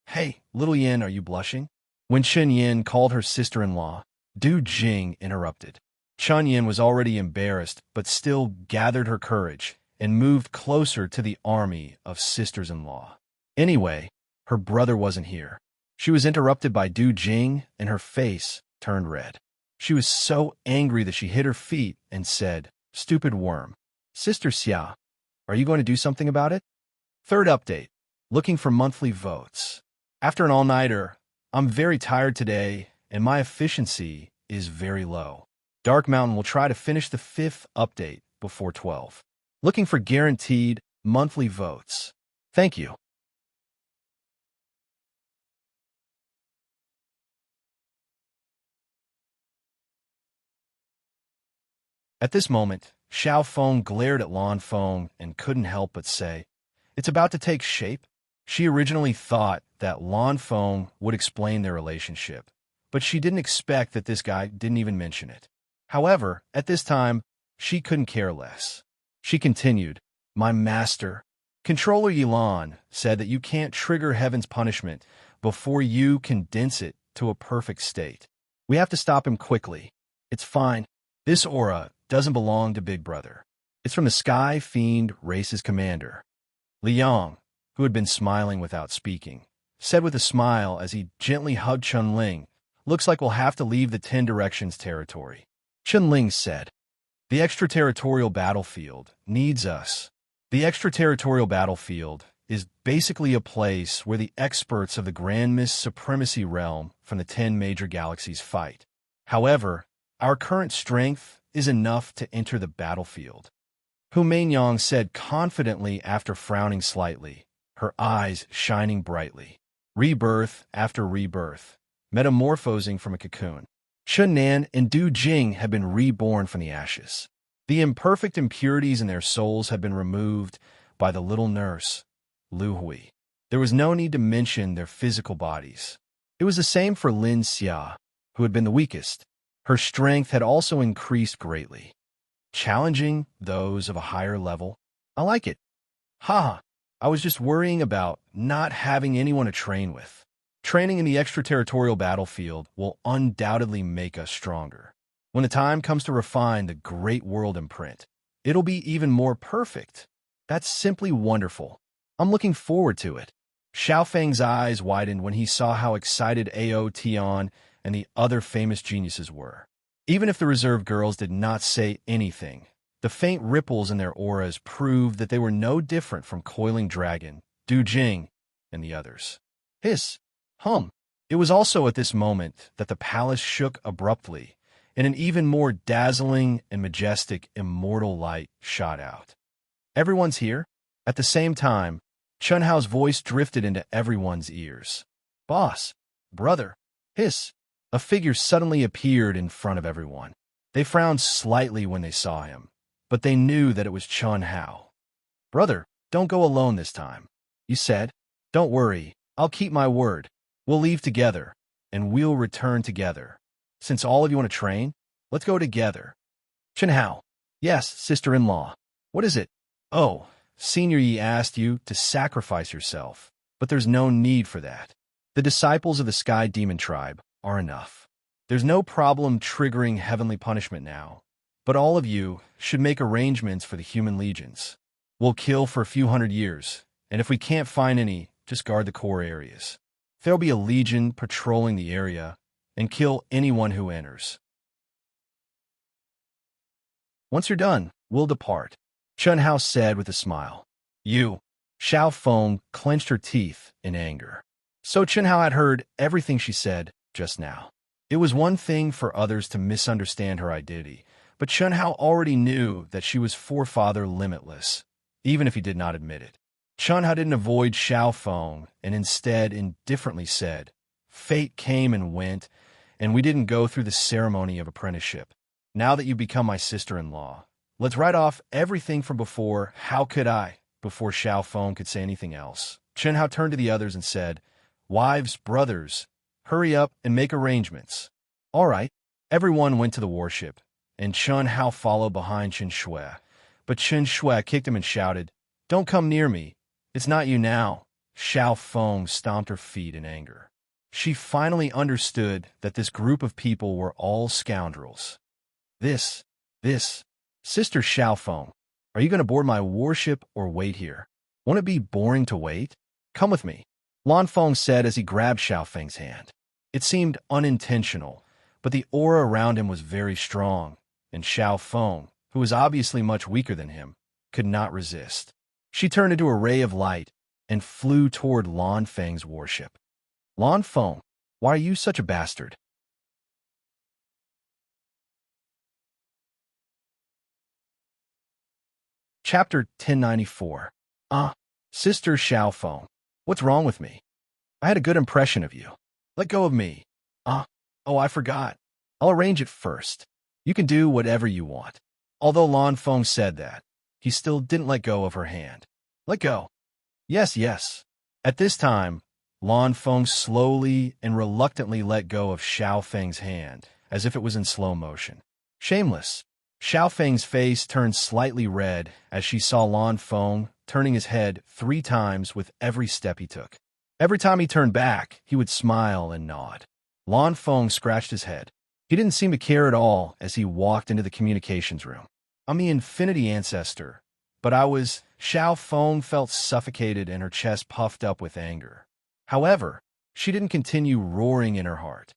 Hey, little Yin, are you blushing? When Chun Yin called her sister-in-law, Du Jing interrupted. Chun Yin was already embarrassed, but still gathered her courage and moved closer to the army of sisters-in-law. Anyway, her brother wasn't here. She was interrupted by Du Jing, and her face turned red. She was so angry that she hit her feet and said, Stupid worm. Sister Xia, are you going to do something about it? Third update. Looking for monthly votes. After an all-nighter, I'm very tired today, and my efficiency is very low. Dark Mountain will try to finish the 5th update before 12. Looking for guaranteed monthly votes. Thank you. At this moment, Xiao Feng glared at Lan Feng and couldn't help but say, It's about to take shape. She originally thought that Lan Feng would explain their relationship, but she didn't expect that this guy didn't even mention it. However, at this time, she couldn't care less. She continued, My master, Controller Yilan, said that you can't trigger heaven's punishment before you condense it to a perfect state. We have to stop him quickly. It's fine. This aura doesn't belong to Big Brother. It's from the Sky Fiend race's commander. Liang, who had been smiling without speaking, said with a smile as he gently hugged Chun-Ling, Looks like we'll have to leave the 10 Directions territory. Chun-Ling said, The extraterritorial battlefield needs us. The extraterritorial battlefield is basically a place where the experts of the Grand Mist Supremacy realm from the 10 major galaxies fight. However, our current strength is enough to enter the battlefield. Hu Mainyang said confidently after frowning slightly, her eyes shining brightly. Rebirth after rebirth, metamorphosing from a cocoon. Chun Nan and Du Jing had been reborn from the ashes. The imperfect impurities in their souls had been removed by the little nurse, Lu Hui. There was no need to mention their physical bodies. It was the same for Lin Xia, who had been the weakest. Her strength had also increased greatly, challenging those of a higher level. I like it. Ha! I was just worrying about not having anyone to train with. Training in the extraterritorial battlefield will undoubtedly make us stronger. When the time comes to refine the great world imprint, it'll be even more perfect. That's simply wonderful. I'm looking forward to it. Xiao Feng's eyes widened when he saw how excited Ao Tian and the other famous geniuses were. Even if the reserve girls did not say anything, the faint ripples in their auras proved that they were no different from Coiling Dragon, Du Jing, and the others. Hiss! Hum! It was also at this moment that the palace shook abruptly, and an even more dazzling and majestic immortal light shot out. Everyone's here? At the same time, Chun Hao's voice drifted into everyone's ears. Boss! Brother! Hiss! A figure suddenly appeared in front of everyone. They frowned slightly when they saw him, but they knew that it was Chun Hao. Brother, don't go alone this time. You said, don't worry, I'll keep my word. We'll leave together, and we'll return together. Since all of you want to train, let's go together. Chun Hao. Yes, sister-in-law. What is it? Oh, Senior Yi asked you to sacrifice yourself, but there's no need for that. The disciples of the Sky Demon Tribe are enough. There's no problem triggering heavenly punishment now, but all of you should make arrangements for the human legions. We'll kill for a few hundred years, and if we can't find any, just guard the core areas. There'll be a legion patrolling the area, and kill anyone who enters. Once you're done, we'll depart, Chun Hao said with a smile. You. Xiao Feng clenched her teeth in anger. So Chun Hao had heard everything she said just now. It was one thing for others to misunderstand her identity, but Chun Hao already knew that she was forefather limitless, even if he did not admit it. Chun Hao didn't avoid Xiao Feng and instead indifferently said, Fate came and went, and we didn't go through the ceremony of apprenticeship. Now that you've become my sister-in-law, let's write off everything from before. How could I? Before Xiao Feng could say anything else, Chun Hao turned to the others and said, Wives, brothers, hurry up and make arrangements. All right. Everyone went to the warship, and Chun Hao followed behind Chen Shui. But Chen Shui kicked him and shouted, Don't come near me. It's not you now. Xiao Feng stomped her feet in anger. She finally understood that this group of people were all scoundrels. This, Sister Xiao Feng, are you going to board my warship or wait here? Won't it be boring to wait? Come with me, Lan Feng said as he grabbed Xiao Feng's hand. It seemed unintentional, but the aura around him was very strong, and Xiao Feng, who was obviously much weaker than him, could not resist. She turned into a ray of light and flew toward Lan Feng's warship. Lan Feng, why are you such a bastard? Chapter 1094. Sister Xiao Feng, what's wrong with me? I had a good impression of you. Let go of me. Oh, I forgot. I'll arrange it first. You can do whatever you want. Although Lan Feng said that, he still didn't let go of her hand. Let go. Yes. At this time, Lan Feng slowly and reluctantly let go of Xiao Feng's hand, as if it was in slow motion. Shameless. Xiao Feng's face turned slightly red as she saw Lan Feng turning his head 3 times with every step he took. Every time he turned back, he would smile and nod. Lan Feng scratched his head. He didn't seem to care at all as he walked into the communications room. I'm the Infinity Ancestor, but Xiao Feng felt suffocated and her chest puffed up with anger. However, she didn't continue roaring in her heart.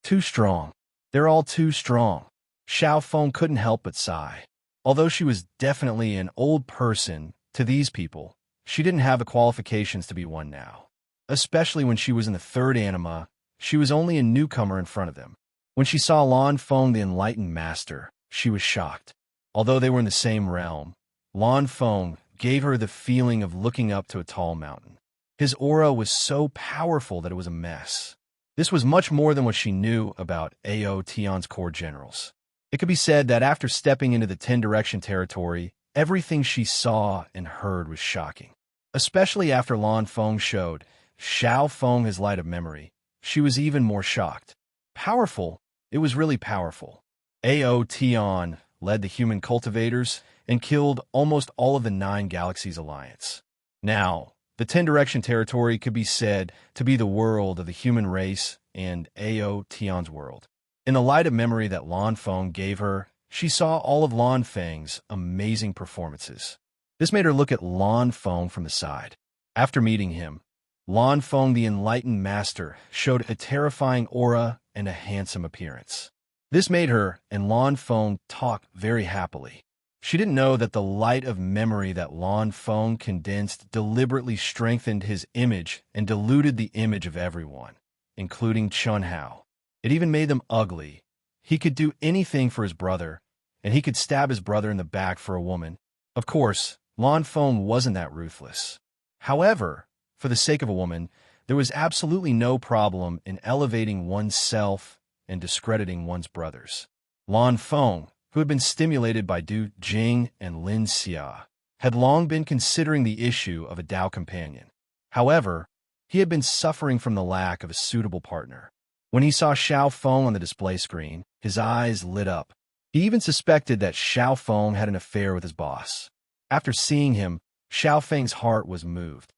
Too strong. They're all too strong. Xiao Feng couldn't help but sigh. Although she was definitely an old person to these people, she didn't have the qualifications to be one now. Especially when she was in the 3rd anima, she was only a newcomer in front of them. When she saw Lan Feng the Enlightened Master, she was shocked. Although they were in the same realm, Lan Feng gave her the feeling of looking up to a tall mountain. His aura was so powerful that it was a mess. This was much more than what she knew about Ao Tian's core generals. It could be said that after stepping into the 10-direction territory, everything she saw and heard was shocking. Especially after Lan Feng showed Xiao Feng his light of memory, she was even more shocked. Powerful? It was really powerful. Ao Tion led the human cultivators and killed almost all of the 9 Galaxies Alliance. Now, the 10 Direction territory could be said to be the world of the human race and Ao Tion's world. In the light of memory that Lan Feng gave her, she saw all of Lan Feng's amazing performances. This made her look at Lan Feng from the side. After meeting him, Lan Feng, the enlightened master, showed a terrifying aura and a handsome appearance. This made her and Lan Feng talk very happily. She didn't know that the light of memory that Lan Feng condensed deliberately strengthened his image and diluted the image of everyone, including Chun Hao. It even made them ugly. He could do anything for his brother, and he could stab his brother in the back for a woman. Of course, Lan Feng wasn't that ruthless. However, for the sake of a woman, there was absolutely no problem in elevating one's self and discrediting one's brothers. Lan Feng, who had been stimulated by Du Jing and Lin Xia, had long been considering the issue of a Dao companion. However, he had been suffering from the lack of a suitable partner. When he saw Xiao Feng on the display screen, his eyes lit up. He even suspected that Xiao Feng had an affair with his boss. After seeing him, Xiao Feng's heart was moved,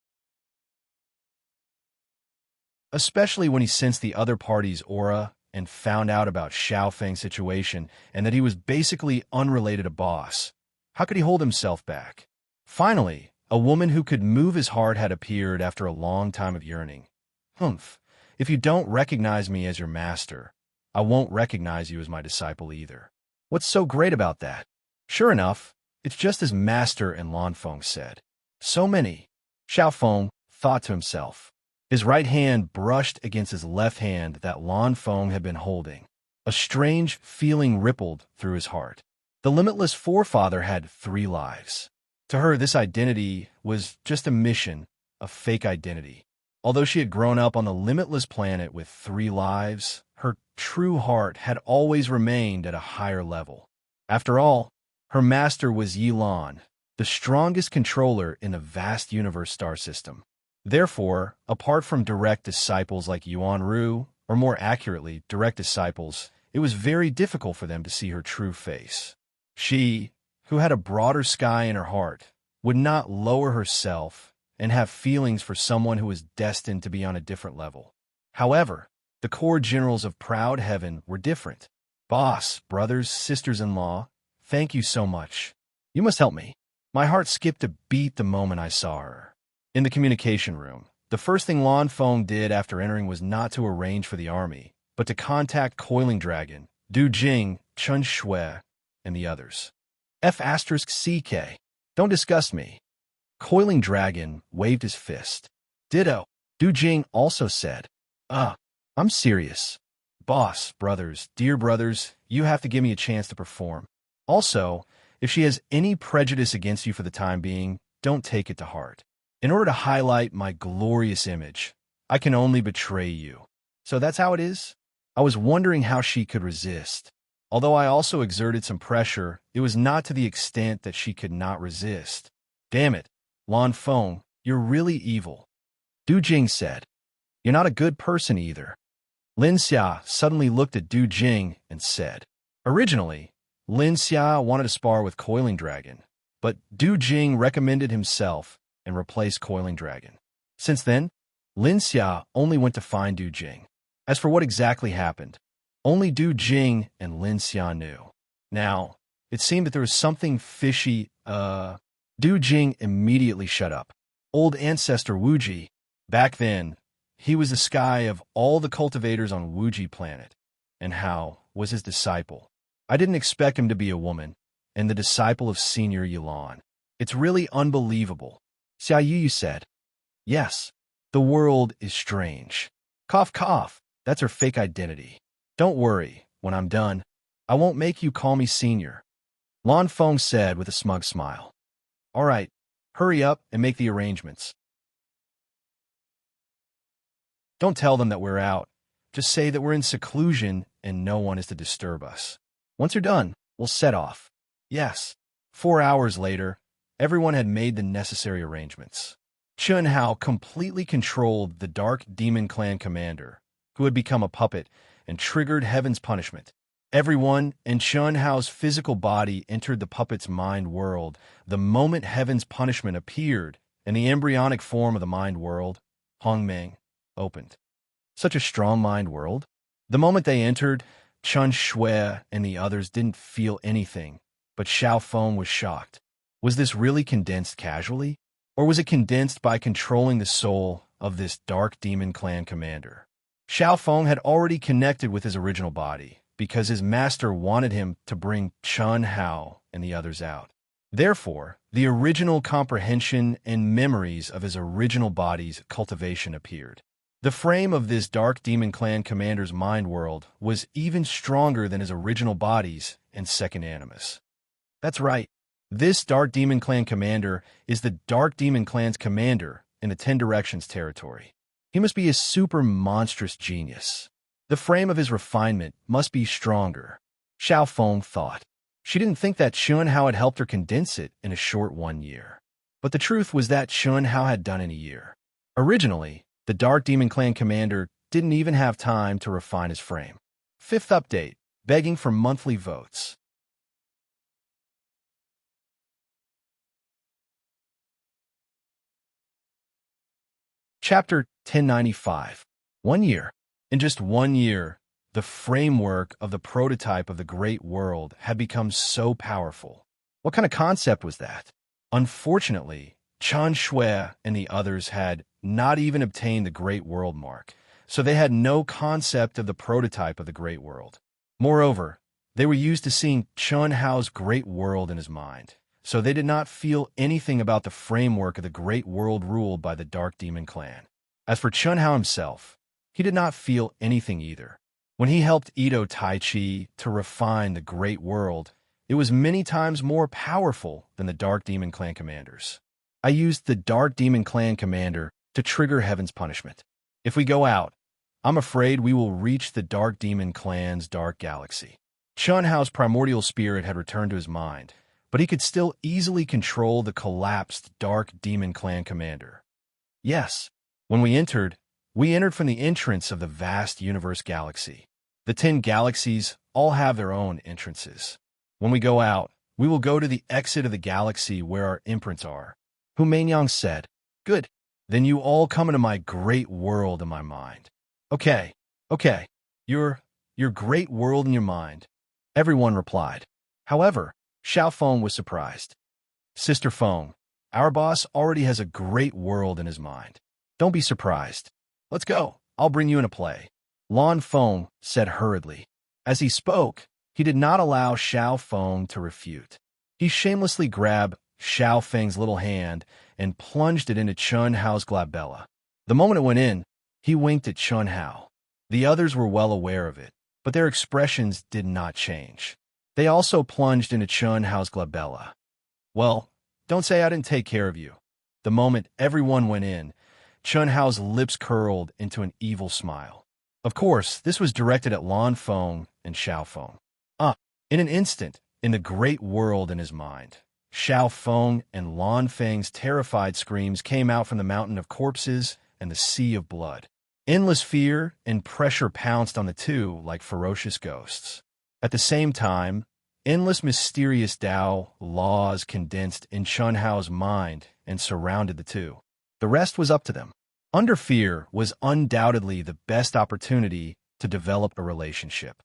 especially when he sensed the other party's aura and found out about Xiao Feng's situation and that he was basically unrelated to boss. How could he hold himself back? Finally, a woman who could move his heart had appeared after a long time of yearning. Humph, if you don't recognize me as your master, I won't recognize you as my disciple either. What's so great about that? Sure enough, it's just as Master and Lan Feng said. So many. Xiao Feng thought to himself. His right hand brushed against his left hand that Lan Feng had been holding. A strange feeling rippled through his heart. The limitless forefather had 3 lives. To her, this identity was just a mission, a fake identity. Although she had grown up on the limitless planet with 3 lives, her true heart had always remained at a higher level. After all, her master was Yilan, the strongest controller in the vast universe star system. Therefore, apart from direct disciples like Yuan Ru, or more accurately, direct disciples, it was very difficult for them to see her true face. She, who had a broader sky in her heart, would not lower herself and have feelings for someone who was destined to be on a different level. However, the core generals of Proud Heaven were different. Boss, brothers, sisters-in-law, thank you so much. You must help me. My heart skipped a beat the moment I saw her. In the communication room, the first thing Lan Feng did after entering was not to arrange for the army, but to contact Coiling Dragon, Du Jing, Chun Shui, and the others. F*CK. Don't disgust me. Coiling Dragon waved his fist. Ditto. Du Jing also said, I'm serious. Boss, brothers, dear brothers, you have to give me a chance to perform. Also, if she has any prejudice against you for the time being, don't take it to heart. In order to highlight my glorious image, I can only betray you. So that's how it is? I was wondering how she could resist. Although I also exerted some pressure, it was not to the extent that she could not resist. Damn it, Lan Feng, you're really evil. Du Jing said. You're not a good person either. Lin Xia suddenly looked at Du Jing and said. Originally, Lin Xia wanted to spar with Coiling Dragon, but Du Jing recommended himself and replaced Coiling Dragon. Since then, Lin Xia only went to find Du Jing. As for what exactly happened, only Du Jing and Lin Xia knew. Now, it seemed that there was something fishy. Du Jing immediately shut up. Old ancestor Wuji. Back then, he was the sky of all the cultivators on Wuji planet, and Hao was his disciple. I didn't expect him to be a woman, and the disciple of Senior Yilan. It's really unbelievable. Xia Yu said. Yes, the world is strange. Cough, cough, that's her fake identity. Don't worry, when I'm done, I won't make you call me Senior. Lan Feng said with a smug smile. All right, hurry up and make the arrangements. Don't tell them that we're out. Just say that we're in seclusion and no one is to disturb us. Once you're done, we'll set off. Yes. 4 hours later, everyone had made the necessary arrangements. Chun Hao completely controlled the Dark Demon Clan commander, who had become a puppet, and triggered heaven's punishment. Everyone in Chun Hao's physical body entered the puppet's mind world the moment heaven's punishment appeared, and the embryonic form of the mind world, Hongming, opened. Such a strong mind world. The moment they entered, Chun Shui and the others didn't feel anything, but Xiao Feng was shocked. Was this really condensed casually? Or was it condensed by controlling the soul of this dark demon clan commander? Xiao Feng had already connected with his original body, because his master wanted him to bring Chun Hao and the others out. Therefore, the original comprehension and memories of his original body's cultivation appeared. The frame of this dark demon clan commander's mind world was even stronger than his original body's and second animus. That's right. This dark demon clan commander is the dark demon clan's commander in the 10 Directions territory. He must be a super monstrous genius. The frame of his refinement must be stronger, Xiao Feng thought. She didn't think that Chun Hao had helped her condense it in a short 1 year. But the truth was that Chun Hao had done in a year. Originally, the Dark Demon Clan commander didn't even have time to refine his frame. 5th update, begging for monthly votes. Chapter 1095. 1 year. In just 1 year, the framework of the prototype of the Great World had become so powerful. What kind of concept was that? Unfortunately, Chan Shui and the others had not even obtained the Great World mark, so they had no concept of the prototype of the Great World. Moreover, they were used to seeing Chun Hao's Great World in his mind, so they did not feel anything about the framework of the Great World ruled by the Dark Demon Clan. As for Chun Hao himself, he did not feel anything either. When he helped Ito Taichi to refine the Great World, it was many times more powerful than the Dark Demon Clan commanders. I used the Dark Demon Clan commander to trigger heaven's punishment. If we go out, I'm afraid we will reach the Dark Demon Clan's dark galaxy. Chun Hao's primordial spirit had returned to his mind, but he could still easily control the collapsed Dark Demon Clan commander. Yes, when we entered from the entrance of the vast universe galaxy. The 10 galaxies all have their own entrances. When we go out, we will go to the exit of the galaxy where our imprints are. Hu Mainyang said, Good, then you all come into my great world in my mind. Okay, your great world in your mind. Everyone replied. However, Xiao Feng was surprised. Sister Feng, our boss already has a great world in his mind. Don't be surprised. Let's go. I'll bring you in a play. Lan Feng said hurriedly. As he spoke, he did not allow Xiao Feng to refute. He shamelessly grabbed Xiao Feng's little hand and plunged it into Chun Hao's glabella. The moment it went in, he winked at Chun Hao. The others were well aware of it, but their expressions did not change. They also plunged into Chun Hao's glabella. Well, don't say I didn't take care of you. The moment everyone went in, Chun Hao's lips curled into an evil smile. Of course, this was directed at Lan Feng and Xiao Feng. In an instant, in the great world in his mind, Xiao Feng and Lan Feng's terrified screams came out from the mountain of corpses and the sea of blood. Endless fear and pressure pounced on the two like ferocious ghosts. At the same time, endless mysterious Tao laws condensed in Chun Hao's mind and surrounded the two. The rest was up to them. Under fear was undoubtedly the best opportunity to develop a relationship.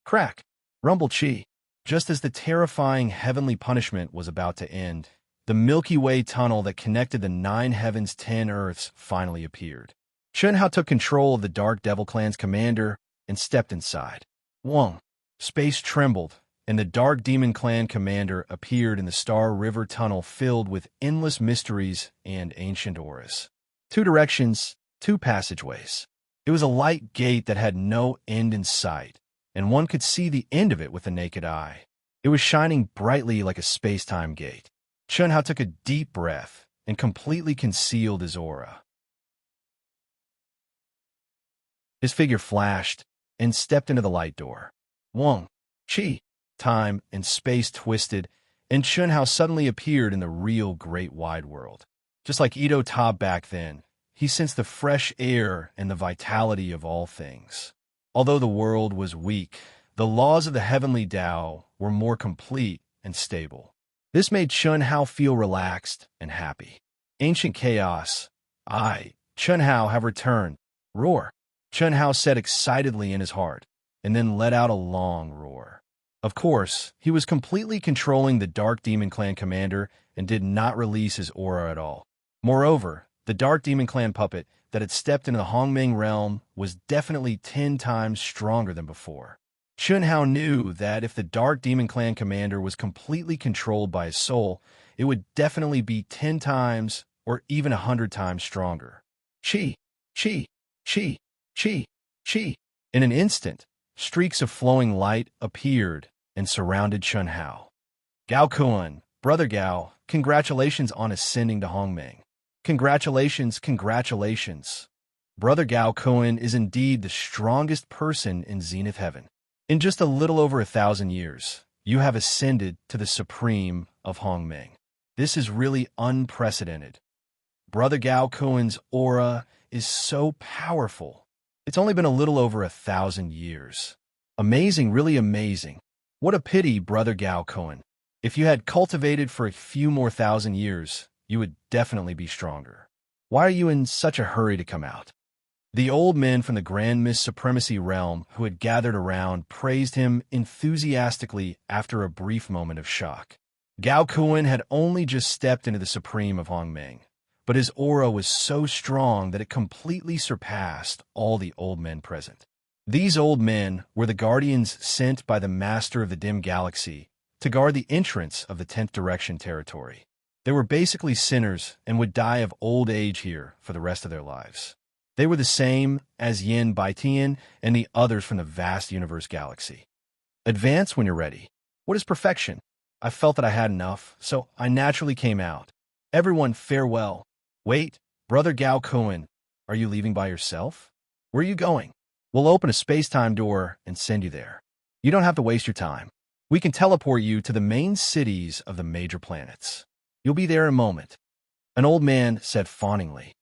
Crack, rumble chi. Just as the terrifying heavenly punishment was about to end, the Milky Way tunnel that connected the 9 heavens 10 earths finally appeared. Chun Hao took control of the Dark Devil Clan's commander and stepped inside. Wong. Space trembled, and the Dark Demon Clan commander appeared in the Star River tunnel filled with endless mysteries and ancient auras. 2 directions, 2 passageways. It was a light gate that had no end in sight, and one could see the end of it with the naked eye. It was shining brightly like a space-time gate. Chun Hao took a deep breath and completely concealed his aura. His figure flashed and stepped into the light door. Wong, Chi, time and space twisted, and Chun Hao suddenly appeared in the real great wide world. Just like Ito Ta back then, he sensed the fresh air and the vitality of all things. Although the world was weak, the laws of the heavenly Tao were more complete and stable. This made Chun Hao feel relaxed and happy. Ancient chaos. I, Chun Hao, have returned. Roar. Chun Hao said excitedly in his heart, and then let out a long roar. Of course, he was completely controlling the Dark Demon Clan commander and did not release his aura at all. Moreover, the Dark Demon Clan puppet that had stepped into the Hongmeng realm was definitely 10 times stronger than before. Chun Hao knew that if the Dark Demon Clan commander was completely controlled by his soul, it would definitely be 10 times or even 100 times stronger. Chi, chi, chi, chi, chi. In an instant, streaks of flowing light appeared and surrounded Chun Hao. Gao Kun, Brother Gao, congratulations on ascending to Hongmeng. Congratulations, congratulations. Brother Gao Kun is indeed the strongest person in Zenith Heaven. In just a little over 1,000 years, you have ascended to the Supreme of Hongmeng. This is really unprecedented. Brother Gao Kun's aura is so powerful. It's only been a little over 1,000 years. Amazing, really amazing. What a pity, Brother Gao Kun. If you had cultivated for a few more 1,000 years, you would definitely be stronger. Why are you in such a hurry to come out? The old men from the Grand Mist Supremacy realm who had gathered around praised him enthusiastically after a brief moment of shock. Gao Kun had only just stepped into the Supreme of Hongmeng, but his aura was so strong that it completely surpassed all the old men present. These old men were the guardians sent by the Master of the Dim Galaxy to guard the entrance of the 10th Direction territory. They were basically sinners and would die of old age here for the rest of their lives. They were the same as Yin Baitian and the others from the vast universe galaxy. Advance when you're ready. What is perfection? I felt that I had enough, so I naturally came out. Everyone, farewell. Wait, Brother Gao Kun, are you leaving by yourself? Where are you going? We'll open a space-time door and send you there. You don't have to waste your time. We can teleport you to the main cities of the major planets. You'll be there in a moment. An old man said fawningly.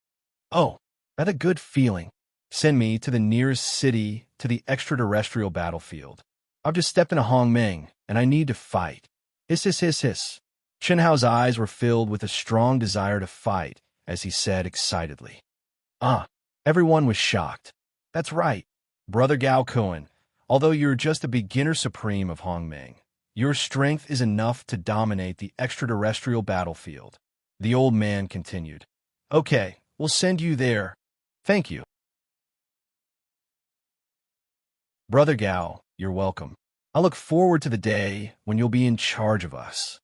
Oh, that's a good feeling. Send me to the nearest city to the extraterrestrial battlefield. I've just stepped into Hongmeng, and I need to fight. Hiss, hiss, hiss, hiss. Chun Hao's eyes were filled with a strong desire to fight as he said excitedly. Everyone was shocked. That's right, Brother Gao Kun. Although you're just a beginner supreme of Hongmeng, your strength is enough to dominate the extraterrestrial battlefield. The old man continued. Okay, we'll send you there. Thank you. Brother Gao, you're welcome. I look forward to the day when you'll be in charge of us.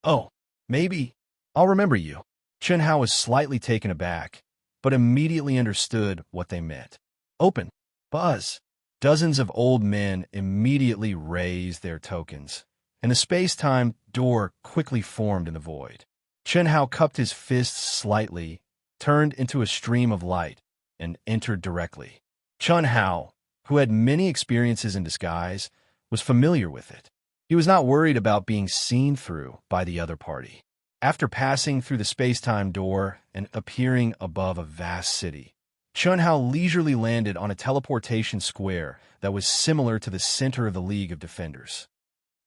Oh, maybe. I'll remember you. Chun Hao was slightly taken aback, but immediately understood what they meant. Open. Buzz. Dozens of old men immediately raised their tokens, and the space-time door quickly formed in the void. Chun Hao cupped his fists slightly, turned into a stream of light, and entered directly. Chun Hao, who had many experiences in disguise, was familiar with it. He was not worried about being seen through by the other party. After passing through the space-time door and appearing above a vast city, Chun Hao leisurely landed on a teleportation square that was similar to the center of the League of Defenders.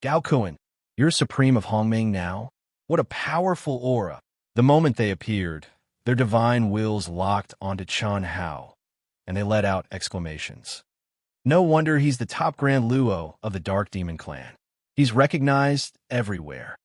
Gao Kun, you're Supreme of Hongmeng now? What a powerful aura! The moment they appeared, their divine wills locked onto Chun Hao, and they let out exclamations. No wonder he's the top Grand Luo of the Dark Demon Clan. He's recognized everywhere.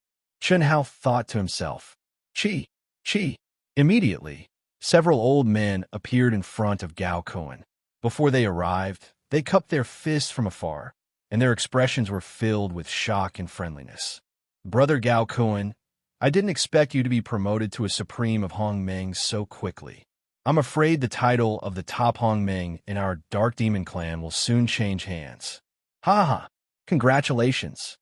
Chun Hao thought to himself, Chi, Chi. Immediately, several old men appeared in front of Gao Kun. Before they arrived, they cupped their fists from afar, and their expressions were filled with shock and friendliness. Brother Gao Kun, I didn't expect you to be promoted to a Supreme of Hongmeng so quickly. I'm afraid the title of the top Hongmeng in our Dark Demon Clan will soon change hands. Ha ha, congratulations.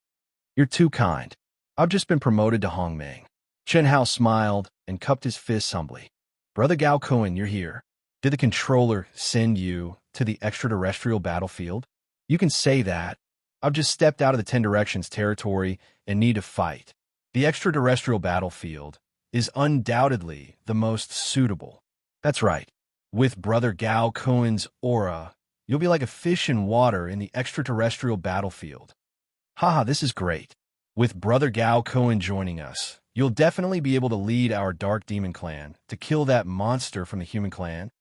You're too kind. I've just been promoted to Hongmeng. Chun Hao smiled and cupped his fists humbly. Brother Gao Kun, you're here. Did the controller send you to the extraterrestrial battlefield? You can say that. I've just stepped out of the 10 Directions territory and need to fight. The extraterrestrial battlefield is undoubtedly the most suitable. That's right. With Brother Gao Kun's aura, You'll be like a fish in water in the extraterrestrial battlefield. Haha, this is great. With Brother Gao Cohen joining us, you'll definitely be able to lead our Dark Demon Clan to kill that monster from the human clan.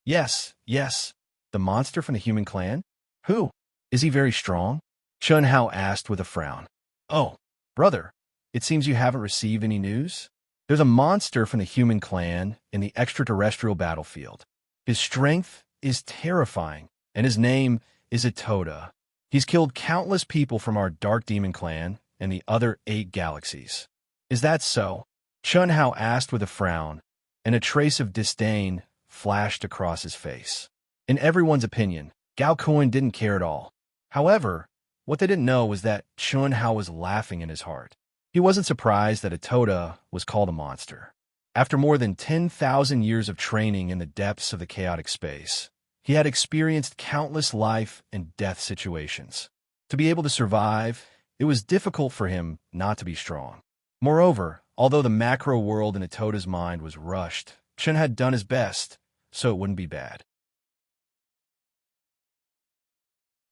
Yes, yes, the monster from the human clan? Who? Is he very strong? Chun Hao asked with a frown. Oh, brother, it seems you haven't received any news? There's a monster from the human clan in the extraterrestrial battlefield. His strength is terrifying, and his name is Itoda. He's killed countless people from our Dark Demon Clan and the other 8 galaxies. Is that so? Chun Hao asked with a frown, and a trace of disdain flashed across his face. In everyone's opinion, Gao Cohen didn't care at all. However, what they didn't know was that Chun Hao was laughing in his heart. He wasn't surprised that Itoda was called a monster. After more than 10,000 years of training in the depths of the chaotic space, he had experienced countless life and death situations. To be able to survive, it was difficult for him not to be strong. Moreover, although the macro world in Itoda's mind was rushed, Chun had done his best, so it wouldn't be bad.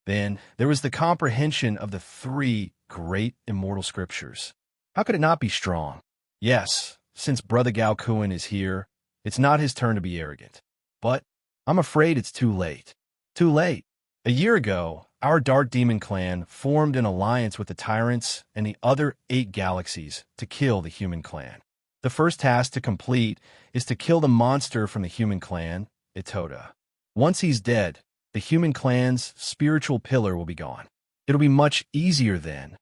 Then there was the comprehension of the 3 great immortal scriptures. How could it not be strong? Yes, since Brother Gao Cohen is here, it's not his turn to be arrogant. But I'm afraid it's too late. Too late. A year ago, our Dark Demon Clan formed an alliance with the Tyrants and the other 8 galaxies to kill the human clan. The first task to complete is to kill the monster from the human clan, Itoda. Once he's dead, the human clan's spiritual pillar will be gone. It'll be much easier then.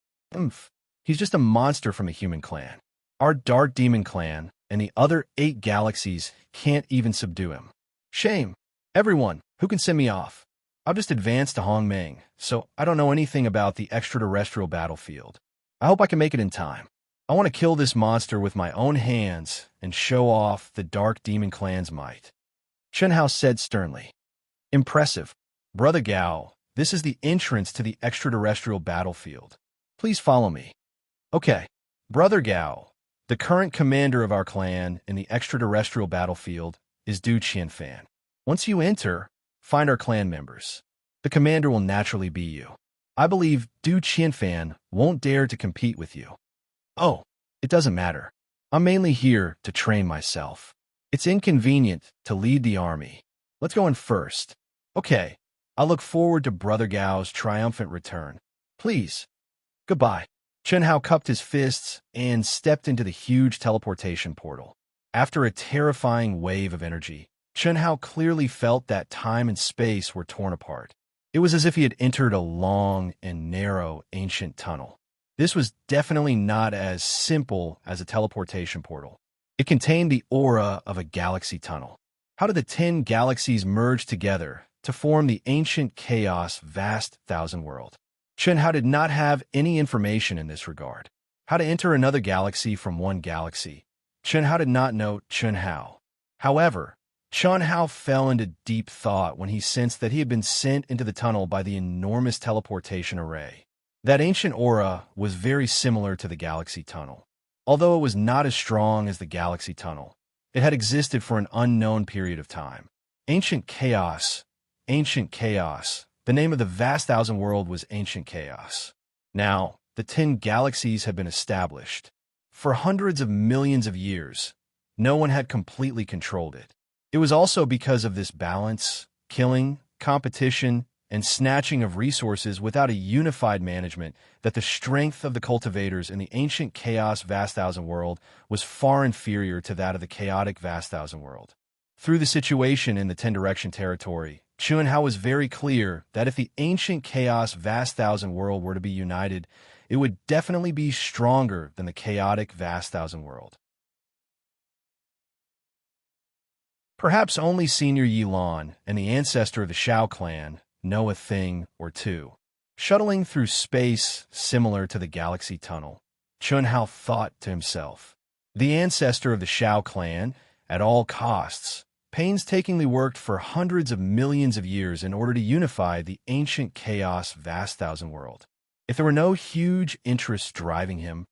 He's just a monster from a human clan. Our Dark Demon Clan and the other 8 galaxies can't even subdue him. Shame. Everyone, who can send me off? I've just advanced to Hongmeng, so I don't know anything about the extraterrestrial battlefield. I hope I can make it in time. I want to kill this monster with my own hands and show off the Dark Demon Clan's might. Chun Hao said sternly. Impressive. Brother Gao, this is the entrance to the extraterrestrial battlefield. Please follow me. Okay. Brother Gao, the current commander of our clan in the extraterrestrial battlefield is Du Qianfan. Once you enter, find our clan members. The commander will naturally be you. I believe Du Qianfan won't dare to compete with you. Oh, it doesn't matter. I'm mainly here to train myself. It's inconvenient to lead the army. Let's go in first. Okay, I look forward to Brother Gao's triumphant return. Please. Goodbye. Chun Hao cupped his fists and stepped into the huge teleportation portal. After a terrifying wave of energy, Chun Hao clearly felt that time and space were torn apart. It was as if he had entered a long and narrow ancient tunnel. This was definitely not as simple as a teleportation portal. It contained the aura of a galaxy tunnel. How did the 10 galaxies merge together to form the ancient chaos vast thousand world? Chun Hao did not have any information in this regard. How to enter another galaxy from one galaxy? Chun Hao did not know Chun Hao. However, Chun Hao fell into deep thought when he sensed that he had been sent into the tunnel by the enormous teleportation array. That ancient aura was very similar to the galaxy tunnel. Although it was not as strong as the galaxy tunnel, it had existed for an unknown period of time. Ancient chaos. Ancient chaos. The name of the vast thousand world was Ancient Chaos. Now, the 10 galaxies had been established. For hundreds of millions of years, no one had completely controlled it. It was also because of this balance, killing, competition, and snatching of resources without a unified management that the strength of the cultivators in the ancient chaos vast thousand world was far inferior to that of the chaotic vast thousand world. Through the situation in the 10 Direction territory, Chun Hao was very clear that if the ancient chaos vast thousand world were to be united, it would definitely be stronger than the chaotic vast thousand world. Perhaps only Senior Yilan and the ancestor of the Shao clan know a thing or two. Shuttling through space similar to the galaxy tunnel, Chun Hao thought to himself. The ancestor of the Shao clan, at all costs, painstakingly worked for hundreds of millions of years in order to unify the ancient chaos vast thousand world. If there were no huge interests driving him,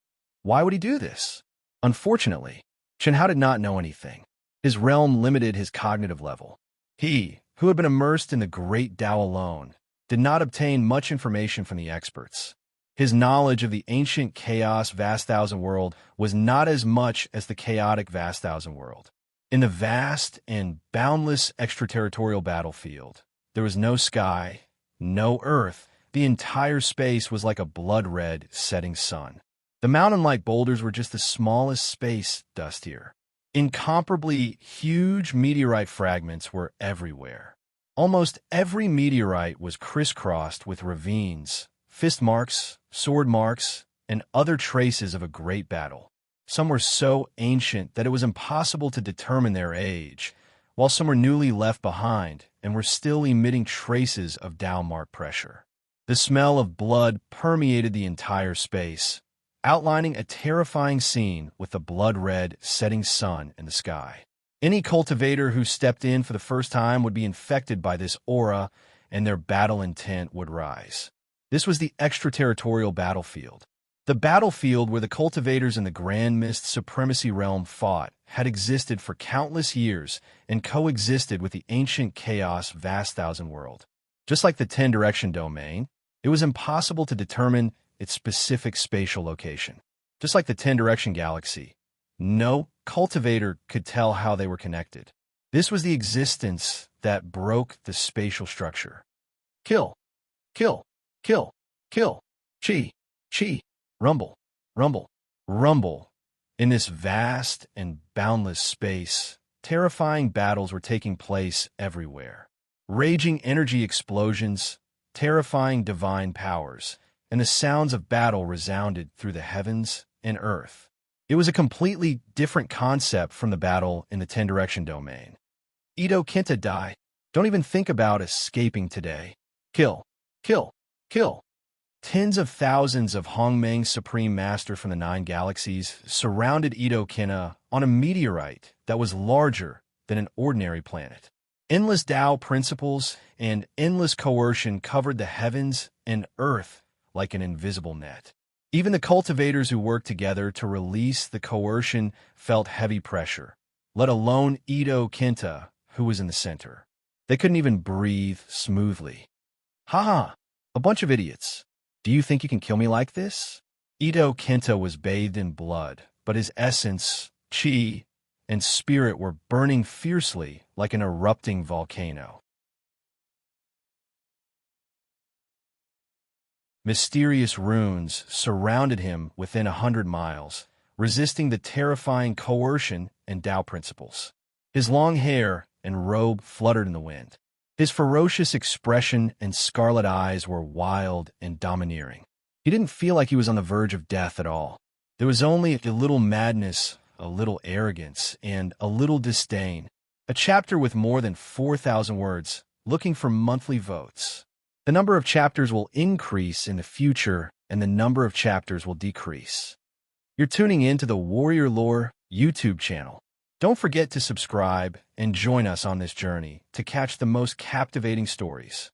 why would he do this? Unfortunately, Chun Hao did not know anything. His realm limited his cognitive level. He, who had been immersed in the great Tao alone, did not obtain much information from the experts. His knowledge of the ancient chaos vast thousand world was not as much as the chaotic vast thousand world. In the vast and boundless extraterritorial battlefield, there was no sky, no earth. The entire space was like a blood-red setting sun. The mountain-like boulders were just the smallest space dust here. Incomparably huge meteorite fragments were everywhere. Almost every meteorite was crisscrossed with ravines, fist marks, sword marks, and other traces of a great battle. Some were so ancient that it was impossible to determine their age, while some were newly left behind and were still emitting traces of Tao-mark pressure. The smell of blood permeated the entire space, outlining a terrifying scene with the blood-red setting sun in the sky. Any cultivator who stepped in for the first time would be infected by this aura, and their battle intent would rise. This was the extraterritorial battlefield. The battlefield where the cultivators in the Grand Mist Supremacy Realm fought had existed for countless years and coexisted with the ancient chaos vast thousand world. Just like the 10-direction domain, it was impossible to determine its specific spatial location. Just like the 10-direction galaxy, no cultivator could tell how they were connected. This was the existence that broke the spatial structure. Kill, kill, kill, kill, chi, chi, rumble, rumble, rumble. In this vast and boundless space, terrifying battles were taking place everywhere. Raging energy explosions, terrifying divine powers, and the sounds of battle resounded through the heavens and earth. It was a completely different concept from the battle in the 10-direction domain. Ito Kenta die. Don't even think about escaping today. Kill, kill, kill. Tens of thousands of Hongmeng Supreme Master from the 9 galaxies surrounded Ito Kenta on a meteorite that was larger than an ordinary planet. Endless Tao principles and endless coercion covered the heavens and earth like an invisible net. Even the cultivators who worked together to release the coercion felt heavy pressure, let alone Ito Kenta, who was in the center. They couldn't even breathe smoothly. Ha! A bunch of idiots. Do you think you can kill me like this? Ito Kenta was bathed in blood, but his essence, chi, and spirit were burning fiercely like an erupting volcano. Mysterious runes surrounded him within 100 miles, resisting the terrifying coercion and Tao principles. His long hair and robe fluttered in the wind. His ferocious expression and scarlet eyes were wild and domineering. He didn't feel like he was on the verge of death at all. There was only a little madness, a little arrogance, and a little disdain. A chapter with more than 4,000 words, looking for monthly votes. The number of chapters will increase in the future, and the number of chapters will decrease. You're tuning in to the Warrior Lore YouTube channel. Don't forget to subscribe and join us on this journey to catch the most captivating stories.